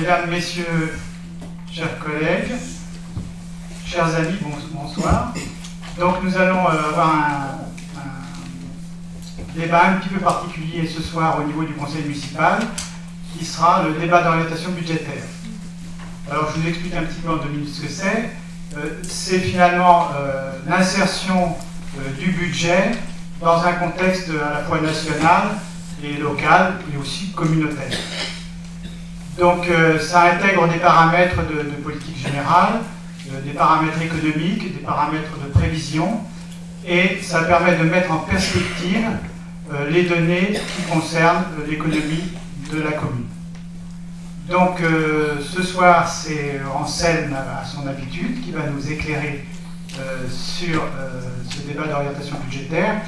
Mesdames, Messieurs, chers collègues, chers amis, bonsoir. Donc nous allons avoir un débat un petit peu particulier ce soir au niveau du conseil municipal, qui sera le débat d'orientation budgétaire. Alors je vous explique un petit peu en 2 minutes ce que c'est. C'est finalement l'insertion du budget dans un contexte à la fois national et local et aussi communautaire. Donc ça intègre des paramètres de politique générale, des paramètres économiques, des paramètres de prévision, et ça permet de mettre en perspective les données qui concernent l'économie de la commune. Donc ce soir, c'est Anselme à son habitude qui va nous éclairer sur ce débat d'orientation budgétaire,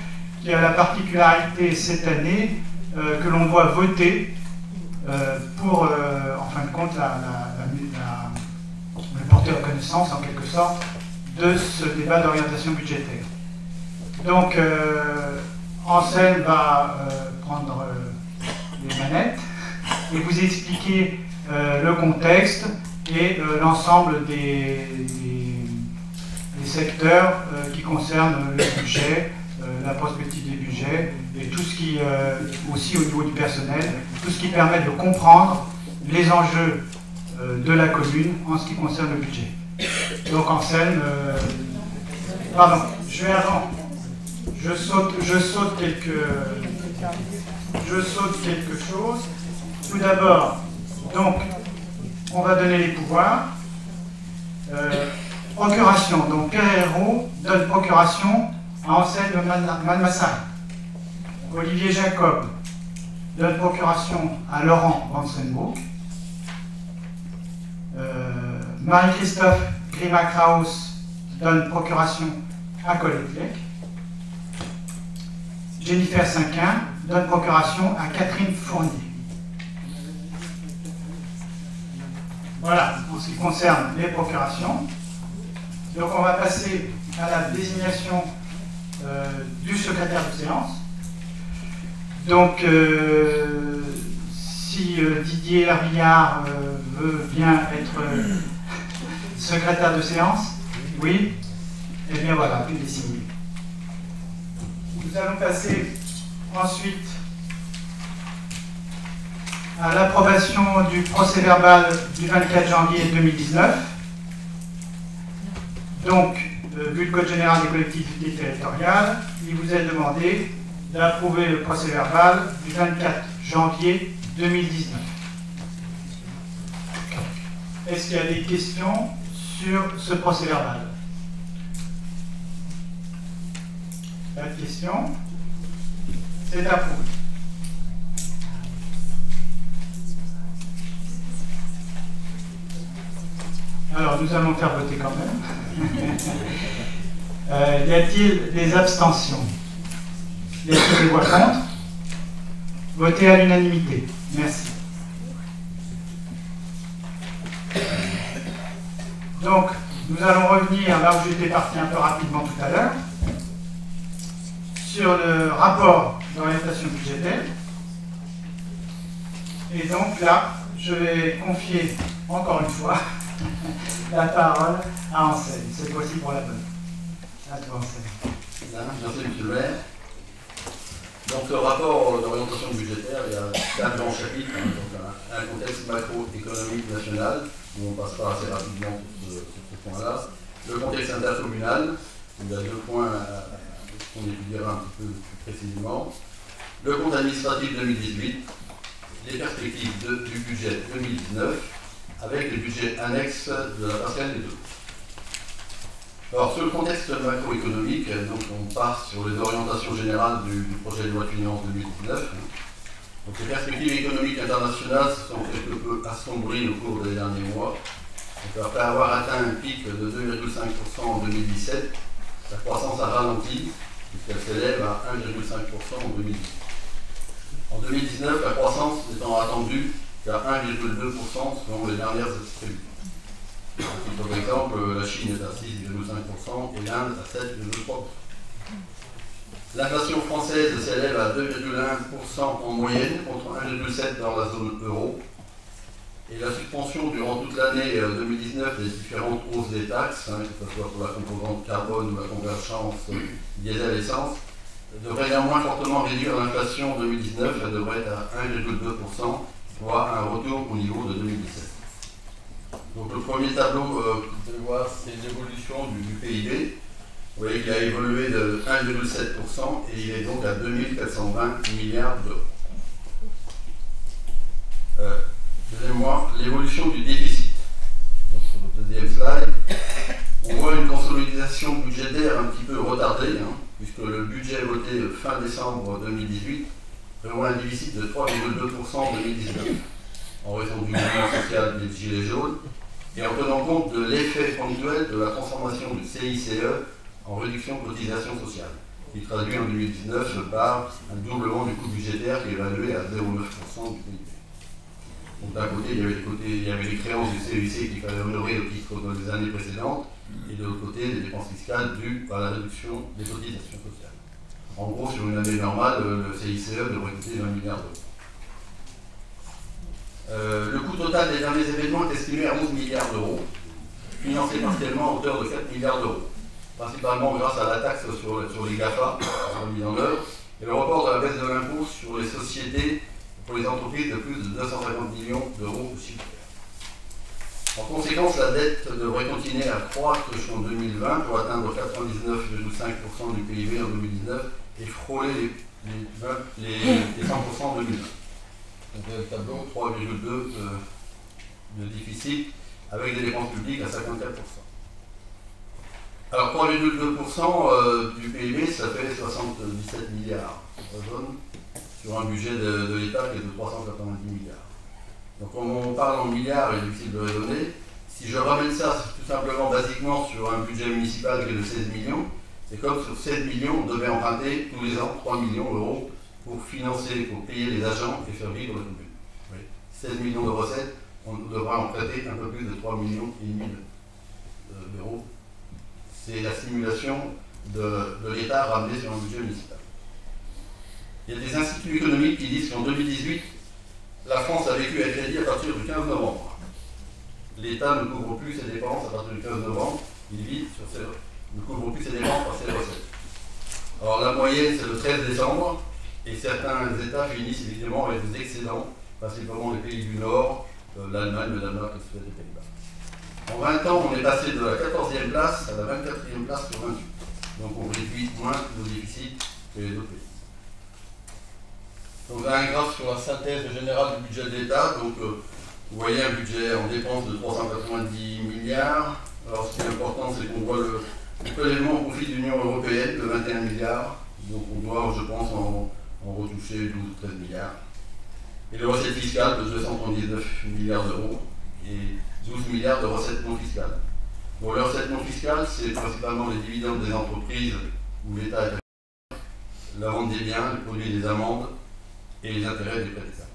qui a la particularité cette année que l'on doit voter pour, en fin de compte, le porter en connaissance, en quelque sorte, de ce débat d'orientation budgétaire. Donc, Anselme va prendre les manettes et vous expliquer le contexte et l'ensemble des secteurs qui concernent le budget, la prospective des budgets et tout ce qui, aussi au niveau du personnel, tout ce qui permet de comprendre les enjeux de la commune en ce qui concerne le budget. Donc Anselme, pardon, je vais avant. Je saute quelque chose. Tout d'abord, donc, on va donner les pouvoirs. Procuration. Donc Pierre Hérault donne procuration à Anselme Malmassari. Olivier Jacob donne procuration à Laurent Vansenbroek. Marie-Christophe Grima-Kraus donne procuration à Colette Lec. Jennifer Cinquin donne procuration à Catherine Fournier. Voilà, en ce qui concerne les procurations. Donc on va passer à la désignation du secrétaire de séance. Donc si Didier Larillard veut bien être secrétaire de séance, oui, eh bien voilà, il est signé. Nous allons passer ensuite à l'approbation du procès-verbal du 24 janvier 2019. Donc, vu le Code général des collectivités territoriales, il vous est demandé d'approuver le procès-verbal du 24 janvier 2019. Est-ce qu'il y a des questions sur ce procès-verbal? Pas de questions? C'est approuvé. Alors, nous allons faire voter quand même. Y a-t-il des abstentions? Y a-t-il des voix contre? Votez à l'unanimité. Merci. Donc, nous allons revenir là où j'étais parti un peu rapidement tout à l'heure, sur le rapport d'orientation budgétaire. Et donc là, je vais confier encore une fois la parole à Anselme. C'est possible pour la bonne. À toi, Anselme. Merci, monsieur le maire. Donc, le rapport d'orientation budgétaire, il y a un grand chapitre, hein, donc un contexte macroéconomique national, où on passera assez rapidement sur ce point-là. Le contexte intercommunal, il y a 2 points qu'on étudiera un petit peu plus précisément. Le compte administratif 2018, les perspectives du budget 2019, avec les budgets annexes de la passerelle des deux. Alors, sur le contexte macroéconomique, donc on part sur les orientations générales du projet de loi de finances 2019. Donc, les perspectives économiques internationales se sont quelque peu assombries au cours des derniers mois. Donc, après avoir atteint un pic de 2,5% en 2017, la croissance a ralenti, puisqu'elle s'élève à 1,5% en 2018. En 2019, la croissance étant attendue qu'à 1,2% selon les dernières prévisions. Par exemple, la Chine est à 6,5% et l'Inde à 7,3%. L'inflation française s'élève à 2,1% en moyenne contre 1,7% dans la zone euro. Et la suspension durant toute l'année 2019 des différentes hausses des taxes, que ce soit pour la composante carbone ou la convergence diesel-essence, devrait néanmoins fortement réduire l'inflation en 2019. Elle devrait être à 1,2%, soit un retour au niveau de 2017. Donc le premier tableau que vous pouvez voir, c'est l'évolution du PIB. Vous voyez qu'il a évolué de 1,7% et il est donc à 2420 milliards d'euros. Deuxièmement, l'évolution du déficit. Donc, sur le deuxième slide, on voit une consolidation budgétaire un petit peu retardée, puisque le budget voté fin décembre 2018 prévoit un déficit de 3,2% en 2019, en raison du mouvement social des Gilets jaunes, et en tenant compte de l'effet ponctuel de la transformation du CICE en réduction de cotisation sociale, qui traduit en 2019 par un doublement du coût budgétaire qui est évalué à 0,9% du PIB. Donc d'un côté, il y avait les créances du CICE qu'il fallait honorer au titre des années précédentes, et de l'autre côté, les dépenses fiscales dues à la réduction des cotisations sociales. En gros, sur une année normale, le CICE devrait coûter 20 milliards d'euros. Le coût total des derniers événements est estimé à 11 milliards d'euros, financé partiellement à hauteur de 4 milliards d'euros, principalement grâce à la taxe sur les GAFA, qui sera mise en œuvre, et le report de la baisse de l'impôt sur les sociétés pour les entreprises de plus de 250 millions d'euros de chiffre d'affaires. En conséquence, la dette devrait continuer à croître jusqu'en 2020 pour atteindre 99,5% du PIB en 2019 et frôler les 100% en 2020. Donc le tableau 3,2 de déficit avec des dépenses publiques à 54%. Alors 3,2% du PIB, ça fait 77 milliards sur un budget de l'État qui est de 390 milliards. Donc quand on parle en milliards, il est difficile de raisonner. Si je ramène ça tout simplement basiquement sur un budget municipal qui est de 16 millions, c'est comme sur 16 millions, on devait emprunter tous les ans 3 millions d'euros pour financer, pour payer les agents et faire vivre la commune. Oui. 16 millions de recettes, on devra emprunter un peu plus de 3,5 millions d'euros. C'est la simulation de l'État ramené sur un budget municipal. Il y a des instituts économiques qui disent qu'en 2018, la France a vécu un crédit à partir du 15 novembre. L'État ne couvre plus ses dépenses à partir du 15 novembre, il vit ne couvre plus ses dépenses par ses recettes. Alors la moyenne, c'est le 13 décembre, et certains États finissent évidemment avec des excédents, principalement les pays du Nord, l'Allemagne, le Danemark et les Pays-Bas. En 20 ans, on est passé de la 14e place à la 24e place sur 28. Donc on réduit moins nos déficits que les autres pays. Donc là, un graphe sur la synthèse générale du budget de l'État. Donc vous voyez un budget en dépenses de 390 milliards. Alors ce qui est important, c'est qu'on voit le prélèvement au profit de l'Union européenne de 21 milliards. Donc on doit, je pense, en retoucher 12 ou 13 milliards. Et les recettes fiscales de 239 milliards d'euros et 12 milliards de recettes non fiscales. Bon, les recettes non fiscales, c'est principalement les dividendes des entreprises où l'État est la vente des biens, le produit des amendes et les intérêts des prêts d'État.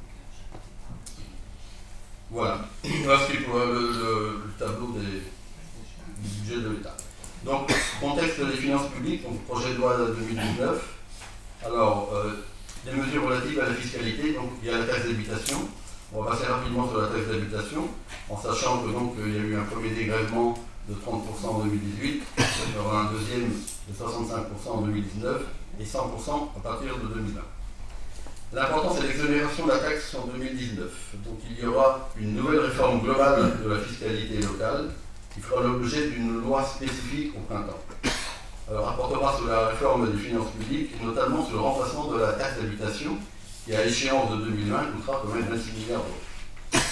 Voilà. Voilà ce qui est pour le tableau du budget de l'État. Donc, contexte des finances publiques, donc projet de loi 2019. Alors, les mesures relatives à la fiscalité, donc il y a la taxe d'habitation. On va passer rapidement sur la taxe d'habitation, en sachant que donc il y a eu un premier dégrèvement de 30% en 2018, il y aura un deuxième de 65% en 2019 et 100% à partir de 2020. L'important, c'est l'exonération de la taxe en 2019. Donc il y aura une nouvelle réforme globale de la fiscalité locale qui fera l'objet d'une loi spécifique au printemps. Alors, rapportera sur la réforme des finances publiques, et notamment sur le remplacement de la taxe d'habitation, qui à échéance de 2020 coûtera quand même 26 milliards d'euros.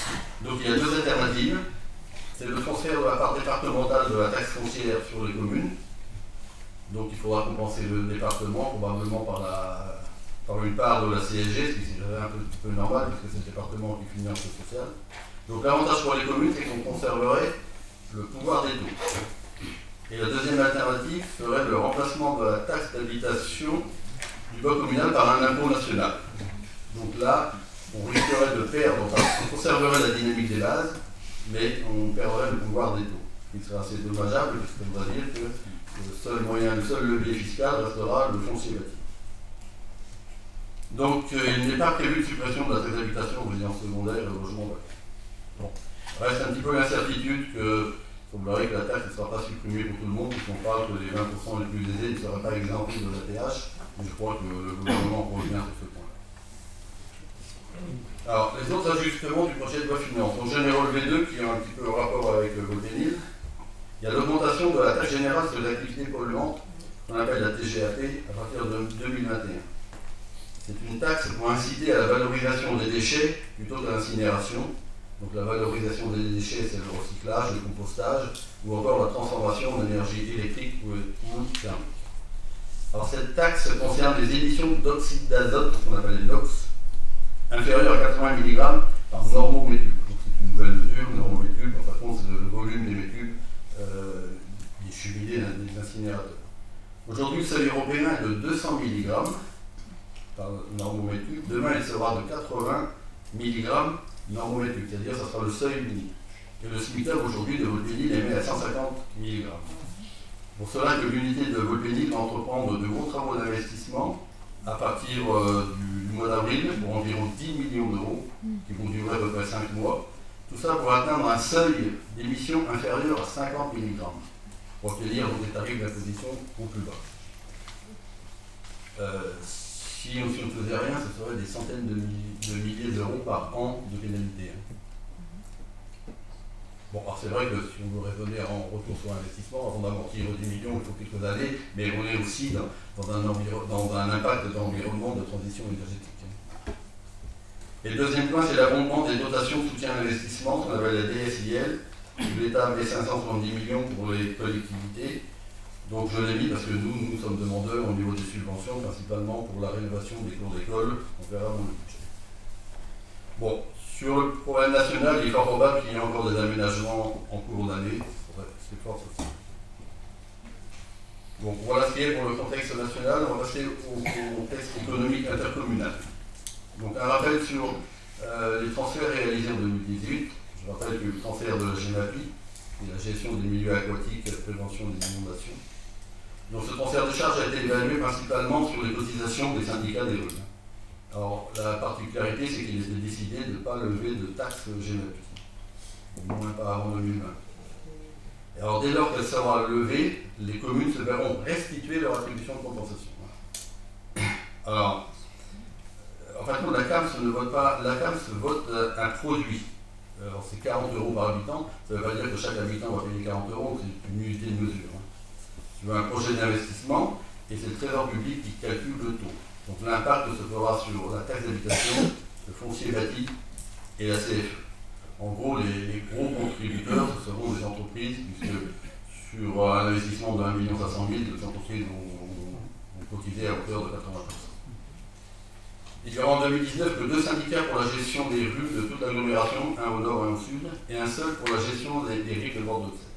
Donc il y a deux alternatives. C'est le transfert de la part départementale de la taxe foncière sur les communes. Donc il faudra compenser le département, probablement par une part de la CSG, ce qui serait un petit peu normal, puisque c'est le département qui finance le social. Donc l'avantage pour les communes, c'est qu'on conserverait le pouvoir des taux. Et la deuxième alternative serait le remplacement de la taxe d'habitation du bloc communal par un impôt national. Donc là, on risquerait de perdre, on conserverait la dynamique des bases, mais on perdrait le pouvoir des taux, ce qui serait assez dommageable, puisque ça veut dire que le seul levier fiscal restera le foncier bâti. Donc il n'est pas prévu de suppression de la taxe d'habitation aux résidences secondaires et aux logements vacants. Bon. Reste un petit peu l'incertitude que il semblerait que la taxe ne sera pas supprimée pour tout le monde, puisqu'on parle que les 20% les plus aisés ne seraient pas exemptés de la TH, mais je crois que le gouvernement revient sur ce point. Alors, les autres ajustements du projet de loi finance, donc j'en ai relevé deux qui ont un petit peu rapport avec Volpénil. Il y a l'augmentation de la taxe générale sur les activités polluantes, qu'on appelle la TGAP, à partir de 2021. C'est une taxe pour inciter à la valorisation des déchets plutôt qu'à l'incinération. Donc la valorisation des déchets, c'est le recyclage, le compostage, ou encore la transformation en énergie électrique ou thermique. Alors cette taxe concerne les émissions d'oxyde d'azote, qu'on appelle les NOx, inférieures à 80 mg par normométube. Donc c'est une nouvelle mesure, normométube, en fin de compte c'est le volume des métubes des cheminées des incinérateurs. Aujourd'hui le seuil européen est de 200 mg par normométube, demain il sera de 80 mg normométube, c'est-à-dire que ça sera le seuil unique. Et le SMICTOB aujourd'hui de Volpénil émet à 150 mg. Pour cela que l'unité de Volpénil va entreprendre de gros travaux d'investissement à partir du mois d'avril pour environ 10 millions d'euros, qui vont durer à peu près 5 mois. Tout ça pour atteindre un seuil d'émission inférieur à 50 mg, pour obtenir des tarifs d'imposition au plus bas. Si on ne faisait rien, ce serait des centaines de milliers d'euros par an de pénalité. Bon, alors c'est vrai que si on veut raisonner en retour sur investissement, avant d'amortir 10 millions, il faut quelques années, mais on est aussi dans un impact d'environnement de transition énergétique. Et le deuxième point, c'est l'abondement des dotations de soutien à l'investissement, qu'on appelle la DSIL, où l'État met 570 millions pour les collectivités. Donc je l'ai mis parce que nous sommes demandeurs au niveau des subventions, principalement pour la rénovation des cours d'école. On verra dans le budget. Bon, sur le problème national, il est fort probable qu'il y ait encore des aménagements en cours d'année. C'est fort ça. Bon, voilà ce qui est pour le contexte national. On va passer au contexte économique intercommunal. Donc un rappel sur les transferts réalisés en 2018. Je rappelle que le transfert de la GEMAPI, et la gestion des milieux aquatiques et la prévention des inondations. Donc ce transfert de charge a été évalué principalement sur les cotisations des syndicats des rues. Alors la particularité, c'est qu'il était décidé de ne pas lever de taxes GEMAPI, au moins pas avant 2020. Et alors dès lors qu'elle sera levée, les communes se verront restituer leur attribution de compensation. Alors, en fait, la CAMS ne vote pas, la CAMS vote un produit. Alors c'est 40 € par habitant, ça ne veut pas dire que chaque habitant va payer 40 €, c'est une unité de mesure. Tu as un projet d'investissement et c'est le Trésor public qui calcule le taux. Donc l'impact se fera sur la taxe d'habitation, le foncier bâti et la CFE. En gros, les gros contributeurs, ce seront les entreprises, puisque sur un investissement de 1 500 000, les entreprises ont cotisé à hauteur de 80%. Il y aura en 2019 que 2 syndicats pour la gestion des rues de toute l'agglomération, un au nord et un au sud, et un seul pour la gestion des rives de bord de Seine.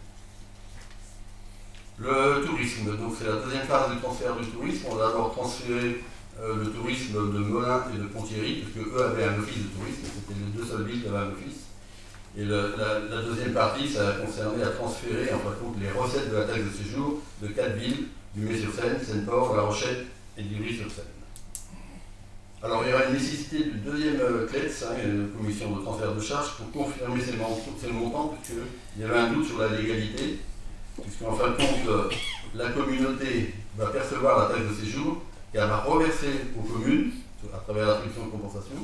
Le tourisme, donc c'est la deuxième phase du transfert du tourisme. On a d'abord transféré le tourisme de Melun et de Ponthierry, puisque eux avaient un office de tourisme, c'était les deux seules villes qui avaient un office. Et la deuxième partie, ça a concerné à transférer en fin de compte les recettes de la taxe de séjour de 4 villes, Dumay-sur-Seine, Seine-Port, La Rochette et Livry-sur-Seine. Alors il y aura une nécessité du deuxième CLETS, une commission de transfert de charges, pour confirmer ces montants, puisqu'il y avait un doute sur la légalité, puisqu'en fin de compte, la communauté va percevoir la taxe de séjour et elle va reverser aux communes, à travers l'attribution de compensation,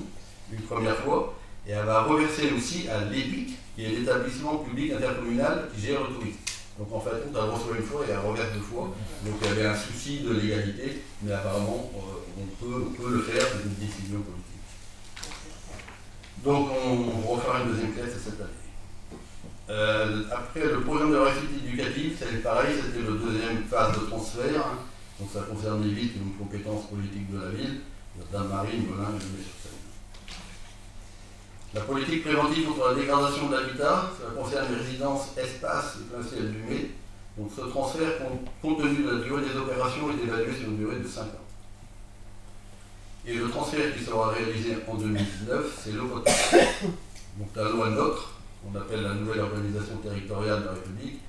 une première fois, et elle va reverser aussi à l'EPIC, qui est l'établissement public intercommunal qui gère le tourisme. Donc en fait, elle reçoit une fois et elle reverse 2 fois. Donc il y avait un souci de légalité, mais apparemment on peut le faire, c'est une décision politique. Donc on refera une deuxième classe cette année. Après le programme de réussite éducative, c'est pareil, c'était la deuxième phase de transfert. Donc ça concerne les villes qui ont une compétence politique de la ville, Dame-Marie, Melun et Dumay-sur-Seine. La politique préventive contre la dégradation de l'habitat, ça concerne les résidences espaces et plein ciel du mai. Donc ce transfert, compte tenu de la durée des opérations, est évalué sur une durée de 5 ans. Et le transfert qui sera réalisé en 2019, c'est le quota. Donc la loi NOTRe, qu'on appelle la nouvelle organisation territoriale de la République,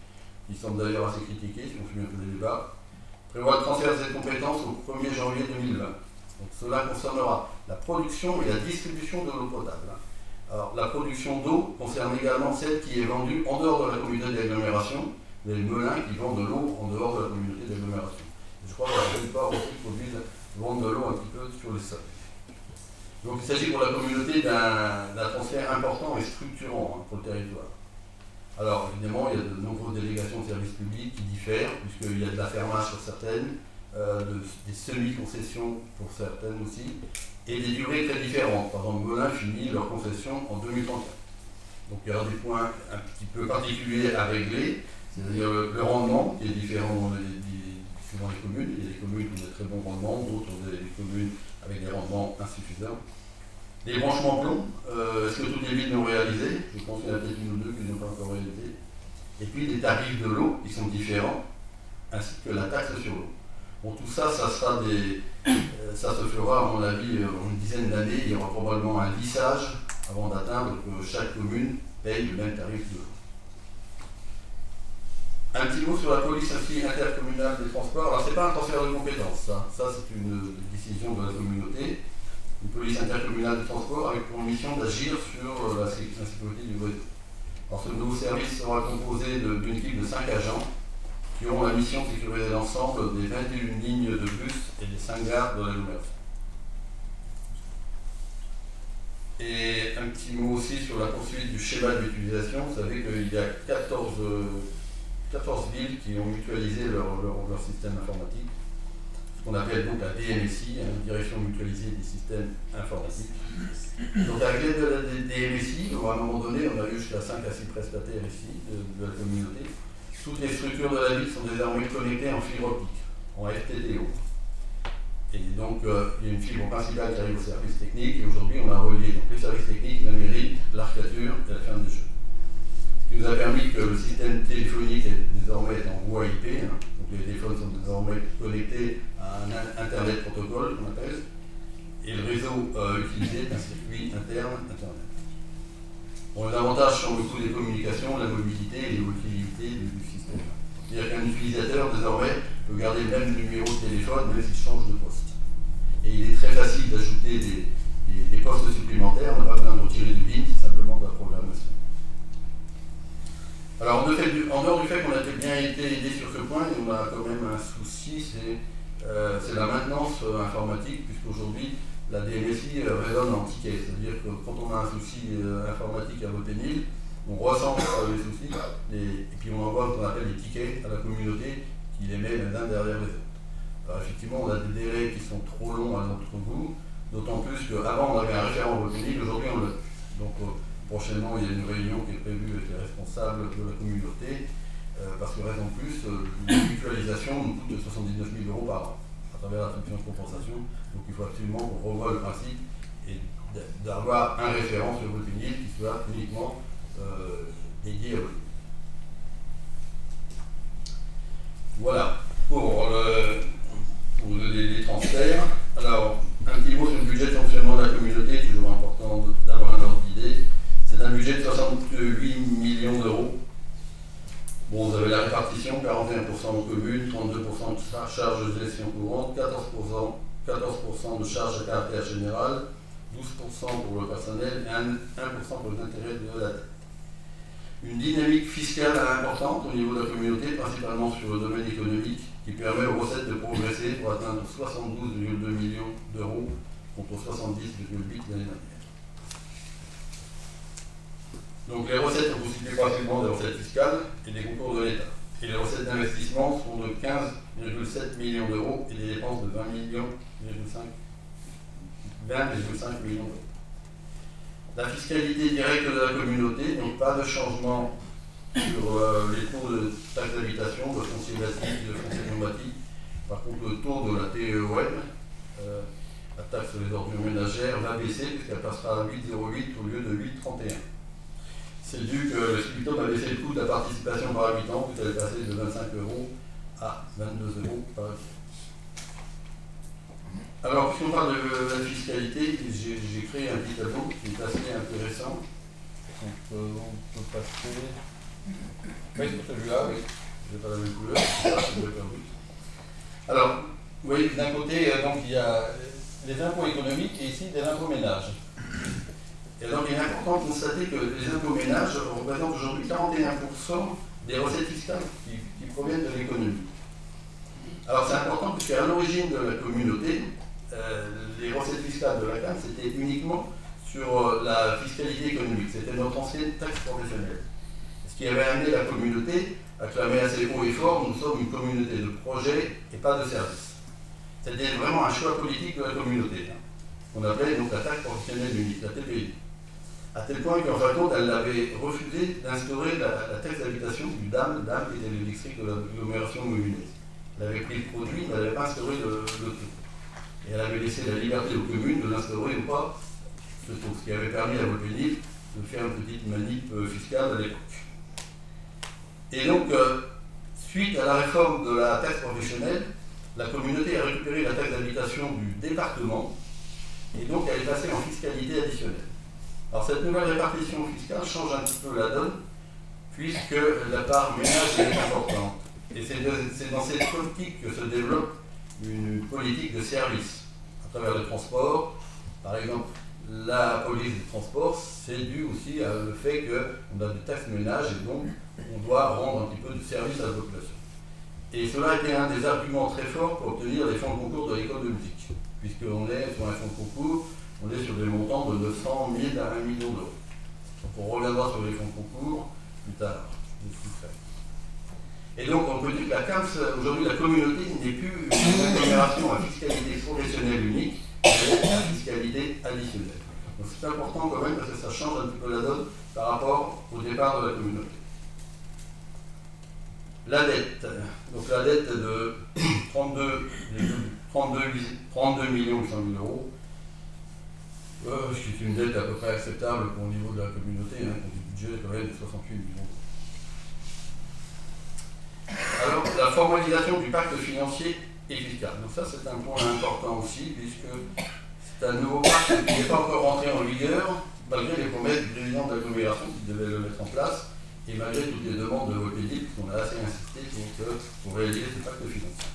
qui semble d'ailleurs assez critiquée, si on suit un peu les débats, prévoit le transfert de cette compétence au 1er janvier 2020. Donc cela concernera la production et la distribution de l'eau potable. Alors, la production d'eau concerne également celle qui est vendue en dehors de la communauté d'agglomération, les Melins qui vendent de l'eau en dehors de la communauté d'agglomération. Je crois que la plupart aussi vendent de l'eau un petit peu sur les sols. Donc il s'agit pour la communauté d'un transfert important et structurant pour le territoire. Alors évidemment, il y a de nombreuses délégations de services publics qui diffèrent, puisqu'il y a de l'affermage sur certaines, des semi-concessions pour certaines aussi, et des durées très différentes. Par exemple, Melun finit leur concession en 2034. Donc il y aura des points un petit peu particuliers à régler, c'est-à-dire le rendement qui est différent suivant les communes. Il y a des communes qui ont des très bons rendements, d'autres ont des communes avec des rendements insuffisants. Les branchements plomb, est-ce que toutes les villes l'ont réalisé? Je pense qu'il y en a peut-être une ou deux qui n'ont pas encore réalisé. Et puis les tarifs de l'eau qui sont différents, ainsi que la taxe sur l'eau. Bon, tout ça, ça se fera, à mon avis, en une dizaine d'années. Il y aura probablement un lissage avant d'atteindre que chaque commune paye le même tarif de l'eau. Un petit mot sur la police aussi intercommunale des transports. Alors, ce n'est pas un transfert de compétences, ça c'est une décision de la communauté. Une police intercommunale des transports avec pour mission d'agir sur la sécurité du réseau. Alors, ce nouveau service sera composé d'une équipe de 5 agents qui auront la mission de sécuriser l'ensemble des 21 lignes de bus et des 5 gares de l'agglomération. Et un petit mot aussi sur la poursuite du schéma de mutualisation. Vous savez qu'il y a 14 villes qui ont mutualisé leur système informatique, ce qu'on appelle donc la DMSI, Direction mutualisée des systèmes informatiques. Donc avec l'aide de la DMSI, à un moment donné, on a eu jusqu'à 5 à 6 prestataires ici de la communauté. Toutes les structures de la ville sont désormais connectées en fibre optique, en FTTO. Et donc, il y a une fibre principale qui arrive au service technique, et aujourd'hui, on a relié donc, les services techniques, la mairie, l'arcature et la ferme des jeux. Ce qui nous a permis que le système téléphonique est désormais en voie IP, donc les téléphones sont désormais connectés à un Internet protocole, qu'on appelle, et le réseau utilisé est un circuit interne Internet. Bon, les avantages sont le coût des communications, la mobilité et l'évolutivité du système. C'est-à-dire qu'un utilisateur, désormais, peut garder le même numéro de téléphone, même s'il change de poste. Et il est très facile d'ajouter des postes supplémentaires, on n'a pas besoin de retirer du BIN, c'est simplement de la programmation. Alors, en dehors du fait qu'on a bien été aidé sur ce point, on a quand même un souci, c'est la maintenance informatique, puisqu'aujourd'hui, la DMSI résonne en ticket, c'est-à-dire que quand on a un souci informatique à Vauténil, on recense les soucis et puis on envoie ce qu'on appelle les tickets à la communauté qui les met les uns derrière les autres. Alors effectivement, on a des délais qui sont trop longs à notre goût, d'autant plus qu'avant on avait un référent Vauténil, aujourd'hui on le. Donc prochainement il y a une réunion qui est prévue avec les responsables de la communauté, parce que raison de plus, la mutualisation nous coûte 79 000 € par an à travers la fonction de compensation. Donc il faut absolument qu'on revoie le principe et d'avoir un référent sur Vauténil qui soit uniquement dédié à Vauténil. Voilà pour les transferts. Alors, un petit mot sur le budget de fonctionnement de la communauté, toujours important d'avoir un ordre d'idée. C'est un budget de 68 millions d'euros. Bon, vous avez la répartition, 41% aux communes, 32% de charges de gestion courante, 14% de charges à caractère général, 12% pour le personnel et 1% pour les intérêts de la dette. Une dynamique fiscale importante au niveau de la communauté, principalement sur le domaine économique, qui permet aux recettes de progresser pour atteindre 72,2 millions d'euros contre 70,8 l'année dernière. Donc les recettes sont constituées principalement des recettes fiscales et des concours de l'État. Et les recettes d'investissement sont de 15,7 millions d'euros et des dépenses de 20,5 millions d'euros. La fiscalité directe de la communauté, donc pas de changement sur les taux de taxe d'habitation, de foncier bâti, de foncier non bâti. Par contre, le taux de la TEOM, la taxe sur les ordures ménagères, va baisser puisqu'elle passera à 8,08 au lieu de 8,31. C'est dû que le Subitom a baissé le coût de la participation par habitant, puisqu'elle est passée de 25 € à 22 € par habitant. Alors, si on parle de la fiscalité, j'ai créé un petit tableau qui est assez intéressant. On peut passer. Oui, c'est celui-là, oui. Je n'ai pas la même couleur, c'est ça, je l'ai perdu. Alors, vous voyez que d'un côté, donc, il y a les impôts économiques et ici des impôts ménages. Et donc il est important de constater que les impôts ménages représentent aujourd'hui 41% des recettes fiscales qui proviennent de l'économie. Alors c'est important parce qu'à l'origine de la communauté, les recettes fiscales de la CAM, c'était uniquement sur la fiscalité économique. C'était notre ancienne taxe professionnelle. Ce qui avait amené la communauté à clamer assez haut et fort, nous sommes une communauté de projets et pas de services. C'était vraiment un choix politique de la communauté, qu'on appelait donc la taxe professionnelle unique, la TPI. À tel point qu'en fin de compte, elle avait refusé d'instaurer la taxe d'habitation du DAM, qui était le district de l'agglomération moulinaise. Elle avait pris le produit, mais elle n'avait pas instauré le taux. Et elle avait laissé la liberté aux communes de l'instaurer ou pas, ce taux, ce qui avait permis à Volpénil de faire une petite manip fiscale à l'époque. Et donc, suite à la réforme de la taxe professionnelle, la communauté a récupéré la taxe d'habitation du département, et donc elle est passée en fiscalité additionnelle. Alors cette nouvelle répartition fiscale change un petit peu la donne, puisque la part ménage est importante. Et c'est dans cette optique que se développe une politique de service à travers le transport. Par exemple, la police du transport, c'est dû aussi au fait qu'on a des taxes ménages et donc on doit rendre un petit peu de service à la population. Et cela a été un des arguments très forts pour obtenir les fonds de concours de l'école de musique, puisqu'on est sur un fonds de concours, on est sur des montants de 900 000 à 1 million d'euros. Donc on reviendra sur les fonds de concours plus tard. Et donc on peut dire que la CAMS, aujourd'hui la communauté n'est plus une agglomération à fiscalité professionnelle unique, mais à fiscalité additionnelle. Donc c'est important quand même parce que ça change un petit peu la donne par rapport au départ de la communauté. La dette, donc la dette est de 32 800 000 euros, ce qui est une dette à peu près acceptable pour le niveau de la communauté, pour du budget quand même de 68 millions d'euros. Alors, la formalisation du pacte financier et fiscal. Donc ça, c'est un point important aussi, puisque c'est un nouveau pacte qui n'est pas encore rentré en vigueur, malgré les promesses du président de l'agglomération qui devait le mettre en place, et malgré toutes les demandes de Volpénil, puisqu'on a assez insisté pour réaliser ce pacte financier.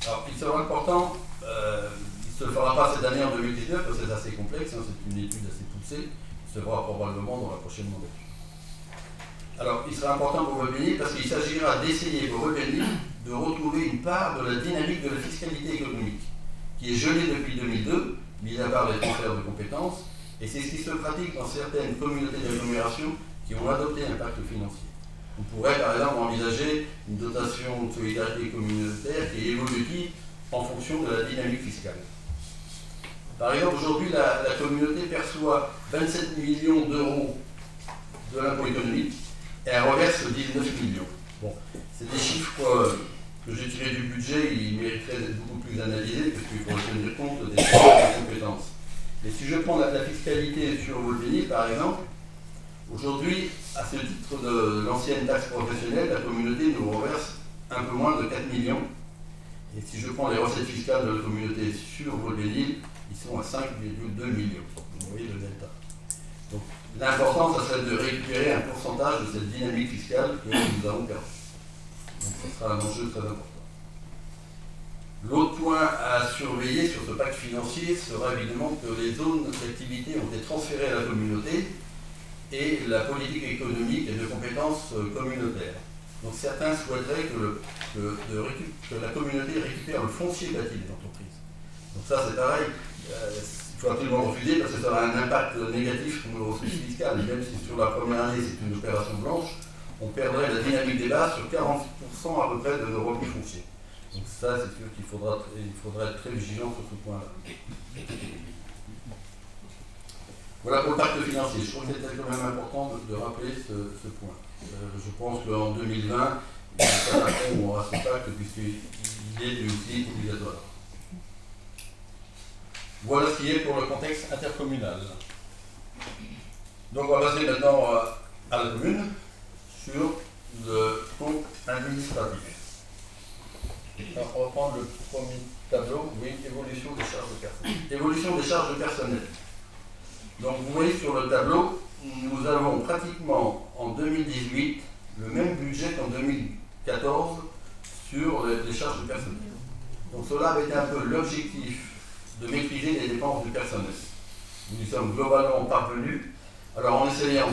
Alors, il sera important, il ne se fera pas cette année en 2019, parce que c'est assez complexe, c'est une étude assez poussée, il se fera probablement dans la prochaine mandature. Alors, il sera important pour Volpénil parce qu'il s'agira d'essayer pour Volpénil de retrouver une part de la dynamique de la fiscalité économique, qui est gelée depuis 2002, mis à part les transferts de compétences, et c'est ce qui se pratique dans certaines communautés d'agglomération qui ont adopté un pacte financier. On pourrait par exemple envisager une dotation de solidarité communautaire qui est évolutive en fonction de la dynamique fiscale. Par exemple, aujourd'hui, la communauté perçoit 27 millions d'euros de l'impôt économique, et elle reverse 19 millions. Bon, c'est des chiffres que j'ai tirés du budget, ils mériteraient d'être beaucoup plus analysés, parce qu'il faut tenir compte des compétences. Mais si je prends la fiscalité sur Volpénil, par exemple, aujourd'hui, à ce titre de l'ancienne taxe professionnelle, la communauté nous reverse un peu moins de 4 millions. Et si je prends les recettes fiscales de la communauté sur Volpénil, ils sont à 5,2 millions. Vous voyez le delta. Donc, l'important, ça serait de récupérer un pourcentage de cette dynamique fiscale que nous avons perdue. Donc, ça sera un enjeu très important. L'autre point à surveiller sur ce pacte financier sera évidemment que les zones d'activité ont été transférées à la communauté et la politique économique est de compétences communautaires. Donc, certains souhaiteraient que la communauté récupère le foncier bâti des entreprises. Donc, ça, c'est pareil. Il faut absolument refuser parce que ça aura un impact négatif sur nos ressources fiscales. Même si sur la première année c'est une opération blanche, on perdrait la dynamique des bases sur 40% à peu près de nos revenus fonciers. Donc ça, c'est sûr qu'il faudra être très vigilant sur ce point-là. Voilà pour le pacte financier. Je trouve que c'était quand même important de rappeler ce point. Je pense qu'en 2020, on aura ce pacte puisqu'il est aussi obligatoire. Voilà ce qui est pour le contexte intercommunal. Donc on va passer maintenant à la commune sur le compte administratif. Alors, on va prendre le premier tableau, oui, évolution des charges de personnel. Évolution des charges de personnel. Donc vous voyez sur le tableau, nous avons pratiquement en 2018 le même budget qu'en 2014 sur les charges de personnel. Donc cela avait été un peu l'objectif de maîtriser les dépenses du personnel. Nous y sommes globalement parvenus. Alors en essayant,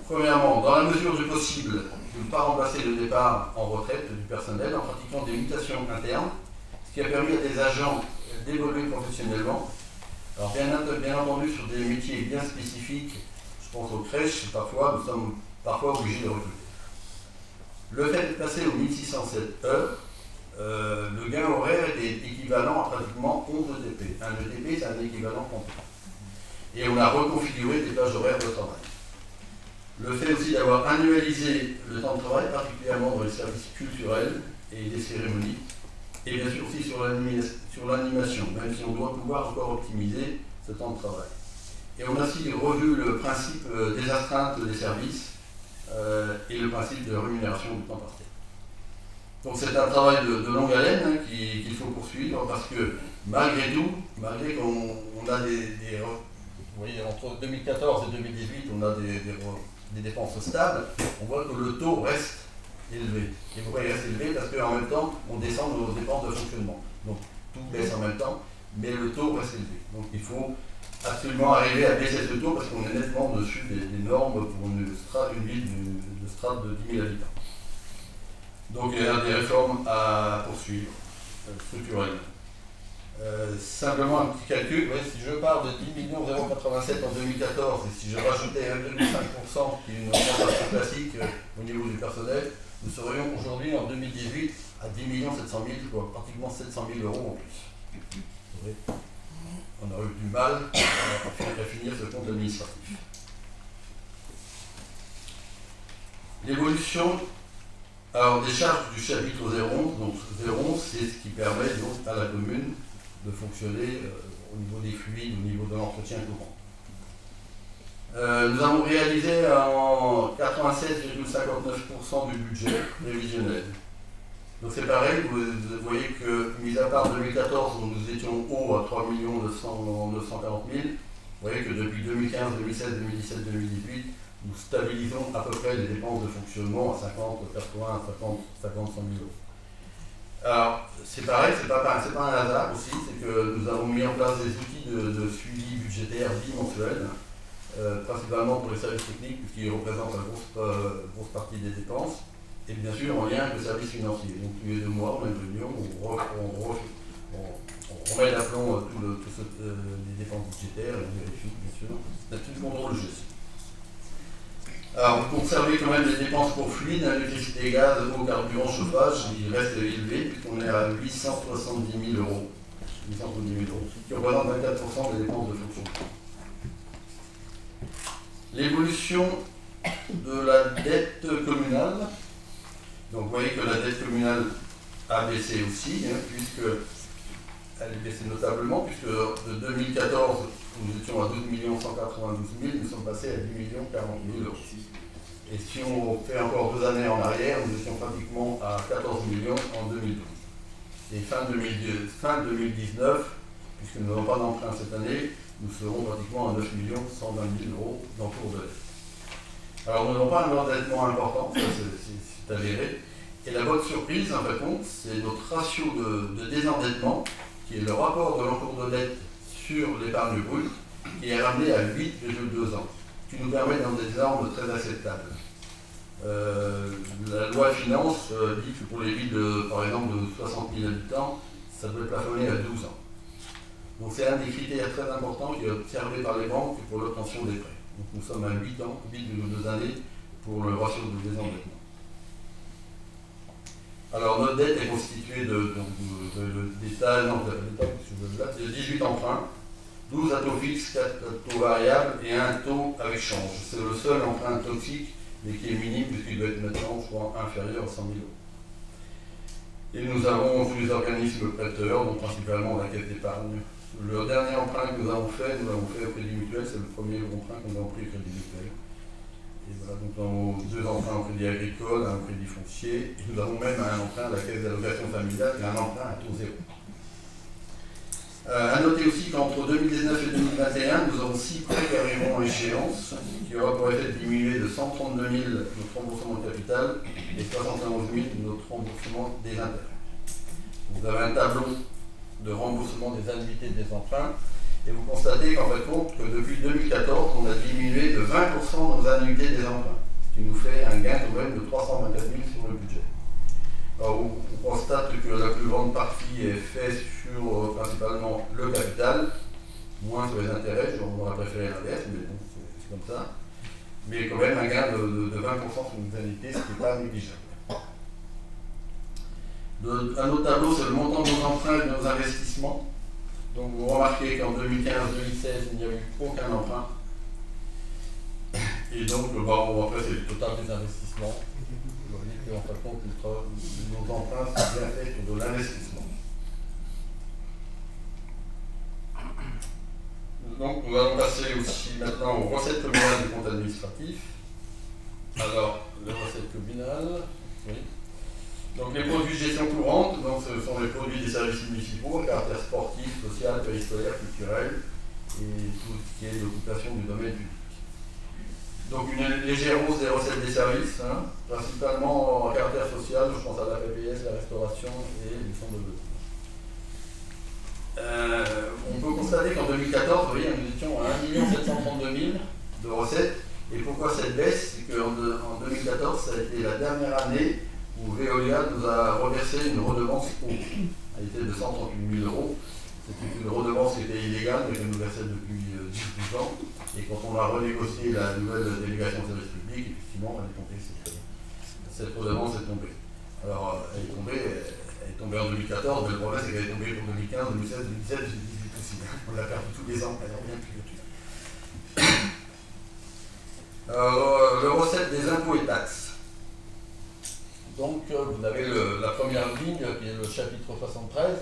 premièrement, dans la mesure du possible, de ne pas remplacer le départ en retraite du personnel en pratiquant des mutations internes, ce qui a permis à des agents d'évoluer professionnellement. Alors bien entendu sur des métiers bien spécifiques, je pense aux crèches, parfois nous sommes obligés de recruter. Le fait de passer aux 1607 heures, le gain horaire était équivalent à pratiquement 11 ETP. Un ETP, c'est un équivalent complet. Et on a reconfiguré des plages horaires de travail. Le fait aussi d'avoir annualisé le temps de travail, particulièrement dans les services culturels et des cérémonies, et bien sûr aussi sur l'animation, même si on doit pouvoir encore optimiser ce temps de travail. Et on a aussi revu le principe des astreintes des services et le principe de rémunération du temps partiel. Donc c'est un travail de longue haleine hein, qu'il faut poursuivre parce que malgré tout, malgré qu'on a vous voyez, entre 2014 et 2018, on a des dépenses stables, on voit que le taux reste élevé. Et pourquoi il reste élevé? Parce qu'en même temps, on descend nos dépenses de fonctionnement. Donc tout baisse en même temps, mais le taux reste élevé. Donc il faut absolument arriver à baisser ce taux parce qu'on est nettement au-dessus des normes pour une ville de strate de 10 000 habitants. Donc il y a des réformes à poursuivre, structurelles. Simplement un petit calcul, ouais, si je pars de 10 087 en 2014 et si je rajoutais 1,5% qui est une augmentation classique au niveau du personnel, nous serions aujourd'hui en 2018 à 10 700 000, soit pratiquement 700 000 euros en plus. On aurait eu du mal à finir ce compte administratif. L'évolution des charges du chapitre 011, donc 011 c'est ce qui permet donc à la commune de fonctionner au niveau des fluides, au niveau de l'entretien courant. Nous avons réalisé en 87,59% du budget prévisionnel. Donc c'est pareil, vous voyez que, mis à part 2014 où nous étions haut à 3 940 000, vous voyez que depuis 2015, 2016, 2017, 2018, nous stabilisons à peu près les dépenses de fonctionnement à 50, 80, 50, 100 000 euros. Alors, c'est pareil, c'est pas un hasard aussi, c'est que nous avons mis en place des outils de suivi budgétaire bimensuel, principalement pour les services techniques, puisqu'ils représentent la grosse partie des dépenses, et bien sûr en lien avec le service financier. Donc tous les 2 mois, on a une réunion, on remet d'aplomb les dépenses budgétaires et on vérifie, bien sûr, là-dessus le contrôle de gestion. Alors, vous conservez quand même les dépenses pour fluide, électricité, gaz, eau, carburant, chauffage, il reste élevé puisqu'on est à 870 000 euros. 870 000 euros, qui représente 24% des dépenses de fonctionnement. L'évolution de la dette communale. Donc vous voyez que la dette communale a baissé aussi, hein, puisque elle est baissée notablement, puisque de 2014, nous étions à 12 192 000, nous sommes passés à 10 040 000 euros. Et si on fait encore 2 années en arrière, nous étions pratiquement à 14 millions en 2012. Et fin 2019, puisque nous n'avons pas d'emprunt cette année, nous serons pratiquement à 9 120 000 euros d'encours de dette. Alors nous n'avons pas un endettement important, ça c'est avéré. Et la bonne surprise, en fait, c'est notre ratio de désendettement, qui est le rapport de l'encours de dette sur l'épargne brute, qui est ramené à 8,2 ans, qui nous permet dans des normes très acceptables. La loi finance dit que pour les villes, par exemple, de 60 000 habitants, ça doit être plafonné à 12 ans. Donc c'est un des critères très importants qui est observé par les banques pour l'obtention des prêts. Donc nous sommes à 8 ans, 8,2 années pour le ratio de désendettement. Alors notre dette est constituée de 18 emprunts, 12 à taux fixe, 4 à taux variables et un taux avec change. C'est le seul emprunt toxique, mais qui est minime puisqu'il doit être maintenant, je crois, inférieur à 100 000 euros. Et nous avons tous les organismes prêteurs, donc principalement la caisse d'épargne. Le dernier emprunt que nous avons fait au Crédit Mutuel, c'est le premier emprunt que nous avons pris au Crédit Mutuel. Et voilà, donc nous avons 2 emprunts au Crédit Agricole, un au Crédit Foncier, et nous avons même un emprunt à la Caisse d'allocation familiale et un emprunt à taux zéro. À noter aussi qu'entre 2019 et 2021, nous avons 6 prêts qui arriveront à échéance, qui aura pour effet de diminuer de 132 000 notre remboursement de capital et 71 000 notre remboursement des intérêts. Vous avez un tableau de remboursement des annuités des emprunts, Et vous constatez qu'en fait compte que depuis 2014, on a diminué de 20% nos annuités des emprunts, ce qui nous fait un gain quand même de 324 000 sur le budget. Alors, on constate que la plus grande partie est faite sur principalement le capital, moins sur les intérêts, on aurait préféré l'inverse, mais bon, c'est comme ça. Mais quand même un gain de 20% sur nos annuités, ce qui n'est pas négligeable. Un autre tableau, c'est le montant de nos emprunts et de nos investissements. Donc vous remarquez qu'en 2015-2016, il n'y a eu aucun emprunt. Et donc, après, c'est le total des investissements. Vous voyez qu'en fin de compte, nos emprunts sont bien faits sur de l'investissement. Donc, nous allons passer aussi maintenant aux recettes communales du compte administratif. Alors, les recettes communales, oui. Donc, les produits de gestion courante, donc, ce sont les produits des services municipaux, à caractère sportif, social, périscolaire, culturel, et tout ce qui est l'occupation du domaine public. Donc, une légère hausse des recettes des services, principalement en caractère social, je pense à la PPS, la restauration et les fonds de logement. On peut constater qu'en 2014, vous voyez, nous étions à 1 732 000 de recettes. Et pourquoi cette baisse? C'est qu'en 2014, ça a été la dernière année où Veolia nous a reversé une redevance eau. Elle était de 138 000 €. C'était une redevance qui était illégale, mais qu'elle nous versait depuis 18 ans. Et quand on a renégocié la nouvelle délégation de service public, effectivement, elle est tombée, cette redevance est tombée. Alors, elle est tombée en 2014, mais le problème c'est qu'elle est tombée pour 2015, 2016, 2017, 2018 aussi. On l'a perdu tous les ans, elle revient plus dessus. Le recette des impôts et taxes. Donc, vous avez la première ligne qui est le chapitre 73,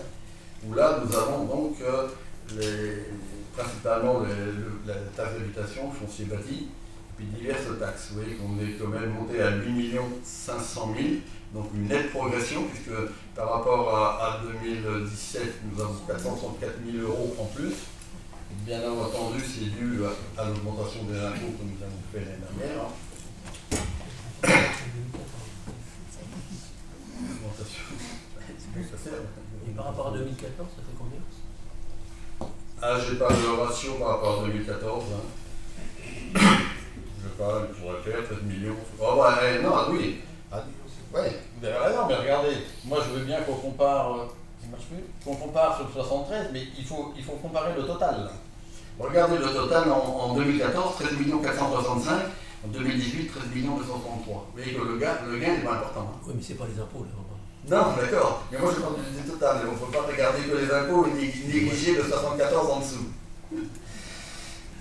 où là nous avons donc principalement la taxe d'habitation, le foncier bâti, et puis diverses taxes. Vous voyez qu'on est quand même monté à 8 500 000, donc une nette progression, puisque par rapport à 2017, nous avons 434 000 € en plus. Bien entendu, c'est dû à l'augmentation des impôts que nous avons fait l'année dernière. Et par rapport à 2014, ça fait combien? Ah, j'ai pas le ratio par rapport à 2014. Je sais pas, il pourrait faire 13 millions. Oh, bah, non, oui. Ouais, vous avez raison, mais regardez, moi je veux bien qu'on compare, qu'on compare sur le 73, mais il faut comparer le total. Regardez le total en 2014, 13 465, en 2018, 13 233. Vous voyez que le gain est pas important. Oui, mais c'est pas les impôts là. Non, d'accord, mais moi je parle du total, on ne peut pas regarder que les impôts et négliger le 74 en dessous.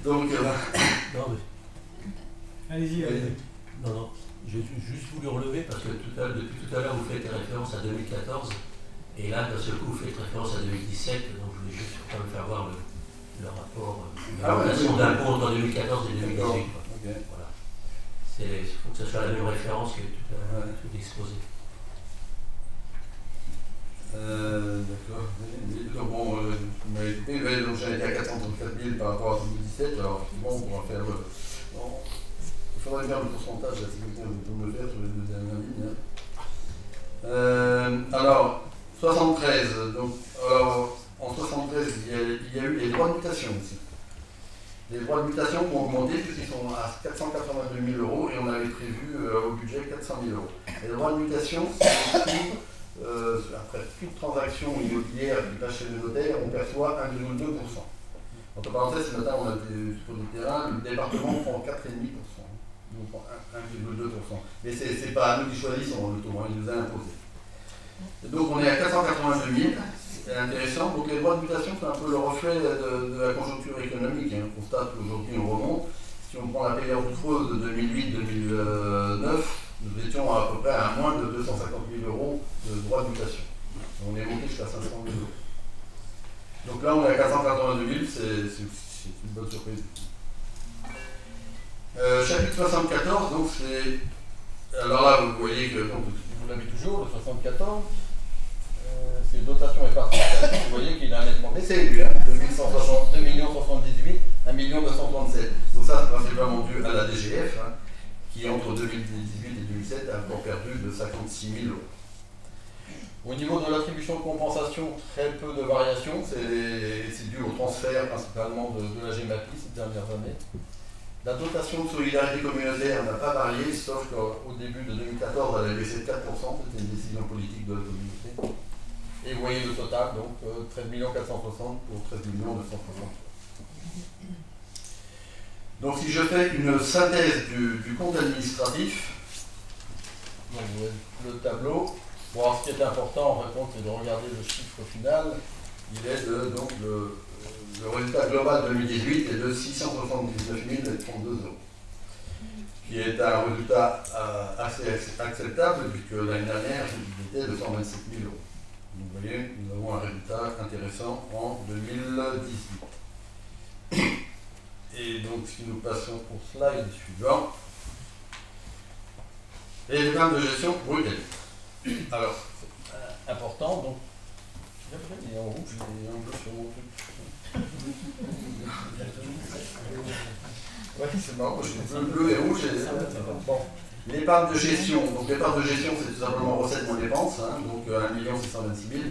Donc. Non, mais. Allez-y, allez-y. Non, j'ai juste voulu relever parce que depuis tout à l'heure vous faites référence à 2014 et là d'un seul coup vous faites référence à 2017, donc je voulais juste quand même faire voir le rapport, la relation d'impôt entre 2014 et 2018. Okay. Voilà. Il faut que ce soit la même référence que tout exposé. D'accord. Donc bon, donc j'en étais à 434 000 par rapport à 2017, alors effectivement on pourra faire le. Il faudrait faire le pourcentage de la sécurité de le faire sur les deux dernières lignes. Alors, 73, donc en 73, il y a eu les droits de mutation aussi. Les droits de mutation ont augmenté puisqu'ils sont à 482 000 € et on avait prévu au budget 400 000 €. Les droits de mutation, c'est après toute transaction immobilière qui passe chez le notaire, on perçoit 1,2%. Entre parenthèses, ce matin on a des sur le terrain, le département prend 4,5%. Nous prend 1,2%. Mais ce n'est pas à nous qui choisissons le taux, il nous a imposé. Donc on est à 482 000, c'est intéressant. Donc les droits de mutation, c'est un peu le reflet de la conjoncture économique. On constate qu'aujourd'hui on remonte. Si on prend la période creuse de 2008-2009, nous étions à peu près à moins de 250 000 € de droits de mutation. On est monté jusqu'à 500 000 €. Donc là on est à 482 000, c'est une bonne surprise. Chapitre 74, donc c'est. Alors là, vous voyez que donc, vous l'avez toujours, le 74, c'est dotation et participation. Vous voyez qu'il a un nettement baissé, lui, 2 178, 1 237. Donc ça, c'est principalement dû à la DGF, qui entre 2018 et 2017 a encore perdu de 56 000 €. Au niveau de l'attribution de compensation, très peu de variations, c'est dû au transfert principalement de la GEMAPI ces dernières années. La dotation de solidarité communautaire n'a pas varié, sauf qu'au début de 2014, elle a baissé de 4%, c'était une décision politique de la communauté. Et vous voyez le total, donc 13 460 pour 13 960. Donc si je fais une synthèse du compte administratif, donc vous voyez le tableau. Bon, alors, ce qui est important, en fait, c'est de regarder le chiffre final. Il est donc le résultat global 2018 est de 679 032 €, qui est un résultat assez acceptable, puisque l'année dernière, il était de 127 000 €. Donc, vous voyez, nous avons un résultat intéressant en 2018. Et donc, si nous passons au slide suivant, et les plans de gestion brutale. Alors, c'est important, donc, il est en rouge, il est en bleu sur mon truc. Oui, c'est marrant, j'ai bleu et rouge. Bon. L'épargne de gestion, donc l'épargne de gestion, c'est tout simplement recette moins dépenses, hein, donc 1 626 000.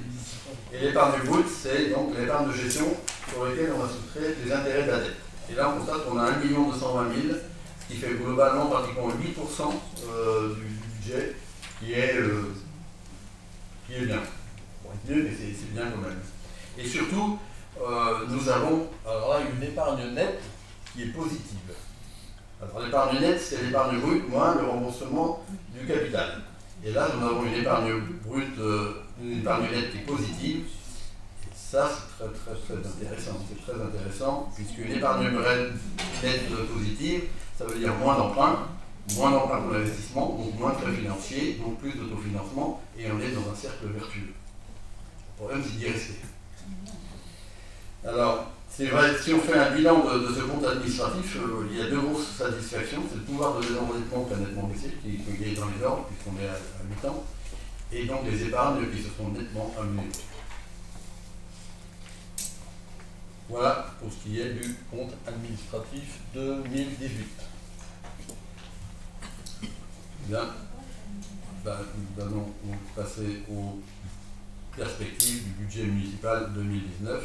Et l'épargne brute, c'est donc l'épargne de gestion sur laquelle on va soustrait les intérêts de la dette. Et là, on constate qu'on a 1 220 000, ce qui fait globalement pratiquement 8% du budget, qui est bien. Bon, mieux, mais c'est bien quand même. Et surtout, nous avons alors là une épargne nette qui est positive. Alors l'épargne nette, c'est l'épargne brute moins le remboursement du capital. Et là, nous avons une épargne brute, une épargne nette qui est positive. Et ça, c'est très intéressant. C'est très intéressant, puisqu'une épargne nette positive, ça veut dire moins d'emprunts pour l'investissement, donc moins de frais financiers, donc plus d'autofinancement, et on est dans un cercle vertueux. Le problème, c'est d'y rester. Alors, c'est vrai, si on fait un bilan de ce compte administratif, il y a deux grosses satisfactions. C'est le pouvoir de désendettement qui a nettement baissé, qui est dans les ordres, puisqu'on est à 8 ans, et donc les épargnes qui se sont nettement améliorées. Voilà pour ce qui est du compte administratif 2018. Bien. Nous allons passer aux perspectives du budget municipal 2019.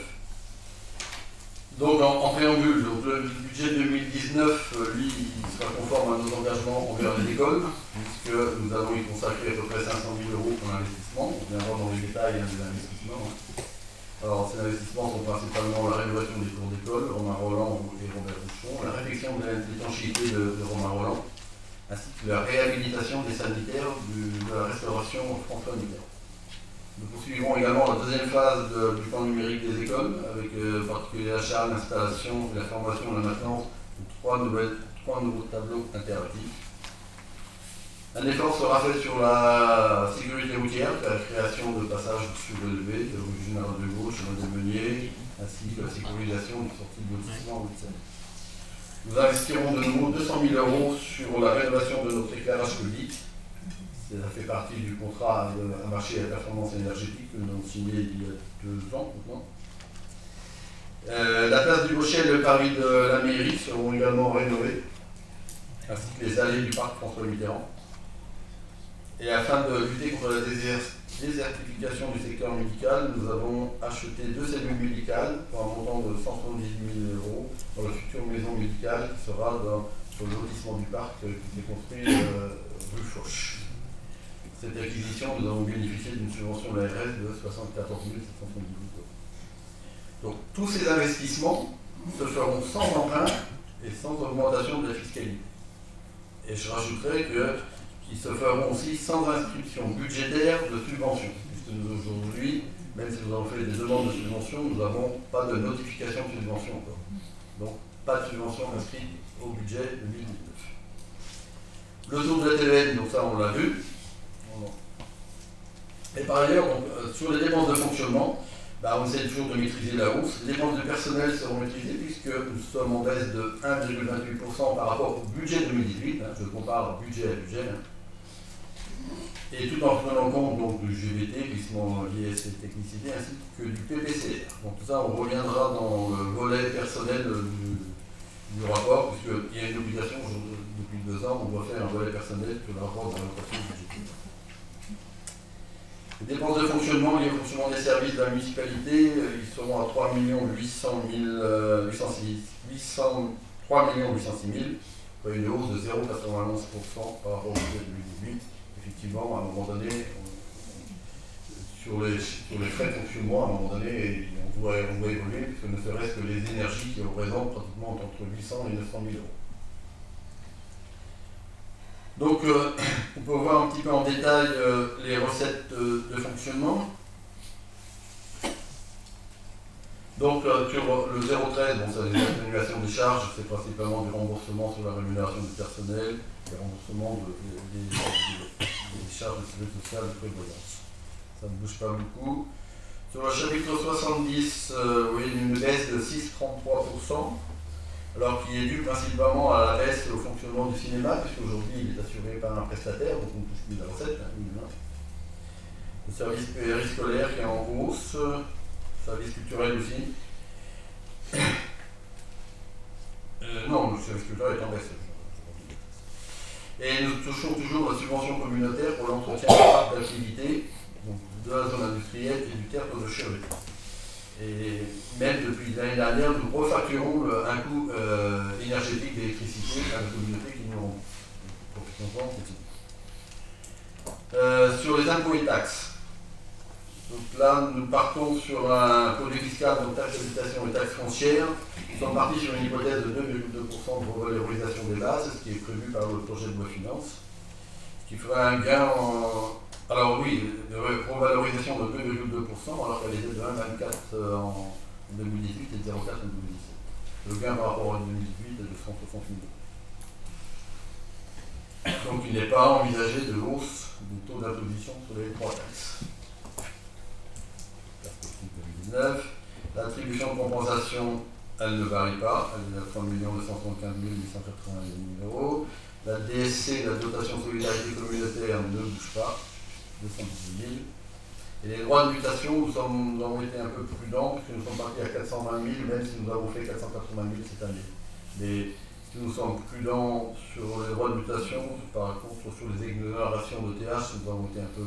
Donc en préambule, donc le budget 2019, lui, il sera conforme à nos engagements envers les écoles, puisque nous allons y consacrer à peu près 500 000 € pour l'investissement. On viendra dans les détails des investissements. Alors ces investissements sont principalement la rénovation des cours d'école, Romain Rolland et Robert Bouchon, la réfection de l'étanchéité de Romain Rolland, ainsi que la réhabilitation des sanitaires de la restauration François Mitterrand. Nous poursuivrons également la deuxième phase du plan numérique des écoles, avec en particulier l'achat, l'installation, la formation et la maintenance de trois nouveaux tableaux interactifs. Un effort sera fait sur la sécurité routière, la création de passages surélevés, de rue Général de Gaulle, chemin des Meuniers, ainsi que la sécurisation des sorties de lotissement en Haute-Seine. Nous investirons de nouveau 200 000 € sur la rénovation de notre éclairage public. Ça fait partie du contrat à marché à performance énergétique que nous avons signé il y a 2 ans maintenant. La place du Gauchet et le Paris de la mairie seront également rénovés, ainsi que les allées du parc François Mitterrand. Et afin de lutter contre la désertification du secteur médical, nous avons acheté 2 cellules médicales pour un montant de 178 000 € dans la future maison médicale qui sera sur le lotissement du parc qui s'est construit rue Foch. Cette acquisition, nous avons bénéficié d'une subvention de l'ARS de 74 778 €. Donc tous ces investissements se feront sans emprunt et sans augmentation de la fiscalité. Et je rajouterai qu'ils se feront aussi sans inscription budgétaire de subvention, puisque nous aujourd'hui, même si nous avons fait des demandes de subvention, nous n'avons pas de notification de subvention encore. Donc pas de subvention inscrite au budget 2019. Le taux de la TVN, donc ça on l'a vu. Et par ailleurs, sur les dépenses de fonctionnement, on essaie toujours de maîtriser la hausse. Les dépenses de personnel seront maîtrisées puisque nous sommes en baisse de 1,28% par rapport au budget 2018. Je compare budget à budget. Et tout en prenant compte donc, du GVT, glissement lié à cette technicité, ainsi que du PPCR. Donc tout ça, on reviendra dans le volet personnel du rapport, puisqu'il y a une obligation depuis 2 ans, on doit faire un volet personnel sur le rapport d'orientation budgétaire. Les dépenses de fonctionnement liées au fonctionnement des services de la municipalité, ils seront à 3 800 000, une hausse de 0,91% par rapport au budget 2018. Effectivement, à un moment donné, sur les frais de fonctionnement, à un moment donné, on doit évoluer, puisque ne serait-ce que les énergies qui représentent pratiquement entre 800 et 900 000 euros. Donc, on peut voir un petit peu en détail les recettes de fonctionnement. Donc, sur le 0,13, bon, c'est les atténuations des charges, c'est principalement du remboursement sur la rémunération du personnel, des remboursements des charges de sécurité sociale et de prévoyance. Ça ne bouge pas beaucoup. Sur le chapitre 70, vous voyez une baisse de 6,33%. Alors qui est dû principalement à la baisse au fonctionnement du cinéma, puisqu'aujourd'hui il est assuré par un prestataire, donc on touche plus la recette. Le service périscolaire qui est en hausse, le service culturel aussi. Non, le service culturel est en baisse. Et nous touchons toujours la subvention communautaire pour l'entretien des parcs d'activité, de la zone industrielle et du tertre de Cherbourg. Et même depuis l'année dernière, nous refacturons un coût énergétique d'électricité à la communauté qui nous rend. Sur les impôts et taxes. Donc là, nous partons sur un produit fiscal, donc taxe d'habitation et taxe foncière. Nous sommes partis sur une hypothèse de 2,2% de revalorisation des bases, ce qui est prévu par le projet de loi finances, ce qui ferait un gain en... Alors oui, de revalorisation de 2,2%, alors qu'elle était de 1,24 en 2018 et de 0,4 en 2017. Le gain par rapport à 2018 est de 160 000 €. Donc il n'est pas envisagé de hausse du taux d'imposition sur les trois taxes. Perspective 2019. L'attribution de compensation, elle ne varie pas, elle est à 3 275 881 000 €. La DSC, la dotation de solidarité communautaire, ne bouge pas. 218 000. Et les droits de mutation, nous avons été un peu prudents, puisque nous sommes partis à 420 000, même si nous avons fait 480 000 cette année. Mais si nous sommes prudents sur les droits de mutation, par contre, sur les exonérations de TH, nous avons été un peu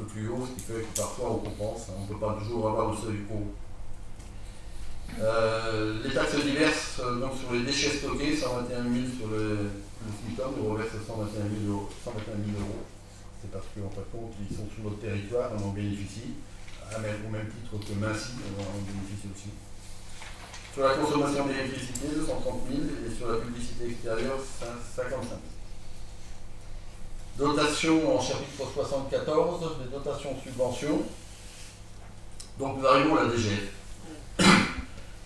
plus haut, ce qui fait que parfois on compense, on ne peut pas toujours avoir le seuil haut. Les taxes diverses, donc sur les déchets stockés, 121 000 sur le SMICOM, nous reverse 121 000 €. C'est parce qu'en fin de compte, ils sont sur notre territoire, on en bénéficie, au même titre que Mincy, on en bénéficie aussi. Sur la consommation d'électricité, 230 000, et sur la publicité extérieure, 55 000. Dotation en chapitre 74, les dotations subventions. Donc nous arrivons à la DGF.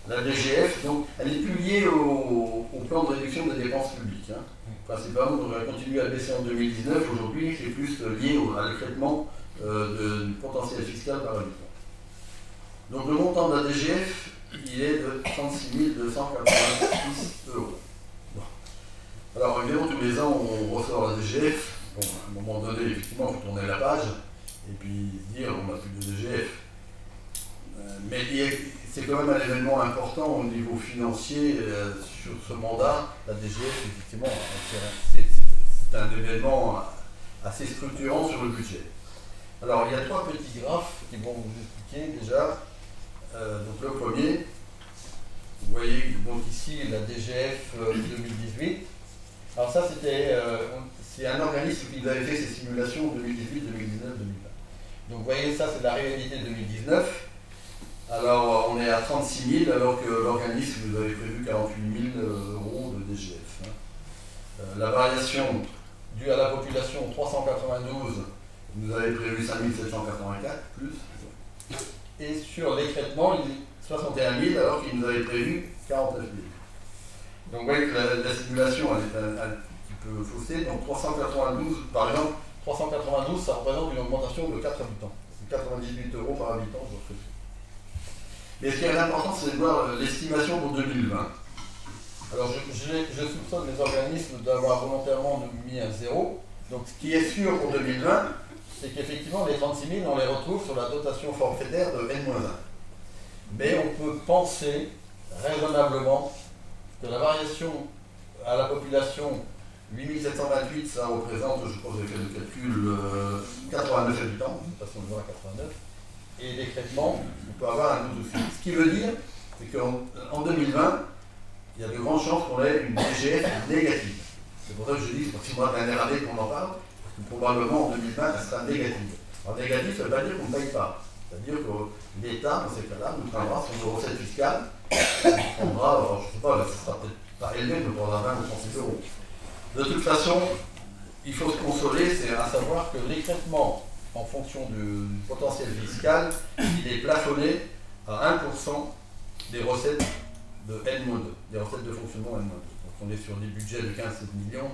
La DGF, donc, elle n'est plus liée au plan de réduction des dépenses publiques. Hein. Principalement, donc, elle continue à baisser en 2019. Aujourd'hui, c'est plus lié à l'écrêtement du potentiel fiscal par habitant. Donc le montant de la DGF, il est de 36 286 €. Bon. Alors évidemment, tous les ans, on ressort la DGF. Bon, à un moment donné, effectivement, il faut tourner la page et puis dire on n'a plus de DGF. Mais c'est quand même un événement important au niveau financier sur ce mandat. La DGF, effectivement, c'est un événement assez structurant sur le budget. Alors, il y a trois petits graphes qui vont vous expliquer déjà. Donc, le premier, vous voyez donc ici la DGF 2018. Alors, ça, c'est un organisme qui avait fait ces simulations en 2018, 2019, 2020. Donc, vous voyez, ça, c'est la réalité 2019. Alors, on est à 36 000, alors que l'organisme nous avait prévu 48 000 € de DGF. La variation due à la population 392, nous avait prévu 5 784 plus. Et sur l'écrêtement, 61 000, alors qu'il nous avait prévu 49 000. Donc, vous voyez que la simulation elle est un petit peu faussée. Donc, 392, par exemple, 392, ça représente une augmentation de 4 habitants. C'est 98 € par habitant, je refais. Mais ce qui est important, c'est de voir l'estimation pour 2020. Alors, je soupçonne les organismes d'avoir volontairement mis un zéro. Donc, ce qui est sûr pour 2020, c'est qu'effectivement, les 36 000, on les retrouve sur la dotation forfaitaire de N-1. Mais on peut penser raisonnablement que la variation à la population 8728, ça représente, je crois que vous avez fait le calcul, 89 habitants, de toute façon on le voit à 89. Et l'écrêtement, on peut avoir un doute dessus. Ce qui veut dire, c'est qu'en 2020, il y a de grandes chances qu'on ait une DGF négative. C'est pour ça que je dis, c'est moi la dernière année qu'on en parle, parce que probablement en 2020, elle sera négative. Alors négative, ça ne veut pas dire qu'on ne paye pas. C'est-à-dire que l'État, dans ces cas-là, nous prendra son recette fiscale, on prendra, alors, je ne sais pas, ça sera peut-être pas élevé, mais on prendra 20 ou 36 euros. De toute façon, il faut se consoler, c'est à savoir que l'écrêtement en fonction du potentiel fiscal, il est plafonné à 1% des recettes de N-2, des recettes de fonctionnement N-2. Donc on est sur des budgets de 15-7 millions.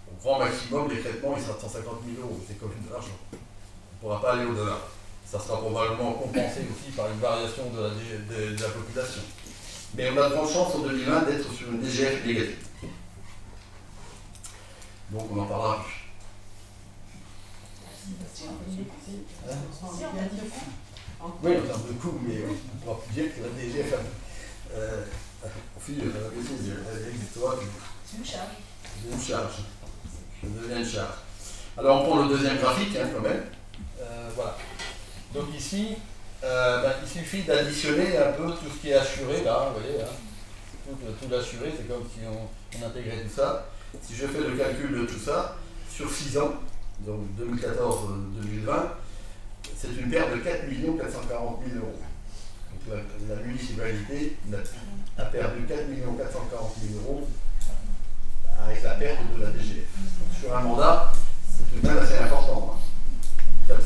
Au grand maximum, l'écrêtement, il sera de 150 000 euros. C'est comme de l'argent. On ne pourra pas aller au-delà. Ça sera probablement compensé aussi par une variation de la population. Mais on a de grandes chances en 2020 d'être sur une DGF négative. Donc on en parlera plus. Oui, en termes de coût, mais on pourra plus dire que la DGF c'est une charge. C'est une charge. Ça devient une charge. Alors on prend le deuxième graphique quand même. Voilà. Donc ici, il suffit d'additionner un peu tout ce qui est assuré là, vous voyez, hein. Tout l'assuré, c'est comme si on intégrait tout ça. Si je fais le calcul de tout ça, sur 6 ans, donc 2014-2020, c'est une perte de 4 440 000 euros. Donc la municipalité a perdu 4 440 000 euros avec la perte de la DGF. Donc sur un mandat, c'est tout de même assez important. 4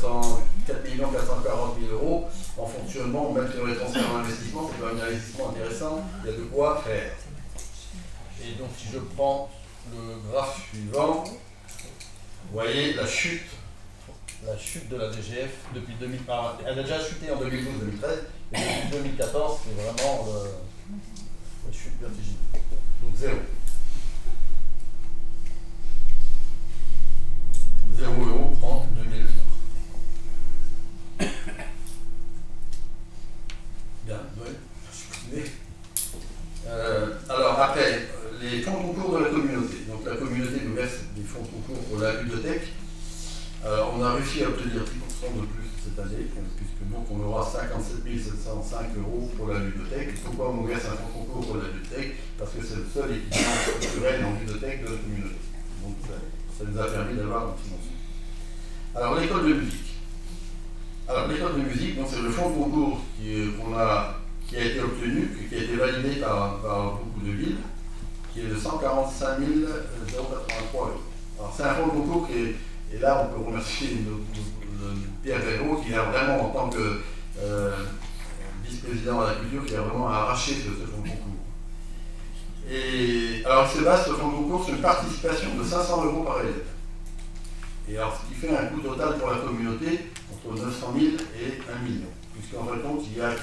440 000 euros en fonctionnement, même sur les transferts en investissement, c'est quand même un investissement intéressant, il y a de quoi faire. Et donc si je prends le graphe suivant, vous voyez la chute de la DGF depuis 2000. Elle a déjà chuté en 2012-2013, et depuis 2014, c'est vraiment la chute vertigineuse. Donc 0. 0 euros en 2020. Bien, oui. Alors après, les fonds de concours de la communauté. Donc la communauté nous verse des fonds de concours pour la ludothèque. On a réussi à obtenir 10% de plus cette année, puisque donc on aura 57 705 euros pour la ludothèque. Pourquoi on nous verse un fonds de concours pour la ludothèque? Parce que c'est le seul équipement structurel en ludothèque de la communauté. Donc ça nous a permis d'avoir un financement. Alors l'école de musique. Alors l'école de musique, c'est le fonds de concours qui a été obtenu, qui a été validé par beaucoup de villes, qui est de 145 083 euros. Alors c'est un fonds de concours qui est, et là on peut remercier Pierre Véraud qui a vraiment, en tant que vice-président de la culture, qui a vraiment arraché ce fonds de concours. Et alors il se base ce fonds de concours sur une participation de 500 euros par élève. Et alors ce qui fait un coût total pour la communauté entre 900 000 et 1 million. Puisqu'en fin de compte, il y a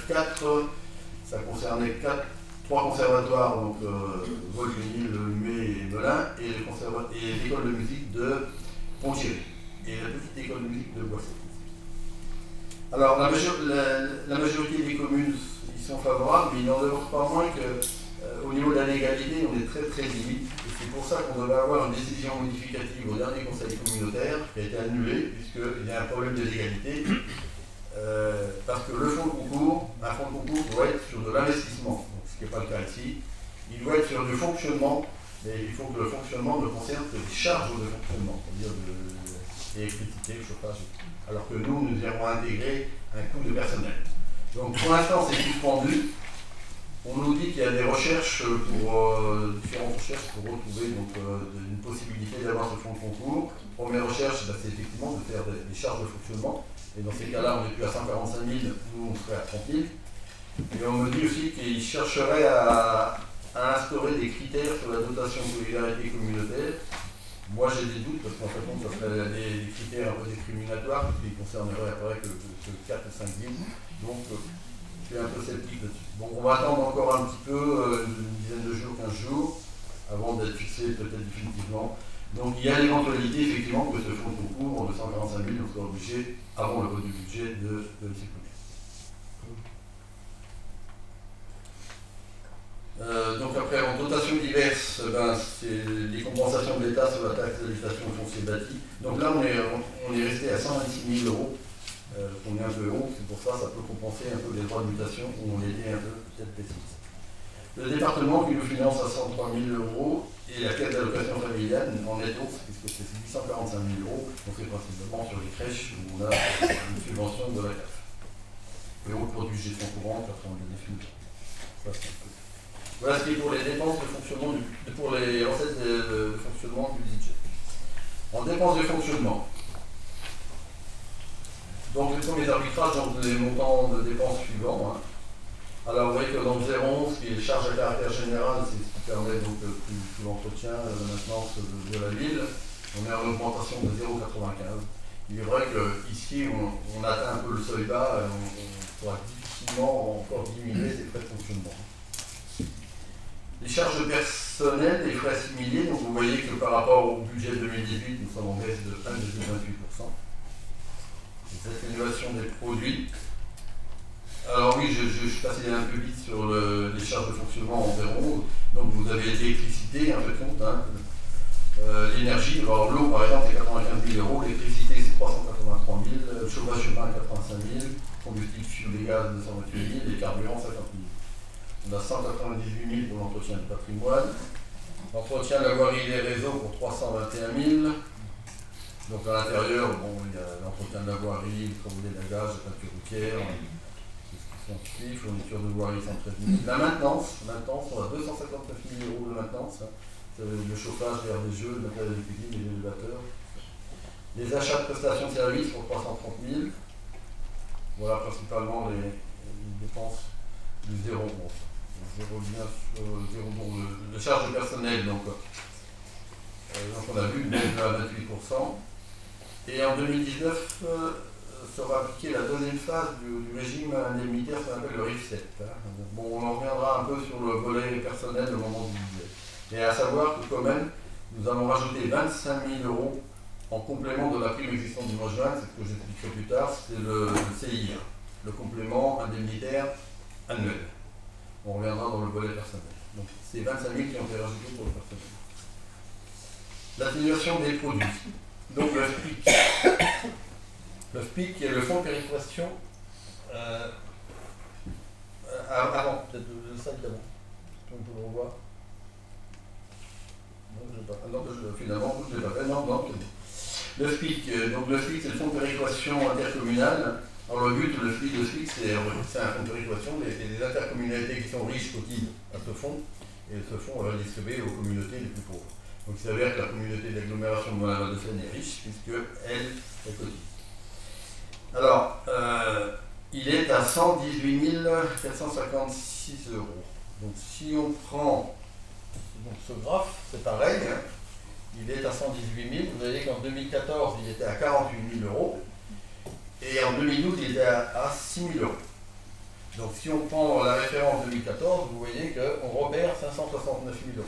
ça concernait 3 conservatoires, donc Volgenil, Lemay et Melun, et l'école de musique de Pontier, et la petite école de musique de Boisset. Alors la majorité des communes y sont favorables, mais il n'en demeure pas moins qu'au niveau de la légalité, on est très très limite. Et c'est pour ça qu'on devait avoir une décision modificative au dernier conseil communautaire qui a été annulée, puisqu'il y a un problème de légalité. Parce que le fonds de concours, un fonds de concours doit être sur de l'investissement, ce qui n'est pas le cas ici. Il doit être sur du fonctionnement, mais il faut que le fonctionnement ne concerne que des charges de fonctionnement, c'est-à-dire de l'électricité, le chauffage. Alors que nous avons intégré un coût de personnel. Donc pour l'instant, c'est suspendu. On nous dit qu'il y a des recherches différentes recherches pour retrouver une possibilité d'avoir ce fonds de concours. Première recherche, c'est effectivement de faire des charges de fonctionnement. Et dans ces cas-là, on n'est plus à 145 000, nous on serait à 30 000. Et on me dit aussi qu'ils chercheraient à instaurer des critères sur la dotation de solidarité communautaire. Moi j'ai des doutes parce qu'en fait, ça serait des critères un peu discriminatoires qui ne concerneraient après que 4 ou 5 000. Donc je suis un peu sceptique là-dessus. Donc on va attendre encore un petit peu, une dizaine de jours, 15 jours, avant d'être fixé peut-être définitivement. Donc il y a l'éventualité effectivement que ce fonds de concours de 145 000, on soit obligé, avant le vote du budget, de le supprimer. Donc après, en dotation diverses, c'est les compensations de l'État sur la taxe d'habitation foncier bâti. Donc là, on est resté à 126 000 euros. On est un peu haut, c'est pour ça ça peut compenser un peu les droits de mutation où on était un peu peut-être pessimiste. Le département qui nous finance à 103 000 euros et la caisse d'allocation familiale en est hausse, puisque c'est 845 000 euros, donc c'est principalement sur les crèches où on a une subvention de la CAF. Et au produit de gestion courante, 99 000 euros. Ça, c'est un peu. Voilà ce qui est pour les dépenses de fonctionnement pour les recettes de fonctionnement du budget. En dépenses de fonctionnement. Donc ce sont les arbitrages dans les montants de dépenses suivants. Hein. Alors vous voyez que dans le 011, qui est charge à caractère général, c'est ce qui permet donc tout l'entretien, la maintenance de la ville, on est en augmentation de 0,95. Il est vrai qu'ici on atteint un peu le seuil bas, on pourra difficilement encore diminuer ces frais de fonctionnement. Les charges de personnel, les frais assimilés, donc vous voyez que par rapport au budget 2018, nous sommes en baisse de 1,28%. Les atténuations des produits. Alors oui, je passe un peu vite sur les charges de fonctionnement en 0. Donc vous avez l'électricité, en fait compte, hein, l'énergie, alors l'eau par exemple c'est 95 000 euros, l'électricité c'est 383 000, le chauffage urbain 85 000, combustible fuel et gaz 228 000, les carburants 50 000. On a 198 000 pour l'entretien du patrimoine, l'entretien de la voirie et des réseaux pour 321 000. Donc à l'intérieur, bon, il y a l'entretien de la voirie, le travaux d'élagage, la peinture routière, fourniture de voirie 113 000. La maintenance, on a 259 000 euros de maintenance. Hein. Le chauffage, l'air des jeux, le matériel de cuisine, les élévateurs. Les achats de prestations de services pour 330 000. Voilà principalement les dépenses du 0,11. 0,9, le charge de personnel, donc on a vu une baisse de 28%. Et en 2019, sera appliquée la deuxième phase du régime indemnitaire qu'on appelle le RIF7. Hein. Bon, on en reviendra un peu sur le volet personnel au moment du budget. Et à savoir que quand même, nous allons rajouter 25 000 euros en complément de la prime existante du mois de juin, c'est ce que j'expliquerai plus tard, c'est le CIR, le complément indemnitaire annuel. On reviendra dans le volet personnel. Donc c'est 25 000 qui ont été rajoutés pour le personnel. L'atténuation des produits. Donc le FPIC. Le FPIC qui est le fonds de péréquation. Avant, peut-être le slide d'avant. On peut le revoir. Non, finalement, je ne l'ai pas fait. Non. Le FPIC, donc le FPIC, c'est le fonds de péréquation intercommunal. Alors le but, le FPIC, c'est un fonds de péréquation. Les intercommunalités qui sont riches cotisent à ce fonds, et ce fonds est redistribué aux communautés les plus pauvres. Donc il s'avère que la communauté d'agglomération de Val-de-Seine est riche, puisqu'elle cotise. Alors, il est à 118 456 euros. Donc si on prend ce graphe, c'est pareil, hein, il est à 118 000. Vous voyez qu'en 2014, il était à 48 000 euros. Et en 2012, il était à 6 000 euros. Donc si on prend la référence 2014, vous voyez qu'on repère 569 000 euros.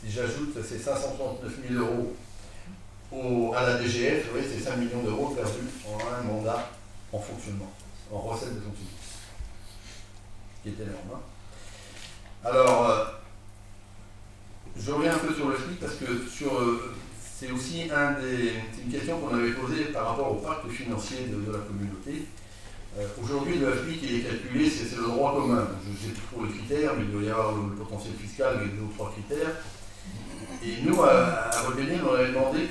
Si j'ajoute ces 569 000 euros à la DGF, vous voyez, c'est 5 millions d'euros perdus en un mandat en fonctionnement, en recette de fonctionnement. Ce qui est énorme. Hein. Alors, je reviens un peu sur le FPIC parce que c'est aussi une question qu'on avait posée par rapport au pacte financier de la communauté. Aujourd'hui, le FPIC il est calculé, c'est le droit commun. Je n'ai plus trop les critères, mais il doit y avoir le potentiel fiscal avec 2 ou 3 critères. Et nous, à Revenir, on avait demandé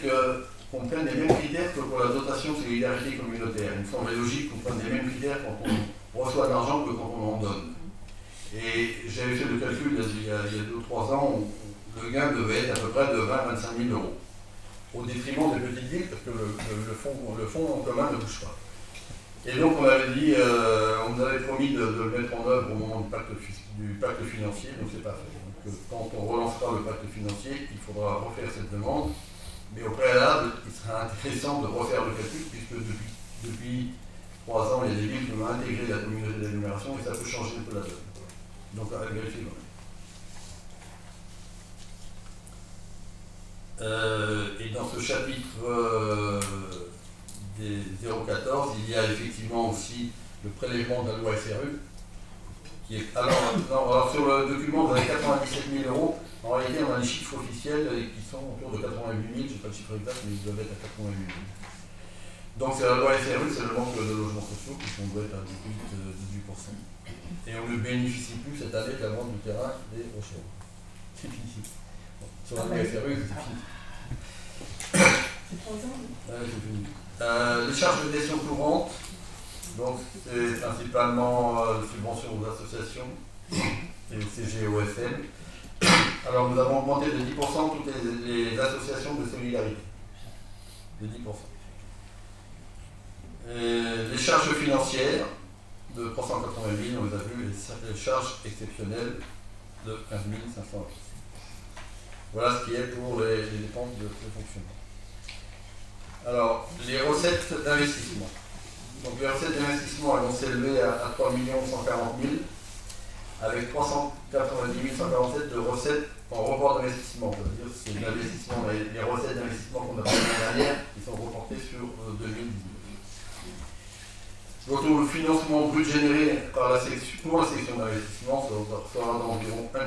qu'on prenne les mêmes critères que pour la dotation de solidarité communautaire. Il me semblait logique qu'on prenne les mêmes critères quand on reçoit de l'argent que quand on en donne. Et j'avais fait le calcul il y a 2 ou 3 ans, le gain devait être à peu près de 20 à 25 000 euros. Au détriment des petites villes, parce que le fonds en commun ne bouge pas. Et donc on avait dit, on nous avait promis de le mettre en œuvre au moment du pacte financier, donc c'est pas fait. Donc, quand on relancera le pacte financier, il faudra refaire cette demande, mais au préalable, il sera intéressant de refaire le calcul, puisque depuis 3 ans, il y a des villes qui ont intégré la communauté d'agglomération et ça peut changer un peu la donne. Donc à vérifier. Et dans ce chapitre des 014, il y a effectivement aussi le prélèvement de la loi SRU, qui Alors, sur le document, vous avez 97 000 euros. En réalité, on a des chiffres officiels qui sont autour de 88 000. Je n'ai pas le chiffre exact, mais ils doivent être à 88 000. Donc, c'est la loi SRU, c'est le manque de logements sociaux qui doit être à 18%. Et on ne bénéficie plus cette année de la vente du terrain des Rochers. C'est fini. Bon, sur la loi SRU, c'est fini. C'est 3 ans. Ouais, c'est fini. Les charges de gestion courante, donc c'est principalement subventions aux associations et au CGOFM. Alors nous avons augmenté de 10% toutes les associations de solidarité. De 10%. Et les charges financières de 380 000, on les a vu, les charges exceptionnelles de 15 500 euros. Voilà ce qui est pour les dépenses de fonctionnement. Alors, les recettes d'investissement. Donc les recettes d'investissement elles vont s'élever à 3 140 000 avec 390 147 de recettes en report d'investissement. C'est-à-dire que c'est l'investissement, les recettes d'investissement qu'on a fait l'année dernière qui sont reportées sur 2019. Donc le financement brut généré par la section, pour la section d'investissement sera d'environ 1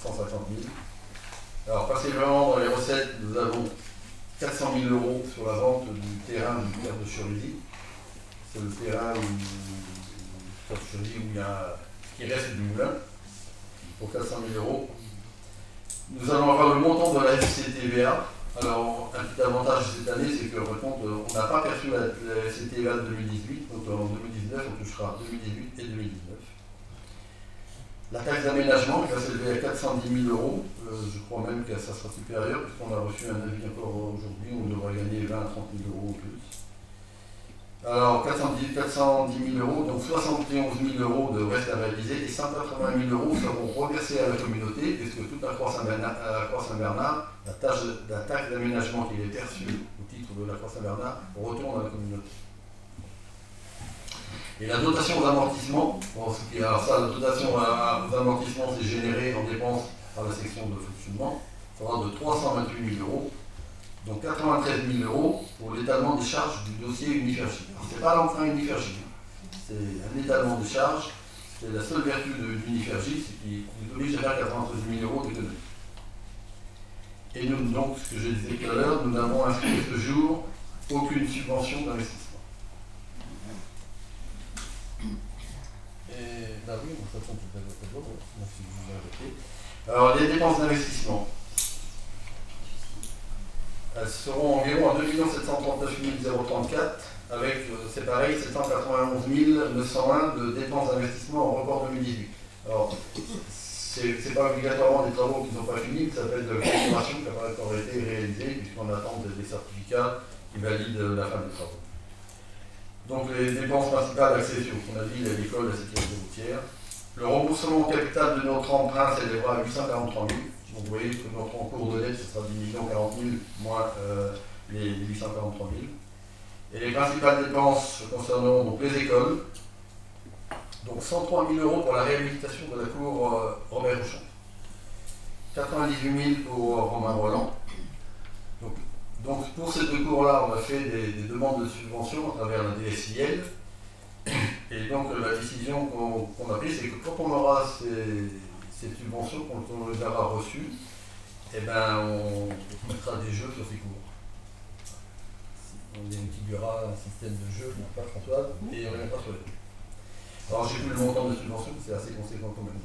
150 000. Alors particulièrement dans les recettes, nous avons 400 000 euros sur la vente du terrain du Pierre de Cherudy. C'est le terrain où il y a qui reste du moulin pour 400 000 euros. Nous allons avoir le montant de la FCTVA. Alors, un petit avantage cette année, c'est que par contre, on n'a pas perçu la FCTVA de 2018, donc en 2019, on touchera 2018 et 2019. La taxe d'aménagement qui va s'élever à 410 000 euros, je crois même que ça sera supérieur, puisqu'on a reçu un avis encore aujourd'hui, on devrait gagner 20 à 30 000 euros en plus. Alors 410 000 euros, donc 71 000 euros de reste à réaliser et 180 000 euros seront reversés à la communauté, puisque toute la Croix-Saint-Bernard, la taxe d'aménagement qui est perçue au titre de la Croix-Saint-Bernard retourne à la communauté. Et la dotation aux amortissements, alors ça, la dotation aux amortissements c'est généré en dépenses par la section de fonctionnement, sera de 328 000 euros. Donc 93 000 euros pour l'étalement des charges du dossier Unifergie. Ce n'est pas l'emprunt Unifergie, c'est un étalement des charges. C'est la seule vertu de l'Unifergie, c'est qu'il nous oblige à faire 93 000 euros d'économie. Et nous, donc, ce que je disais tout à l'heure, nous n'avons inscrit ce jour aucune subvention d'investissement. Et là, oui, de toute façon, tout à l'heure, alors, les dépenses d'investissement. Elles seront environ à 2 739 034, avec, c'est pareil, 791 901 de dépenses d'investissement en report 2018. Alors, c'est pas obligatoirement des travaux qui ne sont pas finis, ça s'appelle de la confirmation qui n'a pas encore été réalisée, puisqu'on attend des certificats qui valident la fin des travaux. Donc, les dépenses principales accès sur ce qu'on a dit, l'école, la sécurité routière. Le remboursement au capital de notre emprunt s'élèvera à 843 000. Donc vous voyez que notre encours de dette, ce sera 10 040 000 moins les 843 000. Et les principales dépenses concernant donc, les écoles, donc 103 000 euros pour la réhabilitation de la cour Robert Rouchon, 98 000 pour Romain Roland. Donc pour ces deux cours-là, on a fait des demandes de subvention à travers la DSIL. Et donc la décision qu'on a prise, c'est que quand on aura ces subventions, quand on les aura reçues, eh ben, on mettra des jeux sur ces cours. On étudiera un système de jeu, n'est-ce pas Françoise, et on ne reviendra sur les cours. Alors j'ai plus le montant de subvention, c'est assez conséquent quand même.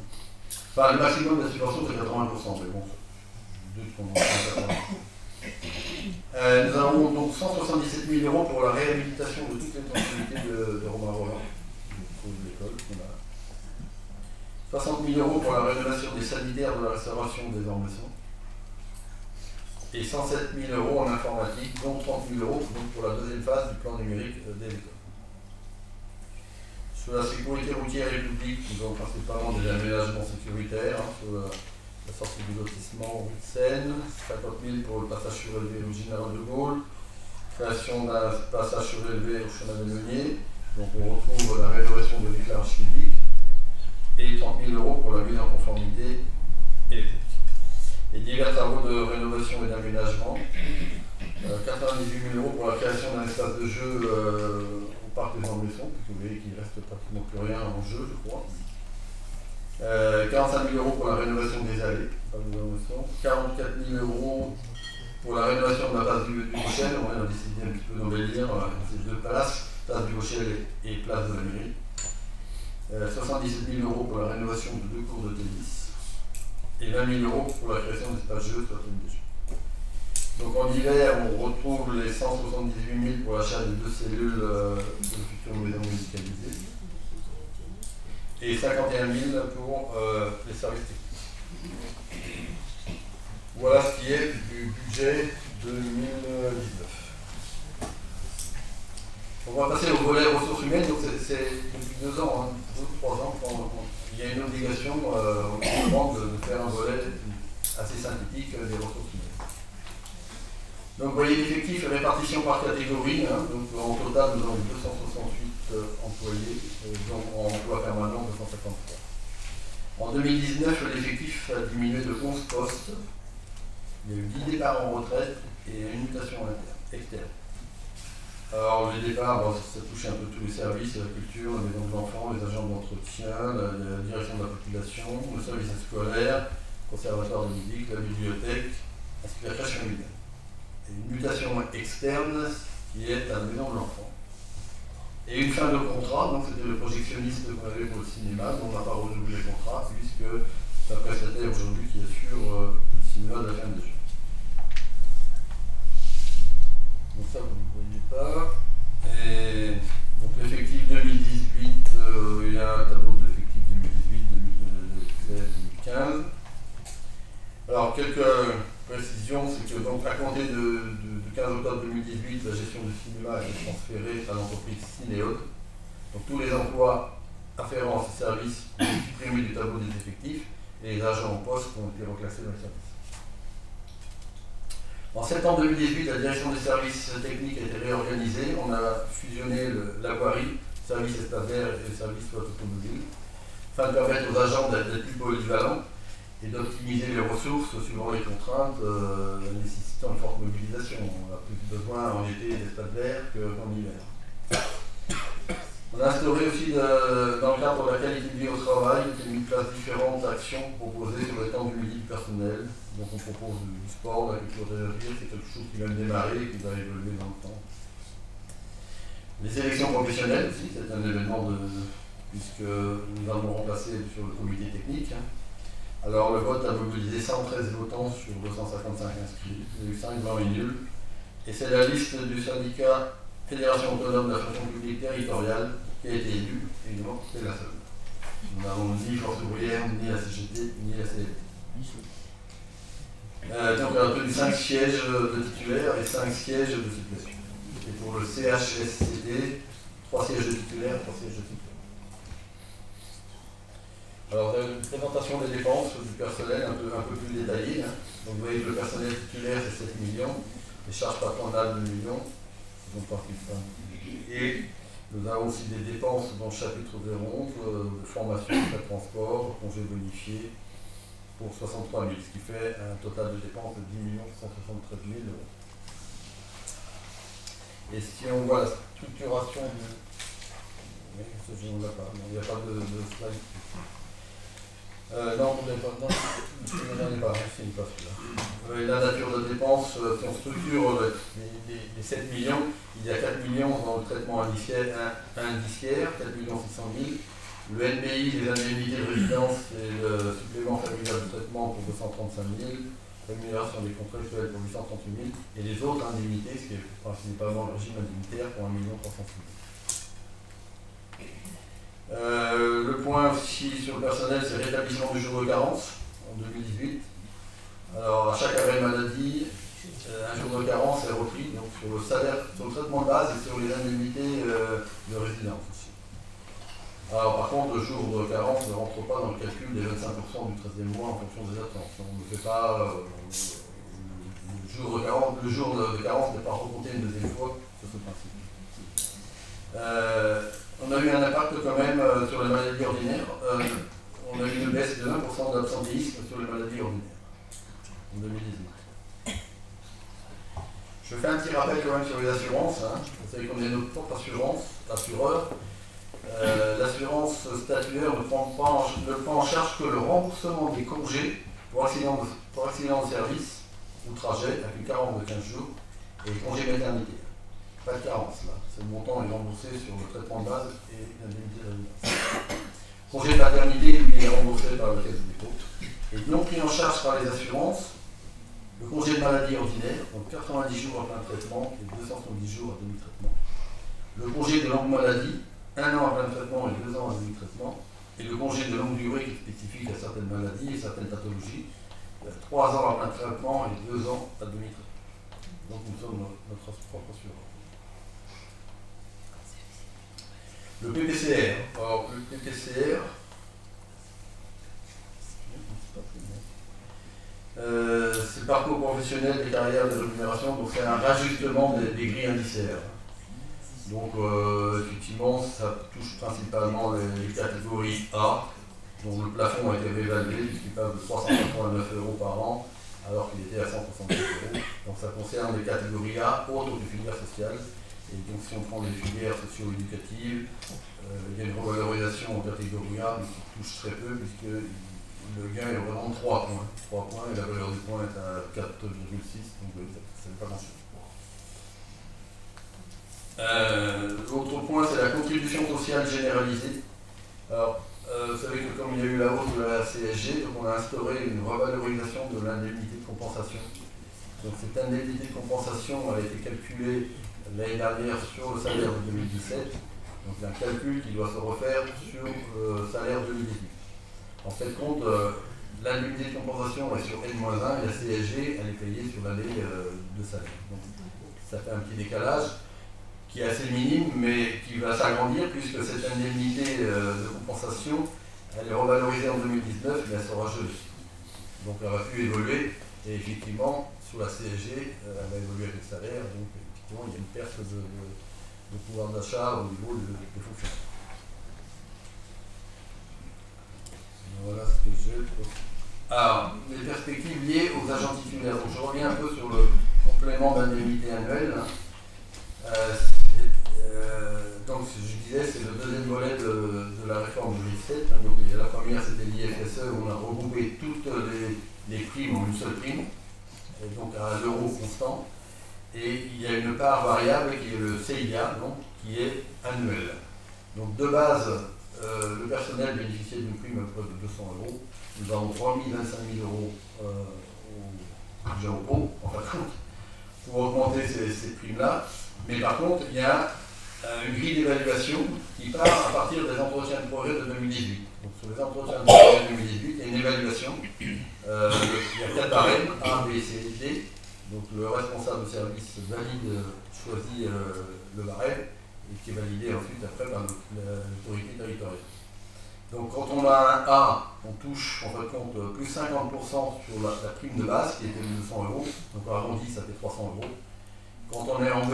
Enfin, le maximum de la subvention c'est 80%, mais bon, doute qu'on en a 80%. Nous avons donc 177 000 euros pour la réhabilitation de toutes les tranquillités de Romain Roland, de l'école qu'on a. 60 000 euros pour la rénovation des sanitaires de la restauration des Ormessons. Et 107 000 euros en informatique, dont 30 000 euros donc pour la deuxième phase du plan numérique des écoles. Sur la sécurité routière et publique, nous avons principalement des aménagements sécuritaires, sur la sortie du lotissement rue de Seine, 50 000 pour le passage surélevé au Général de Gaulle, création d'un passage surélevé au chemin des Meuniers, donc on retrouve la rénovation de l'éclairage public, et 30 000 euros pour la mise en conformité électrique. Et divers travaux de rénovation et d'aménagement, 98 000 euros pour la création d'un espace de jeu au parc des Ormessons, puisque vous voyez qu'il ne reste pratiquement plus rien en jeu, je crois. 45 000 € pour la rénovation des allées, 44 000 € pour la rénovation de la place du Rochelle. On a décidé un petit peu d'embellir ces deux places, place du Rochelle et place de la mairie. 77 000 € pour la rénovation de 2 cours de tennis et 20 000 € pour la création d'espaces jeux sur des jeux. Donc en hiver, on retrouve les 178 000 pour l'achat de 2 cellules de future maison médicalisée et 51 000 pour les services techniques. Voilà ce qui est du budget 2019. On va passer au volet ressources humaines. Donc c'est depuis 2 ans, 2 ou 3 ans, il y a une obligation au gouvernement de faire un volet assez synthétique des ressources humaines. Donc vous voyez l'effectif et répartition par catégorie. Donc en total, nous avons 268 employés, dont en emploi permanent 253. En 2019, l'effectif a diminué de 11 postes. Il y a eu 10 départs en retraite et une mutation externe. Alors les départs, ça touche un peu tous les services, la culture, la maison de l'enfant, les agents d'entretien, la direction de la population, le service scolaire, le conservatoire de musique, la bibliothèque, ainsi que la crèche familiale. Et une mutation externe qui est à la maison de l'enfant. Et une fin de contrat, donc c'était le projectionniste qu'on avait pour le cinéma, dont on n'a pas renouvelé le contrat, puisque c'est un prestataire aujourd'hui qui assure le cinéma de la fin des jeux. Donc ça, vous ne voyez pas. Et donc l'effectif 2018, il y a un tableau de l'effectif 2018, 2016, 2015. Alors quelques précisions, c'est que donc à compter de 15 octobre 2018, la gestion du cinéma a été transférée à l'entreprise Cinéode. Donc tous les emplois afférents à ce service ont été supprimés du tableau des effectifs et les agents en poste ont été reclassés dans le service. En septembre 2018, la direction des services techniques a été réorganisée. On a fusionné la voirie, service espace vert et le service flotte automobile, afin de permettre aux agents d'être plus polyvalents et d'optimiser les ressources suivant les contraintes nécessitant une forte mobilisation. On a plus besoin en été d'espace vert qu'en hiver. On a instauré aussi, dans le cadre de la qualité de vie au travail, une place différentes actions proposées sur le temps du midi du personnel. Donc on propose du sport, de la culture de vie, c'est quelque chose qui vient de démarrer et qui va évoluer dans le temps. Les élections professionnelles aussi, c'est un événement puisque nous allons remplacer sur le comité technique. Alors le vote a mobilisé 113 votants sur 255 inscrits, il y a eu 5 blancs et nuls. Et c'est la liste du syndicat Fédération autonome de la fonction publique territoriale qui a été élue, évidemment c'est la seule. Nous n'avons ni Force ouvrière, ni la CGT, ni la CLT. Donc on a obtenu 5 sièges de titulaires et 5 sièges de suppléants. Et pour le CHSCT, 3 sièges de titulaires, 3 sièges de suppléants. Alors, une présentation des dépenses du personnel un peu plus détaillée. Donc, vous voyez que le personnel titulaire, c'est 7 millions, les charges patronales, 2 millions, et nous avons aussi des dépenses dans le chapitre 011, de formation, de transport, congés bonifiés, pour 63 000, ce qui fait un total de dépenses de 10 173 000 €. Et si on voit la structuration du... Oui, ce je ne l'ai pas, il n'y a pas de slide. Non, vous n'avez pas, non, je n'en ai pas, c'est une passe là. La nature de dépenses, si on structure les 7 millions, il y a 4 millions dans le traitement indiciaire, 4 millions 600 000. Le NBI, les indemnités de résidence et le supplément familial de traitement pour 235 000, rémunération des contractuels pour 838 000, et les autres indemnités, ce qui est principalement le régime indemnitaire pour 1 300 000. Le point aussi sur le personnel, c'est le rétablissement du jour de carence en 2018. Alors à chaque arrêt maladie, un jour de carence est repris donc, sur le salaire, sur le traitement de base et sur les indemnités de résidence aussi. Alors par contre, le jour de carence ne rentre pas dans le calcul des 25% du 13e mois en fonction des attentes. On ne fait pas le jour de carence n'est pas remonté une deuxième fois sur ce principe. On a eu un impact quand même sur les maladies ordinaires. On a eu une baisse de 1% de l'absentéisme sur les maladies ordinaires en 2019. Je fais un petit rappel quand même sur les assurances. Vous savez qu'on est notre propre assureur. l'assurance statuaire ne prend en charge que le remboursement des congés pour accident de service ou trajet avec une carence de 15 jours et congé maternité. Pas de carence là, c'est le montant est remboursé sur le traitement de base et l'indemnité d'alimentation. Congé de paternité, lui, est remboursé par la caisse de dépôt et non pris en charge par les assurances. Le congé de maladie ordinaire, donc 90 jours à plein traitement et 270 jours à demi-traitement. Le congé de longue maladie, 1 an à plein traitement et 2 ans à demi-traitement. Et le congé de longue durée qui est spécifique à certaines maladies et certaines pathologies, 3 ans à plein traitement et 2 ans à demi-traitement. Donc nous sommes notre propre assureur. Le PPCR. Alors le PPCR, c'est le parcours professionnel des carrières de rémunération, donc c'est un rajustement des grilles indiciaires. Donc effectivement, ça touche principalement les catégories A, dont le plafond a été réévalué puisqu'il passe de 389 € par an, alors qu'il était à 169 €. Donc ça concerne les catégories A, autres que filières sociales. Et donc si on prend les filières socio-éducatives, il y a une revalorisation en catégorie A, mais qui touche très peu puisque le gain est vraiment 3 points. 3 points et la valeur du point est à 4,6, donc ça n'est pas grand-chose. L'autre point, c'est la contribution sociale généralisée. Alors, vous savez que comme il y a eu la hausse de la CSG, donc on a instauré une revalorisation de l'indemnité de compensation. Donc cette indemnité de compensation a été calculée l'année dernière sur le salaire de 2017. Donc il y a un calcul qui doit se refaire sur le salaire 2018. En fait, compte, l'indemnité de compensation est sur N-1 et la CSG, elle est payée sur l'année de salaire. Donc ça fait un petit décalage qui est assez minime, mais qui va s'agrandir puisque cette indemnité de compensation, elle est revalorisée en 2019, mais elle sera gelée. Donc elle va plus évoluer, et effectivement, sur la CSG, elle va évoluer avec le salaire, donc effectivement, il y a une perte de pouvoir d'achat au niveau des fonctionnaires. Voilà ce que j'ai. Alors, les perspectives liées aux agents titulaires. Donc je reviens un peu sur le complément d'indemnité annuelle. Donc je disais, c'est le deuxième volet de la réforme de 2007. Donc la première, c'était l'IFSE, où on a regroupé toutes les primes en une seule prime, et donc à l'euro constant. Et il y a une part variable qui est le CIA, donc, qui est annuel. Donc de base, le personnel bénéficiait d'une prime à peu près de 200 €. Nous avons 3 025 000 € au budget au pot, en fin de compte, pour augmenter ces primes-là. Mais par contre, il y a une grille d'évaluation qui part à partir des entretiens de projet de 2018. Donc sur les entretiens de projet de 2018, il y a une évaluation. Il y a 4 barèmes, A, B, C, D. Donc le responsable de service choisit le barème, et qui est validé ensuite après par l'autorité territoriale. Donc quand on a un A, on touche en fait compte plus 50% sur la prime de base qui était de 200 €, donc arrondi ça fait 300 €. Quand on est en B,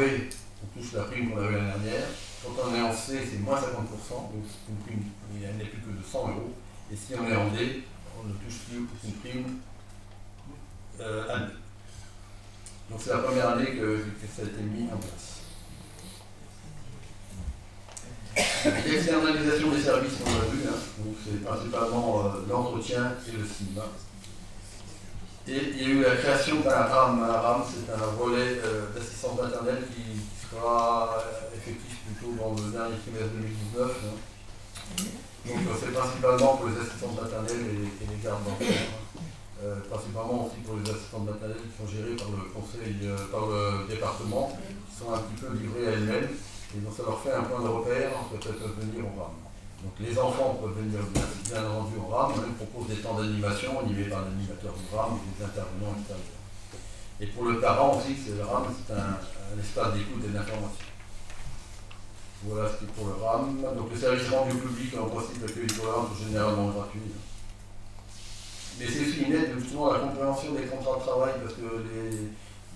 on touche la prime qu'on avait l'année dernière. Quand on est en C, c'est moins 50%, donc une prime, elle n'est plus que de 100 €. Et si on est en D, on ne touche plus une prime annuelle. Donc c'est la première année que ça a été mis en place. L'externalisation des services, on l'a vu, hein. Donc c'est principalement l'entretien et le cinéma. Et il y a eu la création d'un RAM. Un RAM, c'est un volet d'assistance maternelle qui sera effectif plutôt dans le dernier trimestre 2019. Hein. Donc c'est principalement pour les assistantes maternelles et les gardes d'enfants. Principalement aussi pour les assistantes maternelles qui sont gérées par le conseil, par le département, qui sont un petit peu livrées à elles-mêmes. Et donc ça leur fait un point de repère, peut-être venir au RAM. Donc les enfants peuvent venir bien entendu au RAM, on propose des temps d'animation animés par l'animateur du RAM et des intervenants extérieurs. Et pour le parent aussi, le RAM, c'est un espace d'écoute et d'information. Voilà ce qui est pour le RAM. Donc le service rendu au public, en principe, l'accueil pour le RAM, c'est généralement gratuit. Mais c'est aussi une aide justement à la compréhension des contrats de travail, parce que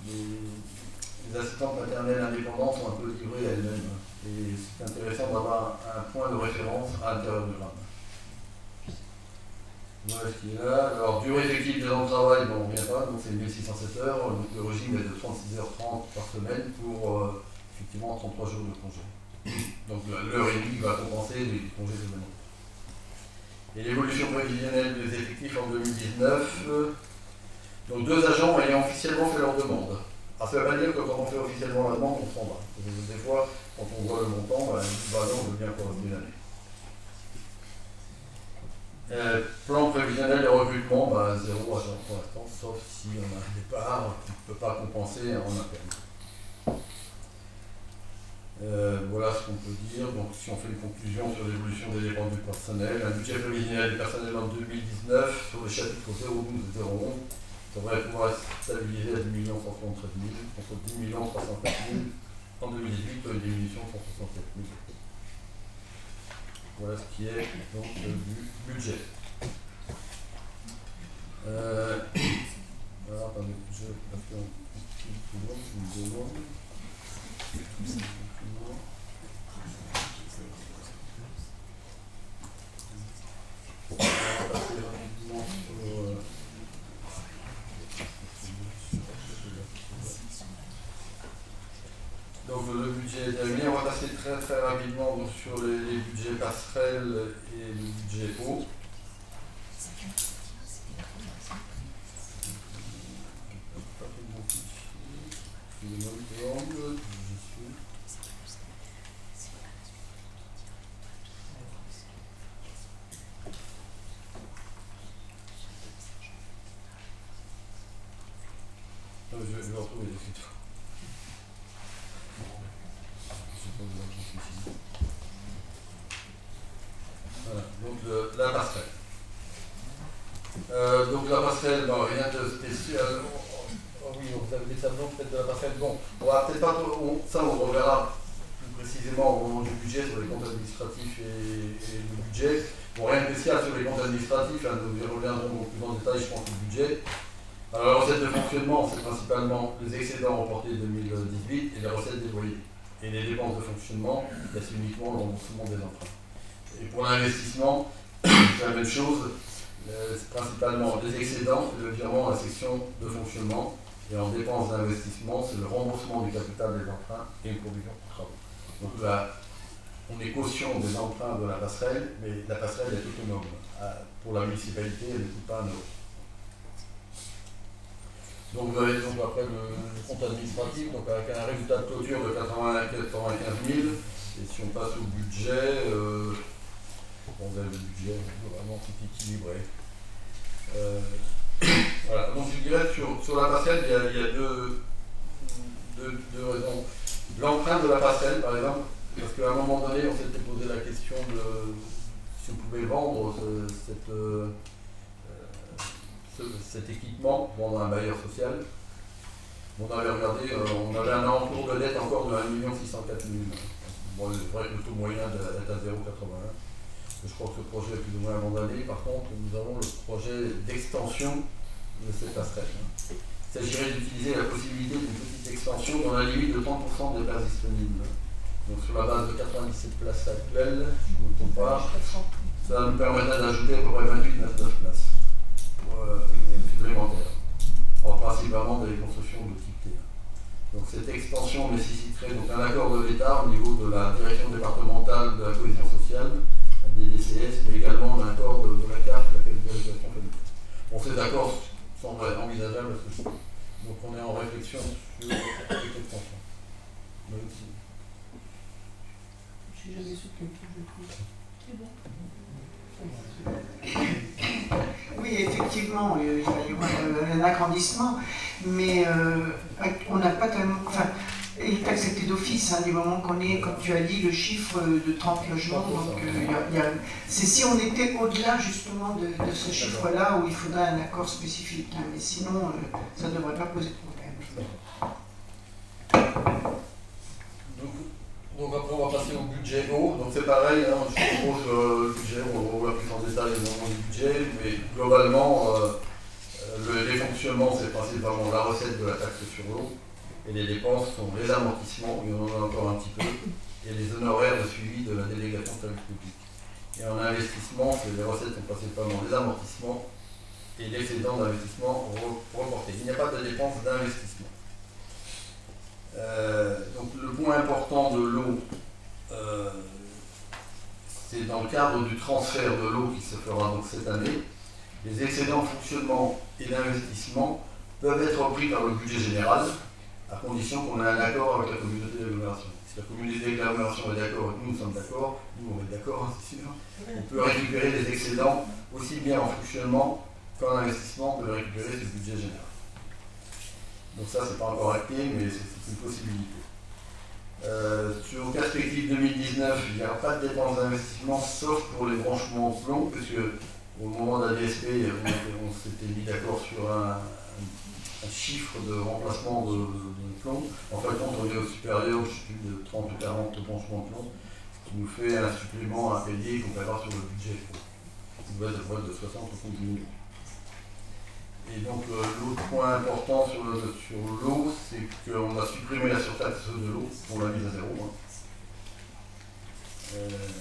les assistantes maternelles indépendantes sont un peu livrées à elles-mêmes. Et c'est intéressant d'avoir un point de référence à l'intérieur du RAM. Voilà ce qui est là. Alors, durée effective des temps de travail, bon, on ne revient pas, donc c'est 1607 heures. Donc le régime est de 36h30 par semaine pour effectivement 33 jours de congé. Donc l'heure et demie va compenser les congés saisonniers. Et l'évolution prévisionnelle des effectifs en 2019, donc 2 agents ayant officiellement fait leur demande. Alors ça ne veut pas dire que quand on fait officiellement la demande, on s'en va. Des fois, quand on voit le montant, on dit bah non, on veut bien encore rester une année. Plan prévisionnel de recrutement, 0 agent pour l'instant, sauf si on a un départ qui ne peut pas compenser en interne. Voilà ce qu'on peut dire. Donc, si on fait une conclusion sur l'évolution des dépenses du personnel, un budget prévisionnel du personnel en 2019 sur le chapitre 012 et 011 devrait pouvoir être stabilisé à 10 173 000 contre 10 304 000 en 2018 pour une diminution de 167 000. Voilà ce qui est donc du budget. Alors, attendez, parce que je me demande. Donc le budget est terminé, on va passer très rapidement donc, sur les budgets passerelles et le budget eau. Je vais retrouver les écrits. Voilà, donc la passerelle. Donc la passerelle, bon, rien de spécial. Oh oui, vous avez des tableaux peut-être de la passerelle. Bon, on va peut-être pas ça, on reverra plus précisément au moment du budget sur les comptes administratifs et le budget. Bon, rien de spécial sur les comptes administratifs, hein, nous y reviendrons beaucoup plus en détail, je pense, au budget. Alors, la recette de fonctionnement, c'est principalement les excédents reportés 2018 et les recettes dévoyées. Et les dépenses de fonctionnement, c'est uniquement le remboursement des emprunts. Et pour l'investissement, c'est la même chose, c'est principalement les excédents, c'est le virement à la section de fonctionnement, et en dépenses d'investissement, c'est le remboursement du capital des emprunts et une provision pour travaux. Donc là, on est caution des emprunts de la passerelle, mais la passerelle est autonome. Pour la municipalité, elle ne coûte pas un euro. Donc vous avez donc après le compte administratif, donc avec un résultat de clôture de 95 000, et si on passe au budget, vous avez le budget vraiment tout équilibré. Voilà, donc je dirais sur la passerelle, il y a deux raisons. L'empreinte de la passerelle, par exemple, parce qu'à un moment donné, on s'était posé la question de si on pouvait vendre cet équipement pour un bailleur social. On avait regardé, on avait un encours de dette encore de 1 604 000. Bon, c'est vrai que le taux moyen est à 0,81. Je crois que ce projet est plus ou moins abandonné. Par contre, nous avons le projet d'extension de cette passerelle. Il s'agirait d'utiliser la possibilité d'une petite extension dans la limite de 30% des places disponibles. Donc sur la base de 97 places actuelles, je ne me trompe pas, ça nous permettrait d'ajouter à peu près 28-29 places supplémentaires, principalement des constructions de type T. Donc cette extension nécessiterait donc un accord de l'État au niveau de la direction départementale de la cohésion sociale, la DDCS, mais également un accord de la CAF, la capitalisation familiale. Bon, ces accords sont envisageables à ce jour. Donc on est en réflexion sur cette extension. J'ai jamais su quelqu'un de plus. C'est bon. Oui, effectivement, il va y avoir un agrandissement, mais on n'a pas tellement. Enfin, il est accepté d'office du moment qu'on est, comme tu as dit, le chiffre de 30 logements. Donc, c'est si on était au-delà justement de ce chiffre-là où il faudrait un accord spécifique. Mais sinon, ça ne devrait pas poser de problème. Donc après on va passer au budget eau, donc c'est pareil, hein, je propose le budget, on va plus en détail au moment du budget, mais globalement les fonctionnements c'est principalement la recette de la taxe sur l'eau, et les dépenses sont les amortissements, il y en a encore un petit peu, et les honoraires de suivi de la délégation de service public. Et en investissement, les recettes sont principalement les amortissements et l'excédent d'investissement reporté. Il n'y a pas de dépenses d'investissement. Donc le point important de l'eau, c'est dans le cadre du transfert de l'eau qui se fera donc cette année. Les excédents de fonctionnement et d'investissement peuvent être repris par le budget général, à condition qu'on ait un accord avec la communauté d'agglomération. Si la communauté d'agglomération est d'accord et que nous sommes d'accord, nous on est d'accord, c'est sûr, on peut récupérer les excédents aussi bien en fonctionnement qu'en investissement, on peut les récupérer sur le budget général. Donc ça, c'est pas encore acté, mais c'est une possibilité. Sur perspective 2019, il n'y aura pas de dépenses d'investissement, sauf pour les branchements plomb, puisque au moment de la DSP, on s'était mis d'accord sur un chiffre de remplacement de plomb. En fait, on est au supérieur, je sais plus, de 30 ou 40 branchements de plomb, ce qui nous fait un supplément à payer qu'on paiera sur le budget. Qui doit être de 60 ou 70 millions. Et donc l'autre point important sur l'eau, c'est qu'on a supprimé la surtaxe de l'eau, on l'a mise à zéro.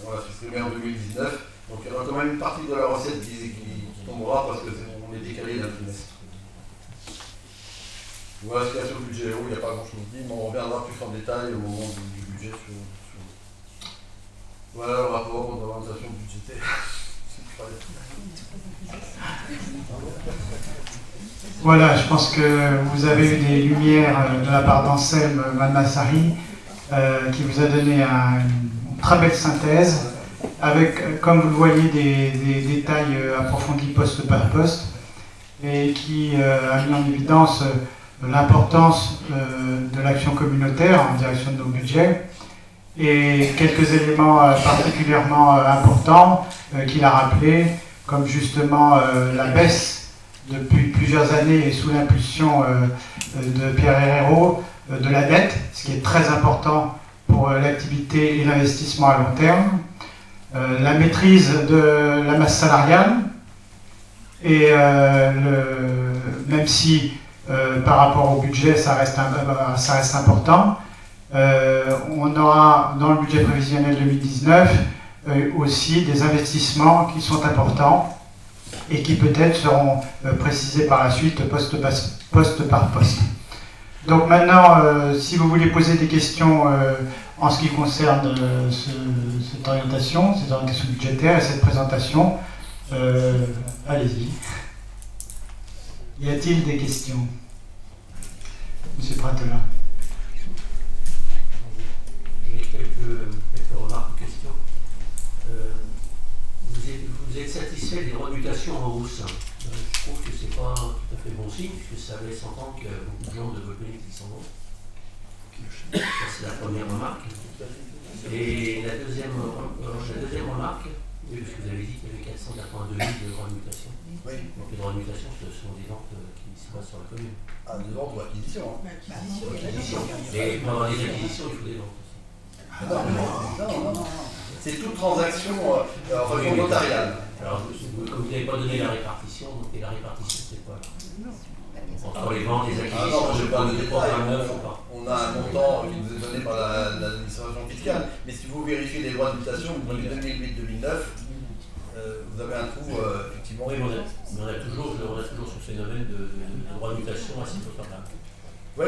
On l'a supprimé en 2019, donc il y aura quand même une partie de la recette qui tombera parce qu'on est décalé d'un trimestre. Voilà ce qu'il y a sur le budget eau, il n'y a pas grand chose dit, mais on reviendra plus en détail au moment du budget sur voilà le rapport d'orientation budgétaire. Voilà, je pense que vous avez eu des lumières de la part d'Anselme Malmassari qui vous a donné une très belle synthèse avec, comme vous le voyez, des détails approfondis poste par poste et qui a mis en évidence l'importance de l'action communautaire en direction de nos budgets et quelques éléments particulièrement importants qu'il a rappelés, comme justement la baisse depuis plusieurs années et sous l'impulsion de Pierre Herrero de la dette, ce qui est très important pour l'activité et l'investissement à long terme, la maîtrise de la masse salariale, et même si par rapport au budget ça reste important, on aura dans le budget prévisionnel 2019 aussi des investissements qui sont importants et qui peut-être seront précisés par la suite poste par poste. Donc maintenant, si vous voulez poser des questions en ce qui concerne cette orientation budgétaire et cette présentation, allez-y. Y a-t-il des questions? Monsieur Pratela. J'ai quelques remarques ou questions. Vous êtes satisfait des droits de mutation en hausse. Je trouve que c'est pas tout à fait bon signe, puisque ça laisse entendre qu'il y a beaucoup de gens de Volpénite qui s'en vont. Ça, c'est la première remarque. Et la deuxième remarque, oui, parce que vous avez dit qu'il y avait 482 000 de droits de mutation. Oui. Donc les droits de mutation, ce sont des ventes qui se passent sur la commune. Ah, des ventes ou acquisitions. Et pour avoir des acquisitions, il faut des ventes aussi. Non. C'est toute transaction notariale. Alors, comme vous n'avez pas donné la répartition, donc la répartition, c'est quoi? Entre les ventes, les acquisitions, non, je parle de détails. ou pas? On a un montant qui nous est donné par l'administration fiscale, mais si vous vérifiez les droits de mutation, vous prenez 2008-2009, vous avez un trou, effectivement. Oui, mais on a toujours ce phénomène de droit de mutation assez potable. Oui,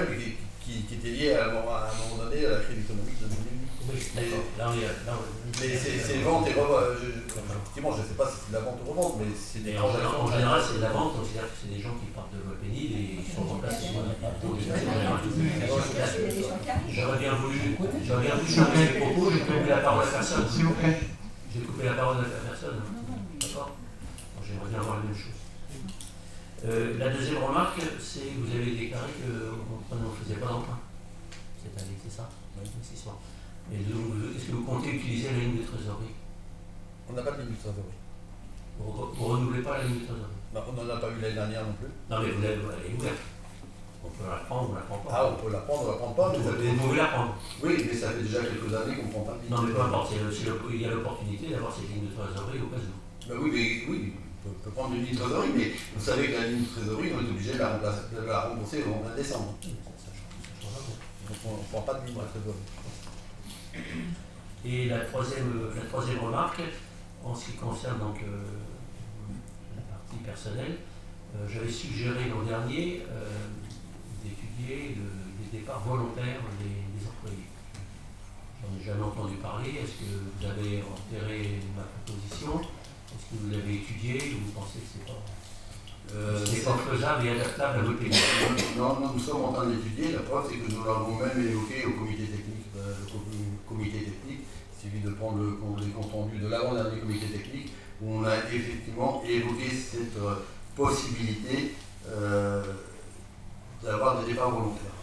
qui était lié à un moment donné à la crise économique de 2008. Oui, d'accord. Mais c'est vente et revente. Effectivement, je ne sais pas si c'est de la vente ou revente, mais c'est des transactions. En général, c'est de la vente, c'est-à-dire que c'est des gens qui partent de Volpénite et ils sont remplacés. J'aurais bien voulu changer les propos, j'ai coupé la parole à personne. S'il vous plaît. J'ai coupé la parole à personne. D'accord? J'aimerais bien voir la même chose. La deuxième remarque, c'est que vous avez déclaré qu'on ne faisait pas d'emprunt cette année, c'est ça? Investissement. Et est-ce que vous comptez utiliser la ligne de trésorerie? On n'a pas de ligne de trésorerie. Vous ne renouvelez pas la ligne de trésorerie? On n'en a pas eu l'année dernière non plus. Non, mais vous l'avez ouverte. On peut la prendre, on ne la prend pas. Ah, on peut la prendre, on ne la prend pas. Vous pouvez la prendre. Oui, mais ça fait déjà quelques années qu'on ne prend pas de ligne. Non, mais peu importe, il y a l'opportunité d'avoir cette ligne de trésorerie au cas où. Ben oui, on peut prendre une ligne de trésorerie, mais vous savez que la ligne de trésorerie, on est obligé de la rembourser au mois de décembre. Donc on ne prend pas de ligne de trésorerie. Et la troisième remarque, en ce qui concerne donc la partie personnelle, j'avais suggéré l'an dernier d'étudier les départs volontaires des employés. J'en ai jamais entendu parler. Est-ce que vous avez enterré ma proposition? Est-ce que vous l'avez étudiée ou vous pensez que c'est pas faisable et adaptable à votre pays? Non, nous sommes en train d'étudier. La preuve, c'est que nous l'avons même évoqué au comité technique. Il suffit de prendre les comptes rendus de l'avant-dernier comité technique où on a effectivement évoqué cette possibilité d'avoir des départs volontaires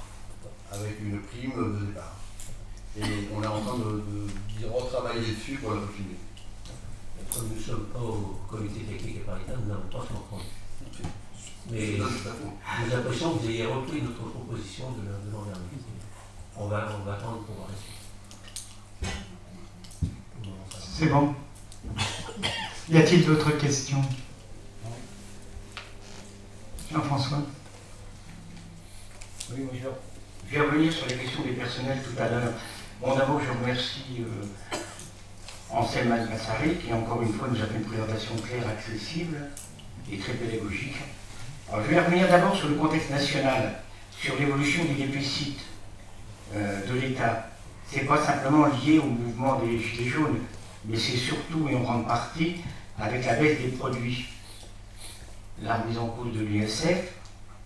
avec une prime de départ. Et on est en train d'y retravailler dessus pour la continuer. Comme nous ne sommes pas au comité technique et paritaire, nous n'avons pas ce entendu. Mais nous apprécions que vous ayez repris notre proposition de l'an dernier. On va attendre pour voir la suite. C'est bon. Y a-t-il d'autres questions? Jean-François? Oui, bonjour. Je vais revenir sur la question des personnels tout à l'heure. Bon, d'abord, je remercie Anselme Massari, qui encore une fois nous a fait une présentation claire, accessible et très pédagogique. Alors, je vais revenir d'abord sur le contexte national, sur l'évolution des déficits de l'État. Ce n'est pas simplement lié au mouvement des Gilets jaunes, mais c'est surtout et en grande partie avec la baisse des produits, la remise en cause de l'ISF,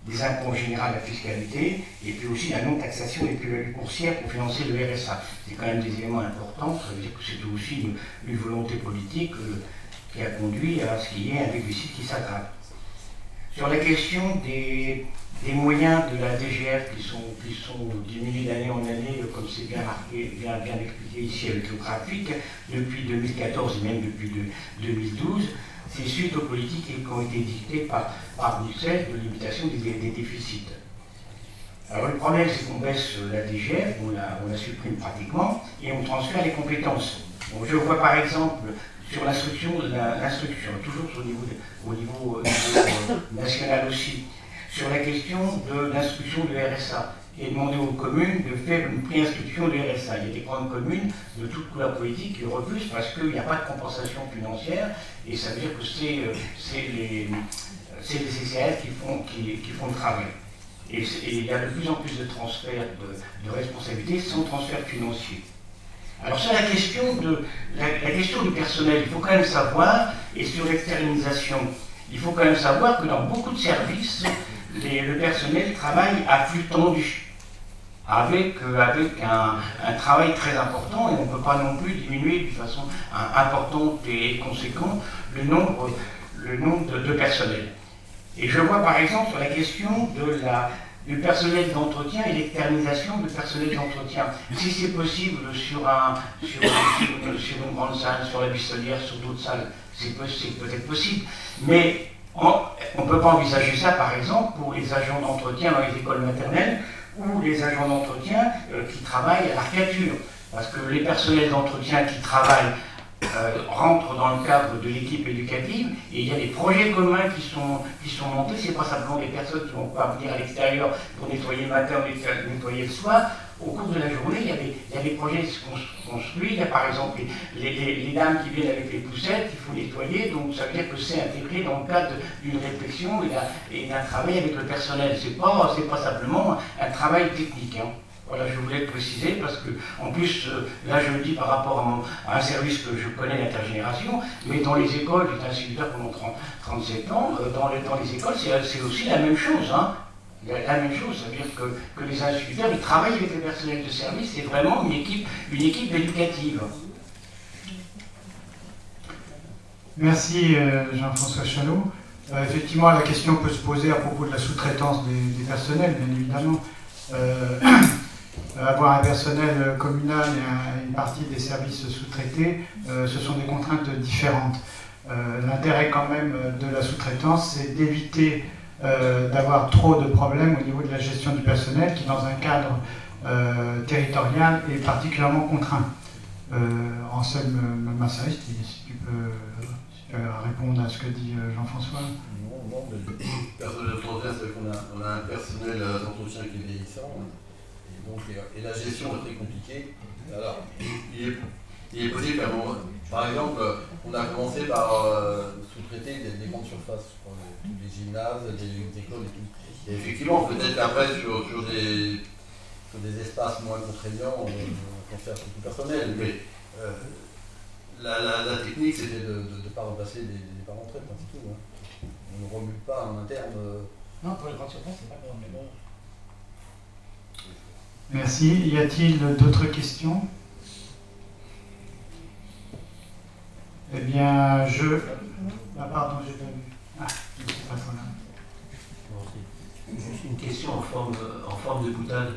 des impôts en général, la fiscalité, et puis aussi la non-taxation des plus-values boursières pour financer le RSA. C'est quand même des éléments importants, ça veut dire que c'était aussi une volonté politique qui a conduit à ce qu'il y ait un déficit qui s'aggrave. Sur la question des moyens de la DGF qui sont diminués d'année en année, comme c'est bien marqué, bien expliqué ici avec le graphique, depuis 2014 et même depuis 2012, c'est suite aux politiques qui ont été dictées par Bruxelles de limitation des déficits. Alors le problème, c'est qu'on baisse la DGF, on la supprime pratiquement, et on transfère les compétences. Donc, je vois par exemple sur l'instruction, toujours au niveau national aussi, sur la question de l'instruction de RSA, et demander aux communes de faire une préinstruction de RSA. Il y a des grandes communes de toutes couleurs politiques qui refusent parce qu'il n'y a pas de compensation financière, et ça veut dire que c'est les CCAS qui font le travail. Et il y a de plus en plus de transferts de responsabilités sans transfert financier. Alors sur la question du personnel, il faut quand même savoir, et sur l'externalisation, il faut quand même savoir que dans beaucoup de services, le personnel travaille à flux tendu, avec un travail très important, et on ne peut pas non plus diminuer de façon importante et conséquente le nombre de personnel. Et je vois par exemple sur la question du personnel d'entretien et l'externalisation du personnel d'entretien. Si c'est possible sur une grande salle, sur la Bissonnière, sur d'autres salles, c'est peut-être possible. Mais on ne peut pas envisager ça, par exemple, pour les agents d'entretien dans les écoles maternelles ou les agents d'entretien qui travaillent à l'arcature. Parce que les personnels d'entretien qui travaillent rentrent dans le cadre de l'équipe éducative et il y a des projets communs qui sont montés. C'est pas simplement des personnes qui ne vont pas venir à l'extérieur pour nettoyer le matin ou nettoyer le soir. Au cours de la journée, il y a des projets construits. Il y a par exemple les dames qui viennent avec les poussettes, il faut nettoyer, donc ça veut dire que c'est intégré dans le cadre d'une réflexion et d'un travail avec le personnel. C'est pas simplement un travail technique. Hein. Voilà, je voulais le préciser parce que, en plus, là je le dis par rapport à un service que je connais, l'intergénération, mais dans les écoles, j'étais instituteur pendant 37 ans, dans les écoles, c'est aussi la même chose. Hein. La même chose, ça veut dire que les instituteurs, ils travaillent avec le personnel de service, c'est vraiment une équipe éducative. Merci Jean-François Chalot. Effectivement, la question peut se poser à propos de la sous-traitance des personnels, bien évidemment. Avoir un personnel communal et une partie des services sous-traités, ce sont des contraintes différentes. L'intérêt quand même de la sous-traitance, c'est d'éviter d'avoir trop de problèmes au niveau de la gestion du personnel qui, dans un cadre territorial, est particulièrement contraint. Anselme Massari, si tu peux répondre à ce que dit Jean-François. Non, mais le personnel d'entretien, c'est qu'on a un personnel d'entretien qui est vieillissant. Et la gestion est très compliquée. Alors, il est possible qu'à un moment, par exemple, on a commencé par sous-traiter des grandes surfaces, des gymnases, des écoles et tout. Et effectivement, peut-être après, sur des espaces moins contraignants, transfert surtout personnel, mais la technique c'était de ne pas remplacer les départs en retraite, c'est tout. Hein. On ne remue pas en interne. Non, pour les grandes surfaces, c'est pas grave, mais bon. Merci. Y a-t-il d'autres questions? Eh bien, Ah, pardon, j'ai pas vu. Ah, je ne sais pas trop là. Non, c'est juste une question en forme de boutade.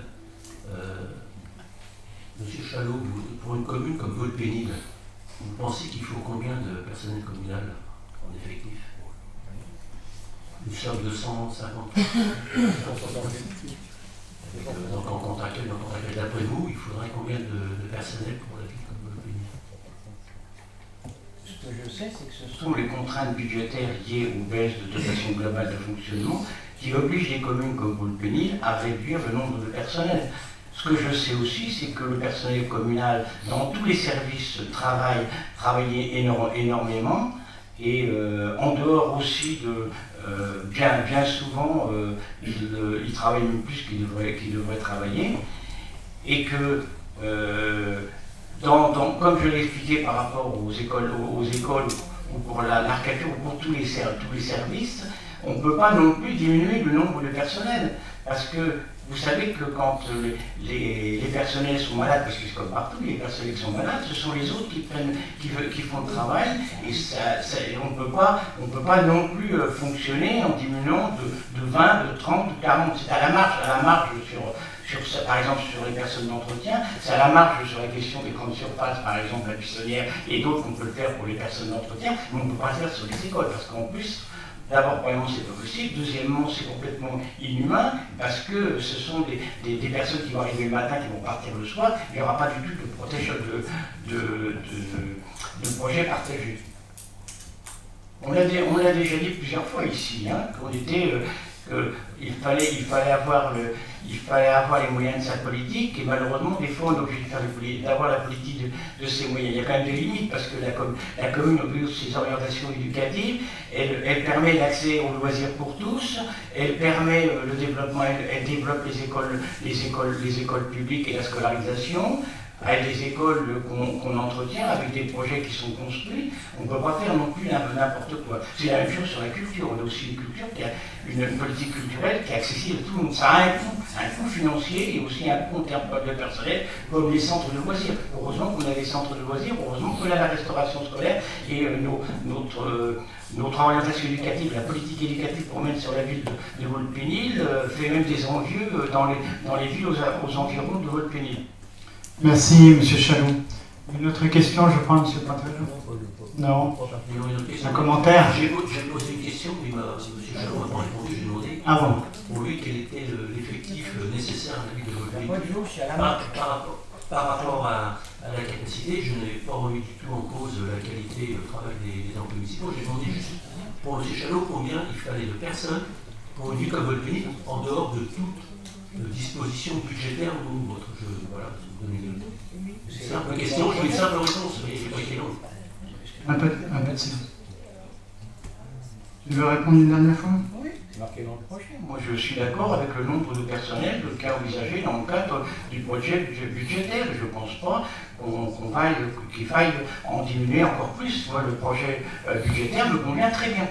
Monsieur Chalot, pour une commune comme Vaulx-Pénil, vous pensez qu'il faut combien de personnel communal en effectif? Nous sommes 250. Donc en contractuel, d'après vous, il faudrait combien de personnel pour la ville comme Vaulx-Pénil? Ce que je sais, c'est que ce sont les contraintes budgétaires liées aux baisses de dotation globale de fonctionnement qui obligent les communes comme Vaulx-Pénil à réduire le nombre de personnels. Ce que je sais aussi, c'est que le personnel communal, dans tous les services, travaillait énormément, et en dehors aussi de... bien souvent, il travaille même plus qu'il devrait travailler, et que, comme je l'ai expliqué par rapport aux écoles ou pour l'architecture ou pour tous les services, on ne peut pas non plus diminuer le nombre de personnels, parce que vous savez que quand les personnels sont malades, parce que c'est comme partout, les personnels qui sont malades, ce sont les autres qui font le travail, et on ne peut pas non plus fonctionner en diminuant de 20, de 30, de 40. C'est à la marge par exemple sur les personnes d'entretien, c'est à la marge sur la question des grandes surfaces, par exemple la buissonnière, et d'autres, on peut le faire pour les personnes d'entretien, mais on ne peut pas le faire sur les écoles, parce qu'en plus, d'abord, premièrement, c'est pas possible. Deuxièmement, c'est complètement inhumain parce que ce sont des personnes qui vont arriver le matin, qui vont partir le soir. Il n'y aura pas du tout de projet partagé. On l'a déjà dit plusieurs fois ici, hein, qu'il fallait avoir les moyens de sa politique, et malheureusement, des fois, on est obligé d'avoir la politique de ses moyens. Il y a quand même des limites, parce que la commune, au vu de ses orientations éducatives, elle permet l'accès aux loisirs pour tous, elle permet le développement, elle développe les écoles publiques et la scolarisation, avec des écoles qu'on entretient, avec des projets qui sont construits. On ne peut pas faire non plus n'importe quoi. C'est la même chose sur la culture. On a aussi une culture qui a une politique culturelle qui est accessible à tout le monde. Ça a un coût financier et aussi un coût en termes de personnel, comme les centres de loisirs. Heureusement qu'on a des centres de loisirs, heureusement qu'on a la restauration scolaire et notre orientation éducative, la politique éducative qu'on mène sur la ville de Vaulx-Pénil fait même des envieux dans les villes aux environs de Vaulx-Pénil. Merci, M. Chalot. Une autre question, je crois, M. Pantalon? Non. Un commentaire? J'ai posé une question, mais M. Chalot m'a pas répondu, j'ai demandé pour lui quel était l'effectif nécessaire à la ville de Vaulx-Pénil. Par rapport à la capacité, je n'ai pas remis du tout en cause la qualité du travail des emplois municipaux. J'ai demandé juste pour M. Chalot combien il fallait de personnes pour une ville comme Vaulx-Pénil en dehors de toute disposition budgétaire ou autre. C'est une simple question, je veux une simple réponse, mais je n'ai pas été long. Un peu de silence. Tu veux répondre une dernière fois? Oui, c'est marqué dans le projet. Moi, je suis d'accord avec le nombre de personnel qui est envisagé dans le cadre du projet budgétaire. Je ne pense pas qu'il faille en diminuer encore plus. Moi, le projet budgétaire me convient très bien.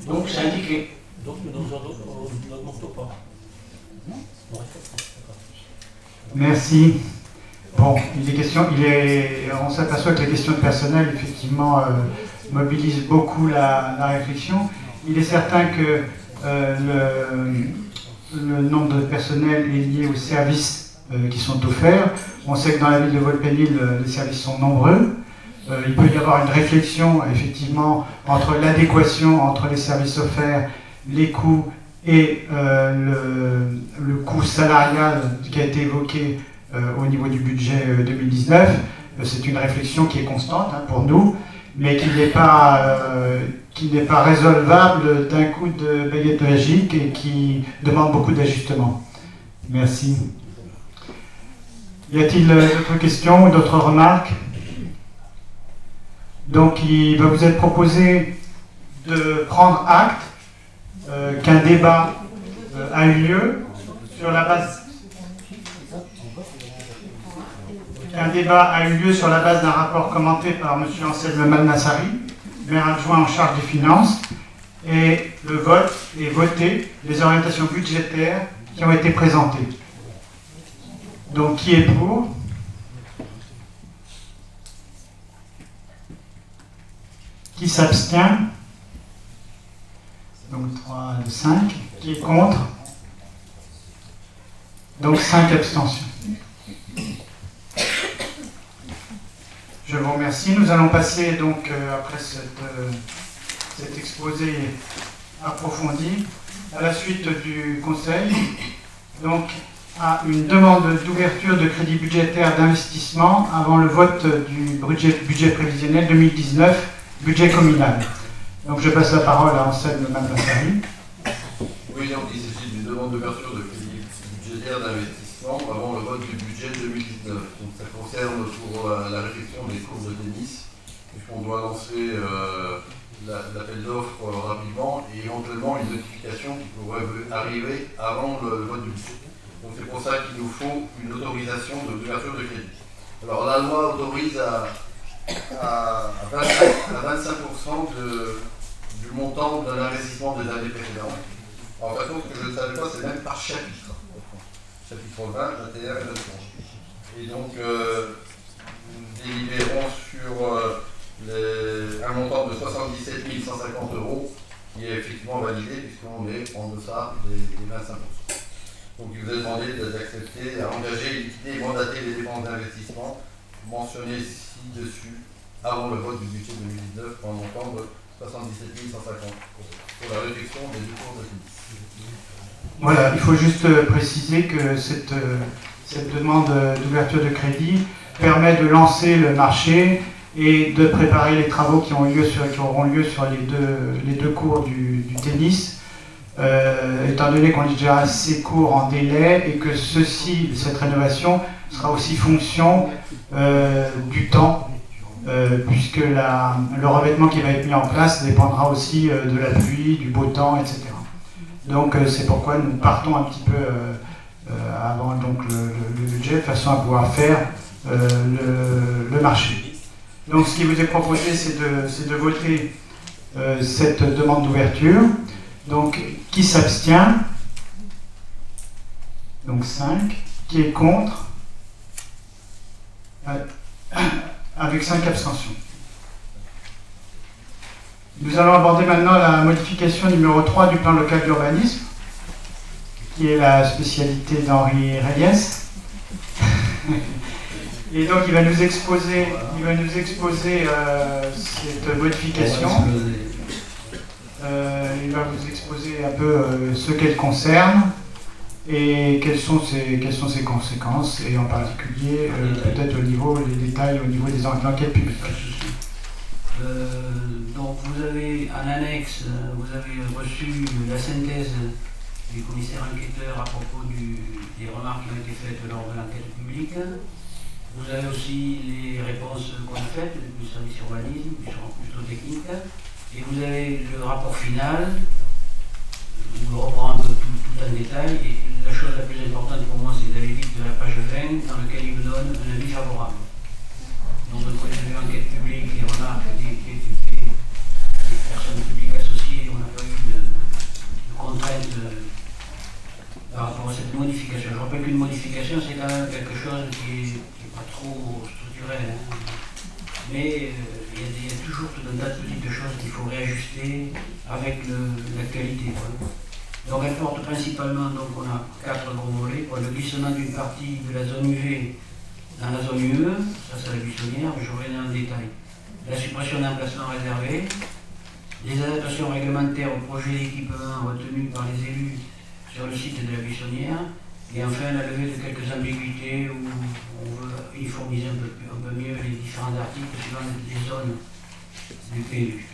Donc, c'est indiqué. Donc, nous n'augmentons pas. Non. Merci. Bon, on s'aperçoit que les questions de personnel, effectivement, mobilisent beaucoup la réflexion. Il est certain que le nombre de personnel est lié aux services qui sont offerts. On sait que dans la ville de Vaulx-Pénil, les services sont nombreux. Il peut y avoir une réflexion, effectivement, entre l'adéquation entre les services offerts, les coûts et le coût salarial qui a été évoqué au niveau du budget 2019. C'est une réflexion qui est constante pour nous, mais qui n'est pas résolvable d'un coup de baguette magique et qui demande beaucoup d'ajustements. Merci. Y a-t-il d'autres questions ou d'autres remarques? Donc il va vous être proposé de prendre acte qu'un débat a eu lieu sur la base. Un débat a eu lieu sur la base d'un rapport commenté par M. Anselme Malnassari, maire adjoint en charge des finances, et le vote est voté, les orientations budgétaires qui ont été présentées. Donc, qui est pour? Qui s'abstient? Donc 3 de 5. Qui est contre? Donc 5 abstentions. Je vous remercie. Nous allons passer donc, après cet exposé approfondi, à la suite du Conseil, donc à une demande d'ouverture de crédit budgétaire d'investissement avant le vote du budget prévisionnel 2019, budget communal. Donc je passe la parole à Anselme Malnassari. Oui, donc il s'agit d'une demande d'ouverture de crédit budgétaire d'investissement avant le vote du budget 2019. Donc ça concerne pour la réflexion des cours de tennis, puisqu'on doit lancer l'appel d'offres rapidement et éventuellement une notification qui pourrait arriver avant le vote du budget. Donc c'est pour ça qu'il nous faut une autorisation d'ouverture de crédit. Alors la loi autorise à 25% du montant de l'investissement des années précédentes. En fait, ce que je ne savais pas, c'est même par chapitre. Chapitre 20, 21 et 23. Et donc, nous délibérons sur un montant de 77 150 €, qui est effectivement validé, puisqu'on est en deçà des 25%. Donc, il vous est demandé d'accepter à engager, liquider et mandater les dépenses d'investissement mentionnées ci-dessus avant le vote du budget 2019 pour un montant de 77 150 € pour la réduction des dépenses de tennis. Voilà, il faut juste préciser que cette demande d'ouverture de crédit permet de lancer le marché et de préparer les travaux qui auront lieu sur les deux cours du tennis, étant donné qu'on est déjà assez court en délai et que cette rénovation sera aussi fonction du temps, puisque le revêtement qui va être mis en place dépendra aussi de la pluie, du beau temps, etc. Donc c'est pourquoi nous partons un petit peu avant donc, le budget, de façon à pouvoir faire le marché. Donc ce qui vous est proposé, c'est de voter cette demande d'ouverture. Donc qui s'abstient? Donc 5. Qui est contre? Avec 5 abstentions. Nous allons aborder maintenant la modification numéro 3 du plan local d'urbanisme, qui est la spécialité d'Henri Reyes. Et donc il va nous exposer cette modification. Il va vous exposer un peu ce qu'elle concerne et quelles sont ses conséquences, et en particulier peut-être les détails au niveau des enquêtes publiques. Donc vous avez en annexe, vous avez reçu la synthèse du commissaire enquêteur à propos des remarques qui ont été faites lors de l'enquête publique. Vous avez aussi les réponses qu'on a faites du service urbanisme, plutôt technique. Et vous avez le rapport final, où on reprend tout en détail. Et la chose la plus importante pour moi, c'est d'aller vite de la page 20, dans laquelle il vous donne un avis favorable. Donc, de point de vue enquête publique, les remarques des personnes publiques associées, on n'a pas eu de contraintes par rapport à cette modification. Je rappelle qu'une modification, c'est quand même quelque chose qui n'est pas trop structurel. Hein. Mais il y a toujours tout un tas de petites choses qu'il faut réajuster avec l'actualité. Donc elle porte principalement, donc on a 4 gros volets, pour le glissement d'une partie de la zone UV dans la zone UE, ça c'est la buissonnière, mais je reviens dans le détail. La suppression d'emplacements réservés, les adaptations réglementaires au projet d'équipement retenu par les élus sur le site de la buissonnière, et enfin la levée de quelques ambiguïtés où on veut uniformiser un peu mieux les différents articles suivant les zones du PLU.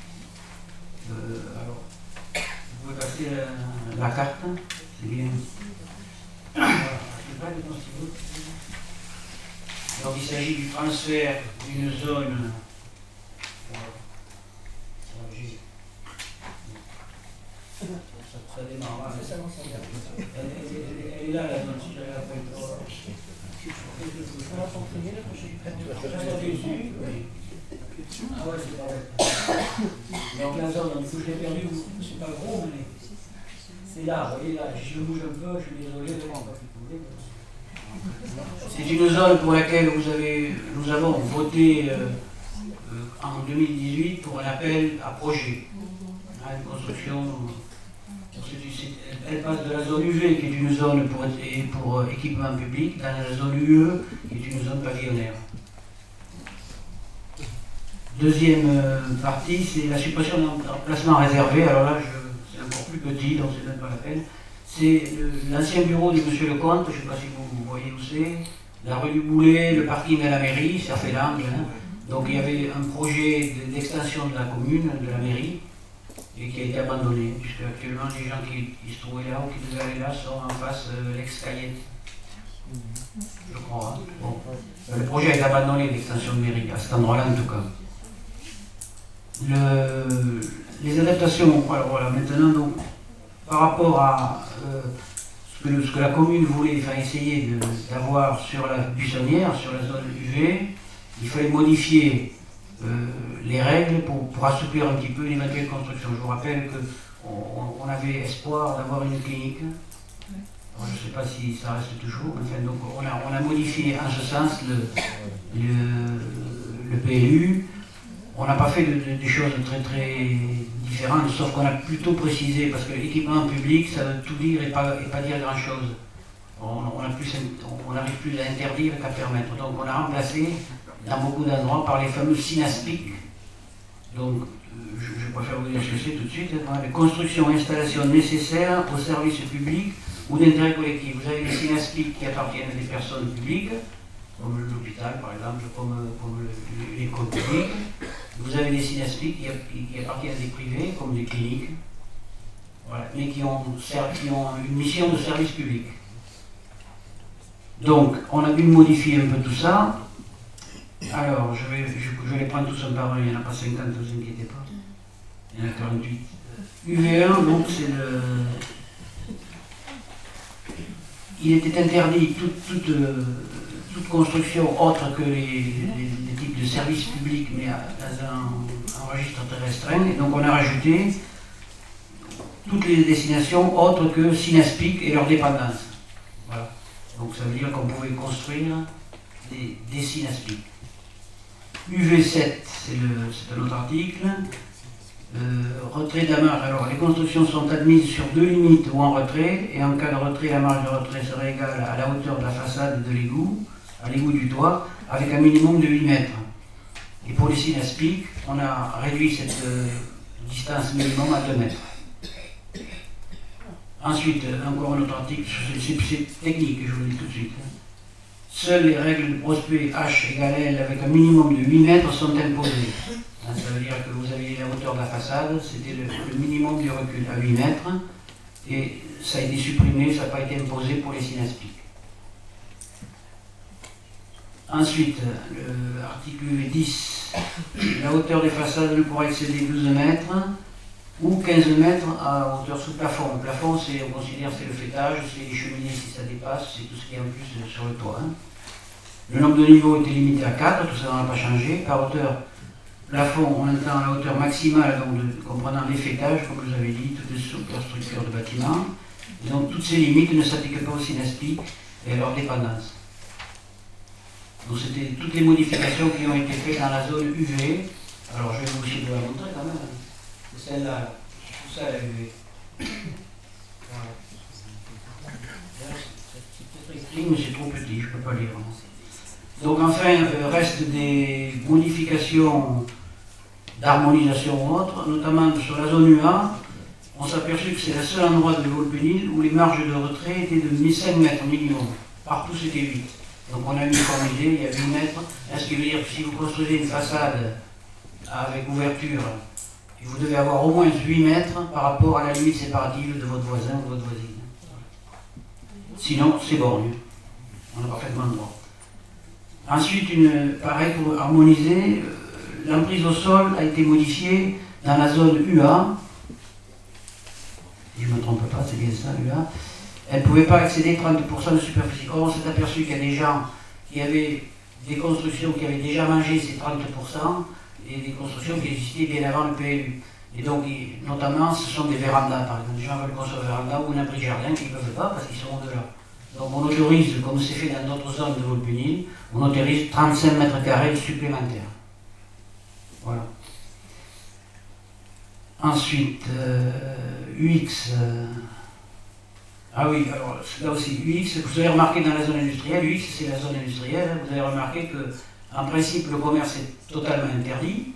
Alors, vous pouvez passer la carte, c'est bien. Donc il s'agit du transfert d'une zone. Ça démarre. Elle est là, la zone, si j'avais la On va s'entraîner la prochaine fois. Ah ouais, c'est pas vrai. Donc la zone, que j'ai perdu, c'est pas gros, mais c'est là, vous voyez, là, je le bouge un peu, je suis désolé, c'est une zone pour laquelle nous avons voté en 2018 pour un appel à projet, à une construction. Elle passe de la zone UV, qui est une zone pour équipement public, dans la zone UE, qui est une zone pavillonnaire. Deuxième partie, c'est la suppression d'emplacements réservés. Alors là, c'est encore plus petit, donc c'est même pas la peine. C'est l'ancien bureau de M. Lecomte, je ne sais pas si vous voyez où c'est, la rue du Boulet, le parking à la mairie, ça fait l'angle. Hein. Donc il y avait un projet d'extension de la commune, de la mairie, et qui a été abandonné, puisque actuellement les gens qui se trouvaient là ou qui devaient aller là sont en face de l'ex-Cayette. Je crois. Hein. Bon. Le projet a été abandonné, l'extension de mairie, à cet endroit-là en tout cas. Les adaptations, alors voilà, maintenant, donc, par rapport à ce que la commune voulait, enfin, essayer d'avoir sur la buissonnière, sur la zone UV, il fallait modifier les règles pour assouplir un petit peu l'éventuelle construction. Je vous rappelle qu'on avait espoir d'avoir une clinique. Alors, je ne sais pas si ça reste toujours. Enfin, donc on a modifié en ce sens le PLU. On n'a pas fait des choses très très différentes, sauf qu'on a plutôt précisé, parce que l'équipement public, ça veut tout dire et pas dire grand-chose. On n'arrive plus à interdire qu'à permettre. Donc on a remplacé, dans beaucoup d'endroits, par les fameux SINASPIC. Donc, je préfère vous dire ce que c'est tout de suite. Les constructions et installations nécessaires au service public ou d'intérêt collectif. Vous avez les SINASPIC qui appartiennent à des personnes publiques, comme l'hôpital par exemple, comme l'école publique. Vous avez des SINASPIC qui appartiennent à des privés, comme des cliniques, voilà, mais qui ont une mission de service public. Donc, on a dû modifier un peu tout ça. Alors, je vais les prendre tous un par un, il n'y en a pas 50, ne vous inquiétez pas. Il y en a 48. UV1, donc c'est le... Il était interdit toute construction autre que les types de services publics, mais dans un registre très restreint. Et donc on a rajouté toutes les destinations autres que SINASPIC et leurs dépendances. Voilà. Donc ça veut dire qu'on pouvait construire des SINASPIC. UV7, c'est un autre article. Retrait de la marge. Alors les constructions sont admises sur deux limites ou en retrait, et en cas de retrait, la marge de retrait serait égale à la hauteur de la façade de l'égout, à l'égout du toit, avec un minimum de 8 mètres. Et pour les SINASPIC, on a réduit cette distance minimum à 2 mètres. Ensuite, encore un autre article, c'est technique, je vous le dis tout de suite. Seules les règles de prospect H égale L avec un minimum de 8 mètres sont imposées. Ça veut dire que vous aviez la hauteur de la façade, c'était le minimum du recul à 8 mètres, et ça a été supprimé, ça n'a pas été imposé pour les SINASPIC. Ensuite, l'article 10, la hauteur des façades ne pourra excéder 12 mètres ou 15 mètres à hauteur sous plafond. Le plafond, on considère c'est le fêtage, c'est les cheminées si ça dépasse, c'est tout ce qui est en plus sur le toit. Hein. Le nombre de niveaux était limité à 4, tout ça n'a pas changé. Par hauteur plafond, on entend la hauteur maximale, donc comprenant les fêtages, comme je vous avais dit, toutes les superstructures de bâtiments. Et donc toutes ces limites ne s'appliquent pas aux SINASPIC et à leur dépendance. Donc c'était toutes les modifications qui ont été faites dans la zone UV. Alors je vais vous aussi vous la montrer quand même. C'est celle-là, tout ça la UV. Voilà. C'est peut-être écrit, mais c'est trop petit, je ne peux pas lire. Donc enfin, reste des modifications d'harmonisation ou autres, notamment sur la zone UA. On s'est aperçu que c'est le seul endroit de Volpénil où les marges de retrait étaient de 5 mètres minimum. Partout c'était 8. Donc on a uniformisé, il y a 8 mètres. Ce qui veut dire que si vous construisez une façade avec ouverture, vous devez avoir au moins 8 mètres par rapport à la limite séparative de votre voisin ou de votre voisine. Sinon, c'est borgne. On a parfaitement le droit. Ensuite, pareil pour harmoniser, l'emprise au sol a été modifiée dans la zone UA. Si je ne me trompe pas, c'est bien ça, UA. Elle ne pouvait pas excéder 30% de superficie. Or, on s'est aperçu qu'il y a des gens qu'il y avait des constructions qui avaient déjà mangé ces 30% et des constructions qui existaient bien avant le PLU. Et donc, notamment, ce sont des vérandas, par exemple. Les gens veulent construire un véranda ou un abri de jardin qui ne peuvent pas parce qu'ils sont au-delà. Donc, on autorise, comme c'est fait dans d'autres zones de Volpénil, on autorise 35 mètres carrés supplémentaires. Voilà. Ensuite, UX. Ah oui, alors là aussi, UX, vous avez remarqué dans la zone industrielle, UX c'est la zone industrielle, vous avez remarqué que, en principe, le commerce est totalement interdit.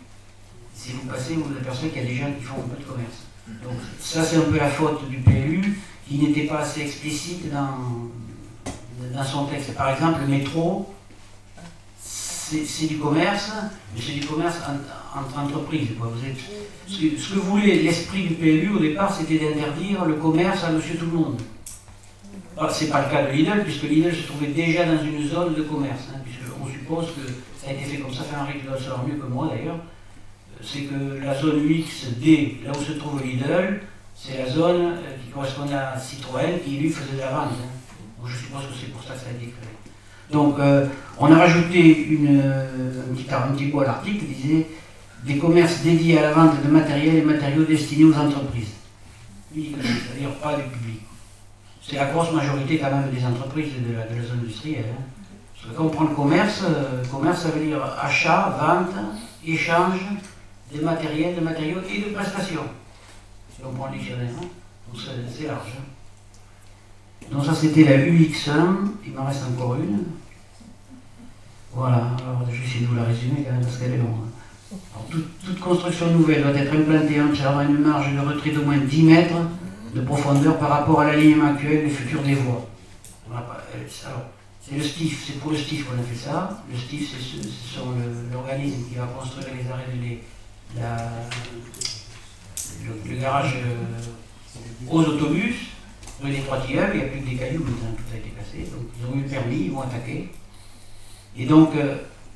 Si vous passez, vous apercevez qu'il y a des gens qui font un peu de commerce. Donc ça, c'est un peu la faute du PLU, qui n'était pas assez explicite dans son texte. Par exemple, le métro, c'est du commerce, mais c'est du commerce entre entreprises. Ce que voulait l'esprit du PLU au départ, c'était d'interdire le commerce à monsieur tout le monde. Ce n'est pas le cas de Lidl, puisque Lidl se trouvait déjà dans une zone de commerce, puisqu'on suppose que ça a été fait comme ça. Henri, tu dois le savoir mieux que moi d'ailleurs. C'est que la zone UXD, là où se trouve Lidl, c'est la zone qui correspondait à Citroën, qui lui faisait de la vente. Donc je suppose que c'est pour ça que ça a été créé. Donc on a rajouté un petit mot à l'article qui disait des commerces dédiés à la vente de matériel et matériaux destinés aux entreprises. C'est-à-dire pas du public. C'est la grosse majorité quand même des entreprises de la zone industrielle. Parce que quand on prend le commerce, ça veut dire achat, vente, échange de matériel, de matériaux et de prestations. Si on prend le dictionnaire, donc c'est large. Donc ça c'était la UX1, il m'en reste encore une. Voilà, alors je vais essayer de vous la résumer quand même parce qu'elle est longue. Alors, toute construction nouvelle doit être implantée entièrement à une marge de retrait d'au moins 10 mètres de profondeur par rapport à l'alignement actuel du futur des voies. C'est le STIF, c'est pour le STIF qu'on a fait ça. Le STIF, c'est l'organisme qui va construire les arrêts le garage aux autobus. Rue des Trois Tilleuls, il n'y a plus que des cailloux, maintenant tout a été cassé. Donc ils ont eu le permis, ils vont attaquer. Et donc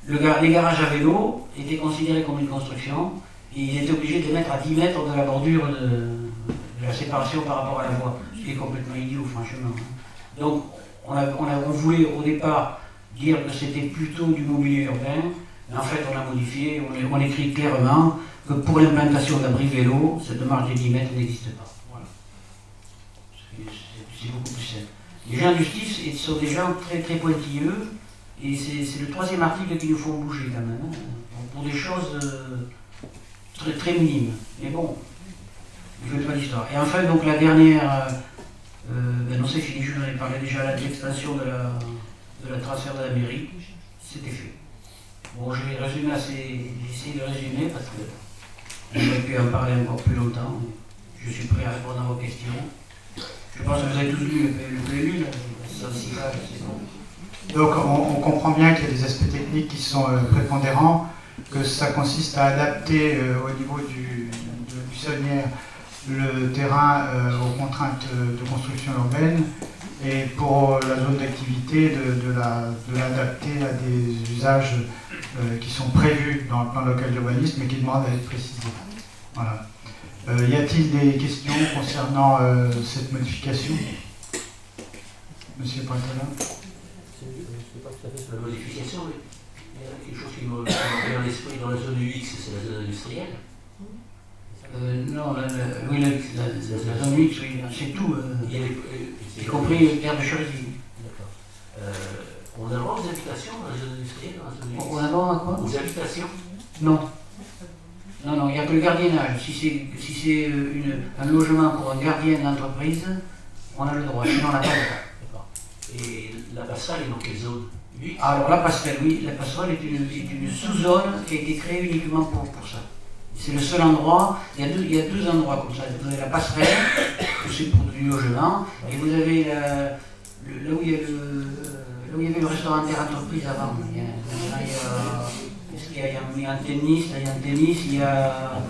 les garages à vélo étaient considérés comme une construction et ils étaient obligés de les mettre à 10 mètres de la bordure de la séparation par rapport à la voie, ce qui est complètement idiot, franchement. Donc on voulait au départ dire que c'était plutôt du mobilier urbain, mais en fait on a modifié, on écrit clairement que pour l'implantation d'abris vélo, cette marge de 10 mètres n'existe pas. Voilà. C'est beaucoup plus simple. Les gens du STIF sont des gens très très pointilleux, et c'est le troisième article qui nous font bouger quand même, hein, pour des choses très, très minimes. Mais bon, je ne fais pas l'histoire. Et enfin, donc la dernière, non c'est fini, je vous en ai parlé déjà, de l'extension de la transfert de la mairie, c'était fait. Bon, je vais résumer assez, j'essaie de résumer parce que j'aurais pu en parler encore plus longtemps. Je suis prêt à répondre à vos questions. Je pense que vous avez tous lu le PLU, ça aussi, c'est bon. Donc on comprend bien qu'il y a des aspects techniques qui sont prépondérants, que ça consiste à adapter au niveau du Saulnières le terrain aux contraintes de construction urbaine et pour la zone d'activité de l'adapter à des usages qui sont prévus dans le plan local d'urbanisme et qui demandent à être précisés. Voilà. Y a-t-il des questions concernant cette modification? Monsieur Pointelin? Je ne sais pas tout à fait sur la modification, mais il y a quelque chose qui me vient à l'esprit dans la zone UX, c'est la zone industrielle. Non, oui, la zone UX, oui, c'est tout, y compris le terre de Cherisy. D'accord. On a droit aux habitations dans la zone industrielle, dans la zone UX? On a droit à quoi? Aux habitations? Non. Non, il n'y a que le gardiennage. Si c'est un logement pour un gardien d'entreprise, on a le droit, sinon on n'a pas le droit. D'accord. Et la passerelle est dans quelle zone? UX? Alors la passerelle, oui, la passerelle est une sous-zone qui a été créée uniquement pour ça. C'est le seul endroit, il y a deux endroits comme ça. Vous avez la passerelle, c'est pour du logement, et vous avez là où il y avait le restaurant Terre-Entreprise avant. Il y a un tennis, il y a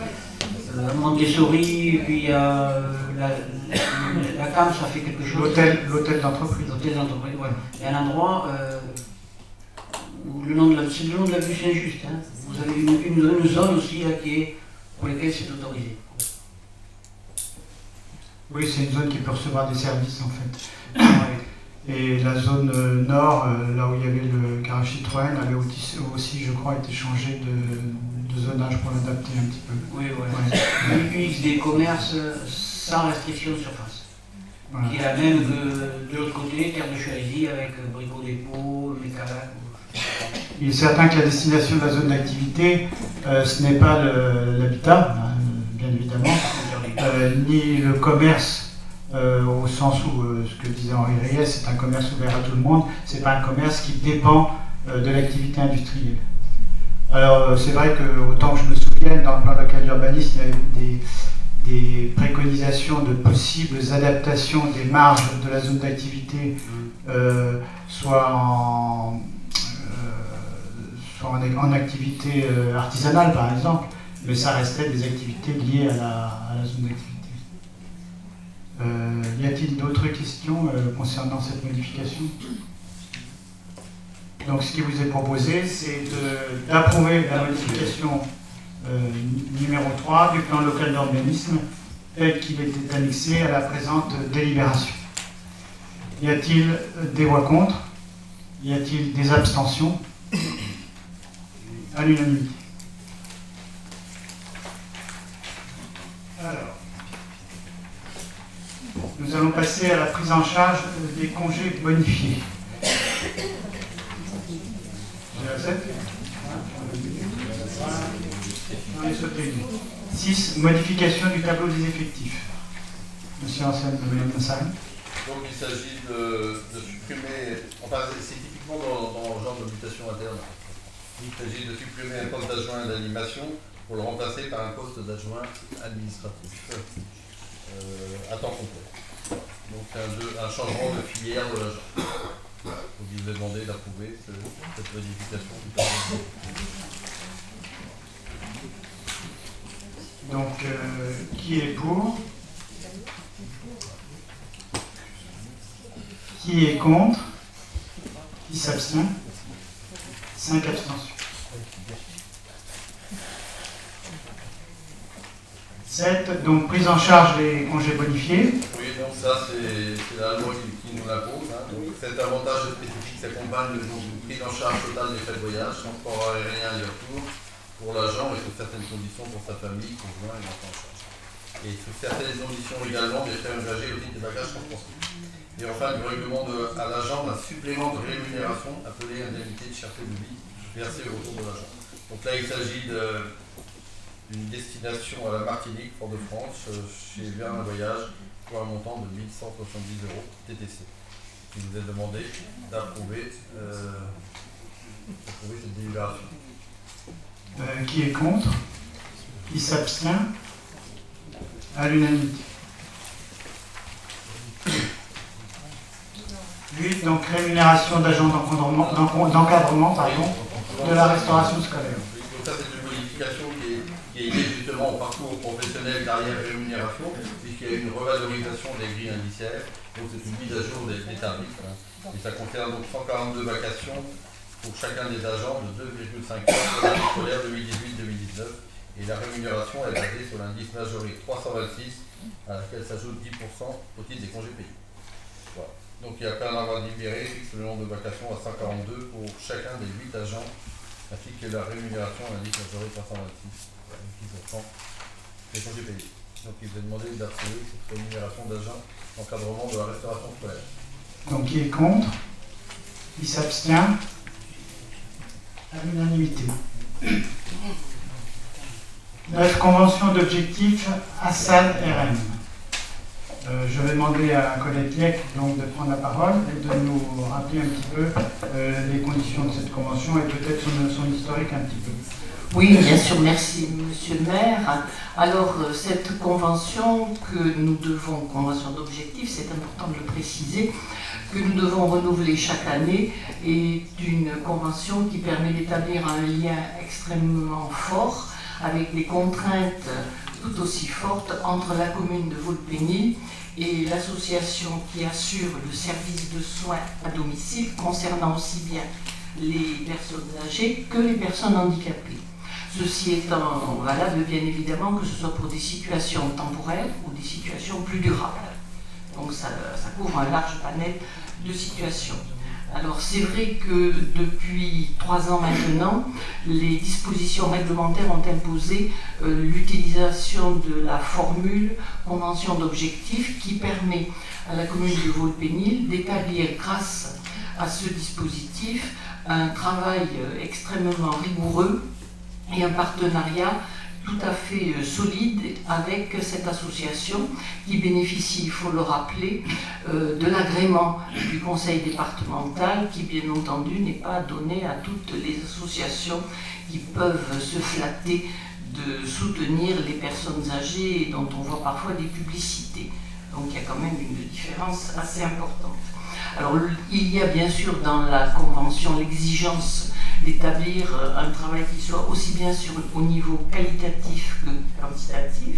Montessori, et puis il y a la CAM, ça fait quelque chose. L'hôtel d'entreprise. L'hôtel d'entreprise, voilà. Il y a un endroit où c'est le long de la vue Saint-Just. Hein. Vous avez une zone aussi là, pour laquelle c'est autorisé. Oui, c'est une zone qui peut recevoir des services en fait. Et la zone nord, là où il y avait le garage Citroën, avait aussi, je crois, été changé de zonage pour l'adapter un petit peu. Oui, ouais. UX des commerces sans restriction de surface. Voilà. Qui est la même que de l'autre côté, Terre de Choisy, avec Brico Dépôt, Mécalac. Il est certain que la destination de la zone d'activité, ce n'est pas l'habitat, bien évidemment, ni le commerce, au sens où ce que disait Henri Reyes, c'est un commerce ouvert à tout le monde, c'est pas un commerce qui dépend de l'activité industrielle. Alors c'est vrai que, autant que je me souvienne, dans le plan local d'urbanisme, il y avait des préconisations de possibles adaptations des marges de la zone d'activité, soit en activité artisanale par exemple, mais ça restait des activités liées à la zone d'activité. Y a-t-il d'autres questions concernant cette modification? Donc ce qui vous est proposé, c'est d'approuver la modification numéro 3 du plan local d'urbanisme tel qu'il était annexé à la présente délibération. Y a-t-il des voix contre? Y a-t-il des abstentions? À l'unanimité. Alors, nous allons passer à la prise en charge des congés bonifiés. J'ai la 7. 6. Modification du tableau des effectifs. Monsieur Anselme de Massari. Donc il s'agit de supprimer, enfin c'est typiquement dans le genre de mutation interne. Il s'agit de supprimer un poste d'adjoint d'animation pour le remplacer par un poste d'adjoint administratif à temps complet. Donc un changement de filière de l'agent. Donc il vous est demandé d'approuver cette modification du tableau. Donc qui est pour? Qui est contre? Qui s'abstient? 5 abstentions. 7. Donc prise en charge des congés bonifiés. Oui, donc ça c'est la loi qui nous l'impose. Hein. Donc cet avantage spécifique s'accompagne d'une prise en charge totale des frais de voyage, transport aérien et retour pour l'agent et sous certaines conditions pour sa famille, conjoint et enfant en charge. Et sous certaines conditions également des frais engagés au titre des bagages transportés. Et enfin, du règlement à l'agent d'un supplément de rémunération appelé indemnité de cherté de vie versée au retour de l'agent. Donc là, il s'agit d'une destination à la Martinique, Fort-de-France, chez Verne Voyage, pour un montant de 1170 € TTC. Il vous est demandé d'approuver cette délibération. Qui est contre? Qui s'abstient? À l'unanimité. 8. Donc rémunération d'agents d'encadrement de la restauration scolaire. Donc ça c'est une modification qui est liée justement au parcours professionnel, carrière et rémunération, puisqu'il y a une revalorisation des grilles indiciaires. Donc c'est une mise à jour des tarifs. Hein. Et ça concerne donc 142 vacations pour chacun des agents de 2,5 heures pour l'année scolaire 2018-2019. Et la rémunération est basée sur l'indice majoré 326, à laquelle s'ajoute 10% au titre des congés payés. Voilà. Donc il y a plein d'avoir libéré, fixe le nombre de vacations à 142 pour chacun des 8 agents, ainsi que la rémunération à l'indice majoré 326, 10% des congés payés. Donc il vous est demandé d'approuver cette rémunération d'agents d'encadrement de la restauration scolaire. Donc qui est contre? Qui s'abstient? À l'unanimité. 9. Convention d'objectifs ASAL RM. Je vais demander à un collègue Liec donc de prendre la parole et de nous rappeler un petit peu les conditions de cette convention et peut-être son historique un petit peu. Oui, bien sûr, merci Monsieur le maire. Alors, cette convention convention d'objectifs, c'est important de le préciser, que nous devons renouveler chaque année, est une convention qui permet d'établir un lien extrêmement fort avec des contraintes tout aussi fortes entre la commune de Vaulx-Pénil et l'association qui assure le service de soins à domicile concernant aussi bien les personnes âgées que les personnes handicapées. Ceci étant valable bien évidemment que ce soit pour des situations temporaires ou des situations plus durables. Donc ça couvre un large panel de situations. Alors c'est vrai que depuis 3 ans maintenant, les dispositions réglementaires ont imposé l'utilisation de la formule convention d'objectifs qui permet à la commune de Vaux-le-Pénil d'établir grâce à ce dispositif un travail extrêmement rigoureux et un partenariat tout à fait solide avec cette association qui bénéficie, il faut le rappeler, de l'agrément du conseil départemental qui bien entendu n'est pas donné à toutes les associations qui peuvent se flatter de soutenir les personnes âgées et dont on voit parfois des publicités. Donc il y a quand même une différence assez importante. Alors il y a bien sûr dans la convention l'exigence d'établir un travail qui soit aussi bien au niveau qualitatif que quantitatif.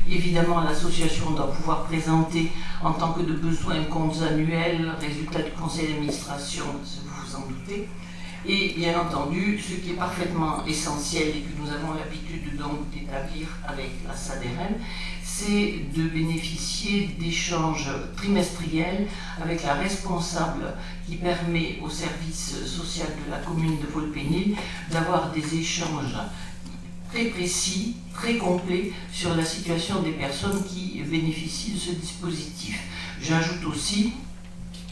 Évidemment, l'association doit pouvoir présenter en tant que de besoin comptes annuels, résultats du conseil d'administration, vous vous en doutez. Et bien entendu, ce qui est parfaitement essentiel et que nous avons l'habitude donc d'établir avec la SADRM, c'est de bénéficier d'échanges trimestriels avec la responsable qui permet au service social de la commune de Vaux-le-Pénil d'avoir des échanges très précis, très complets sur la situation des personnes qui bénéficient de ce dispositif. J'ajoute aussi,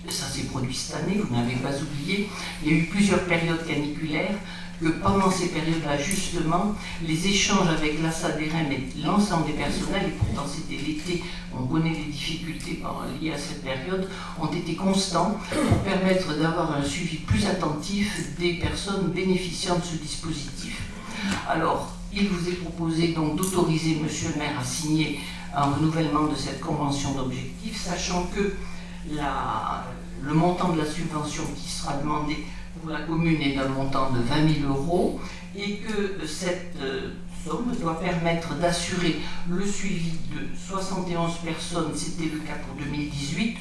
ça s'est produit cette année, vous n'avez pas oublié, il y a eu plusieurs périodes caniculaires, que pendant ces périodes-là, justement, les échanges avec la SADRM et l'ensemble des personnels, et pourtant c'était l'été, on connaît les difficultés liées à cette période, ont été constants pour permettre d'avoir un suivi plus attentif des personnes bénéficiant de ce dispositif. Alors, il vous est proposé donc d'autoriser Monsieur le maire à signer un renouvellement de cette convention d'objectifs, sachant que le montant de la subvention qui sera demandé pour la commune est d'un montant de 20 000 € et que cette somme doit permettre d'assurer le suivi de 71 personnes, c'était le cas pour 2018.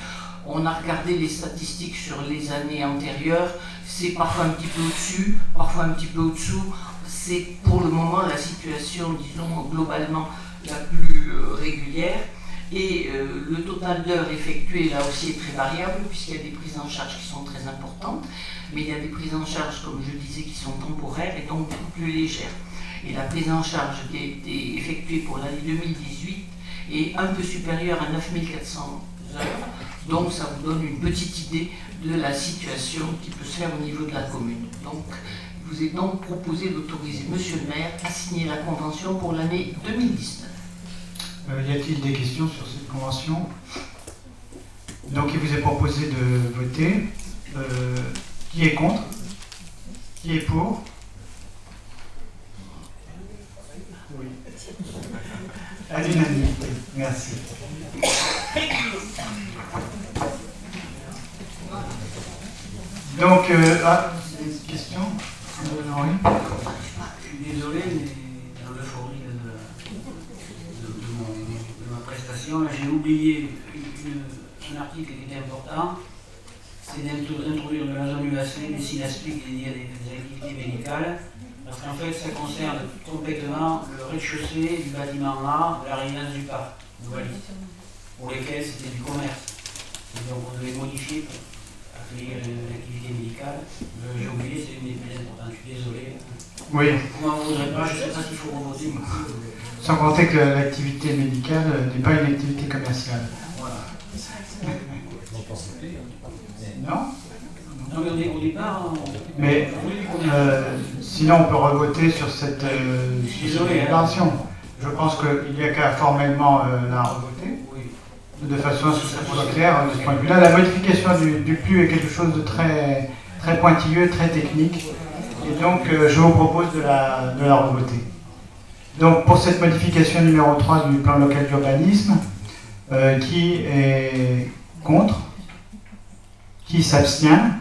On a regardé les statistiques sur les années antérieures, c'est parfois un petit peu au-dessus, parfois un petit peu au-dessous. C'est pour le moment la situation, disons, globalement la plus régulière. Et le total d'heures effectuées, là aussi, est très variable, puisqu'il y a des prises en charge qui sont très importantes, mais il y a des prises en charge, comme je disais, qui sont temporaires et donc beaucoup plus légères. Et la prise en charge qui a été effectuée pour l'année 2018 est un peu supérieure à 9 400 heures, donc ça vous donne une petite idée de la situation qui peut se faire au niveau de la commune. Donc, il vous est donc proposé d'autoriser Monsieur le maire à signer la convention pour l'année 2019. Y a-t-il des questions sur cette convention? Donc il vous est proposé de voter. Qui est contre? Qui est pour? Oui. À l'unanimité. Merci. Donc, des questions? Henri? Je suis désolé, mais dans l'euphorie de ma prestation, j'ai oublié un article qui était important, c'est d'introduire dans la zone UAC des synastiques dédiés à des activités médicales, parce qu'en fait ça concerne complètement le rez-de-chaussée du bâtiment A de la résidence du parc, pour lesquels c'était du commerce. Et donc on devait modifier pour accueillir l'activité médicale. J'ai oublié, c'est une des plus importantes, je suis désolé. Oui. Vous m'en voudrez pas, je ne sais pas s'il faut revoter. Sans compter que l'activité médicale n'est pas une activité commerciale. Voilà. Non? Non, mais au départ, mais sinon on peut revoter sur cette déclaration. Je pense qu'il n'y a qu'à formellement la revoter, de façon à ce que ça soit clair de ce point de vue-là. La modification du PLU est quelque chose de très, très pointilleux, très technique, et donc je vous propose de la revoter. Donc pour cette modification numéro 3 du plan local d'urbanisme, qui est contre? Qui s'abstient?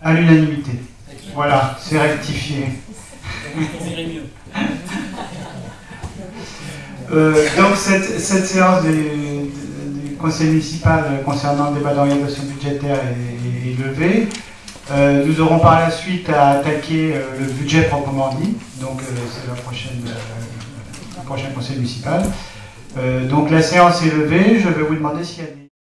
À l'unanimité. Voilà, c'est rectifié. Donc cette séance du conseil municipal concernant le débat d'orientation budgétaire est levée. Nous aurons par la suite à attaquer le budget proprement dit, donc c'est le prochain conseil municipal. Donc la séance est levée, je vais vous demander s'il y a des...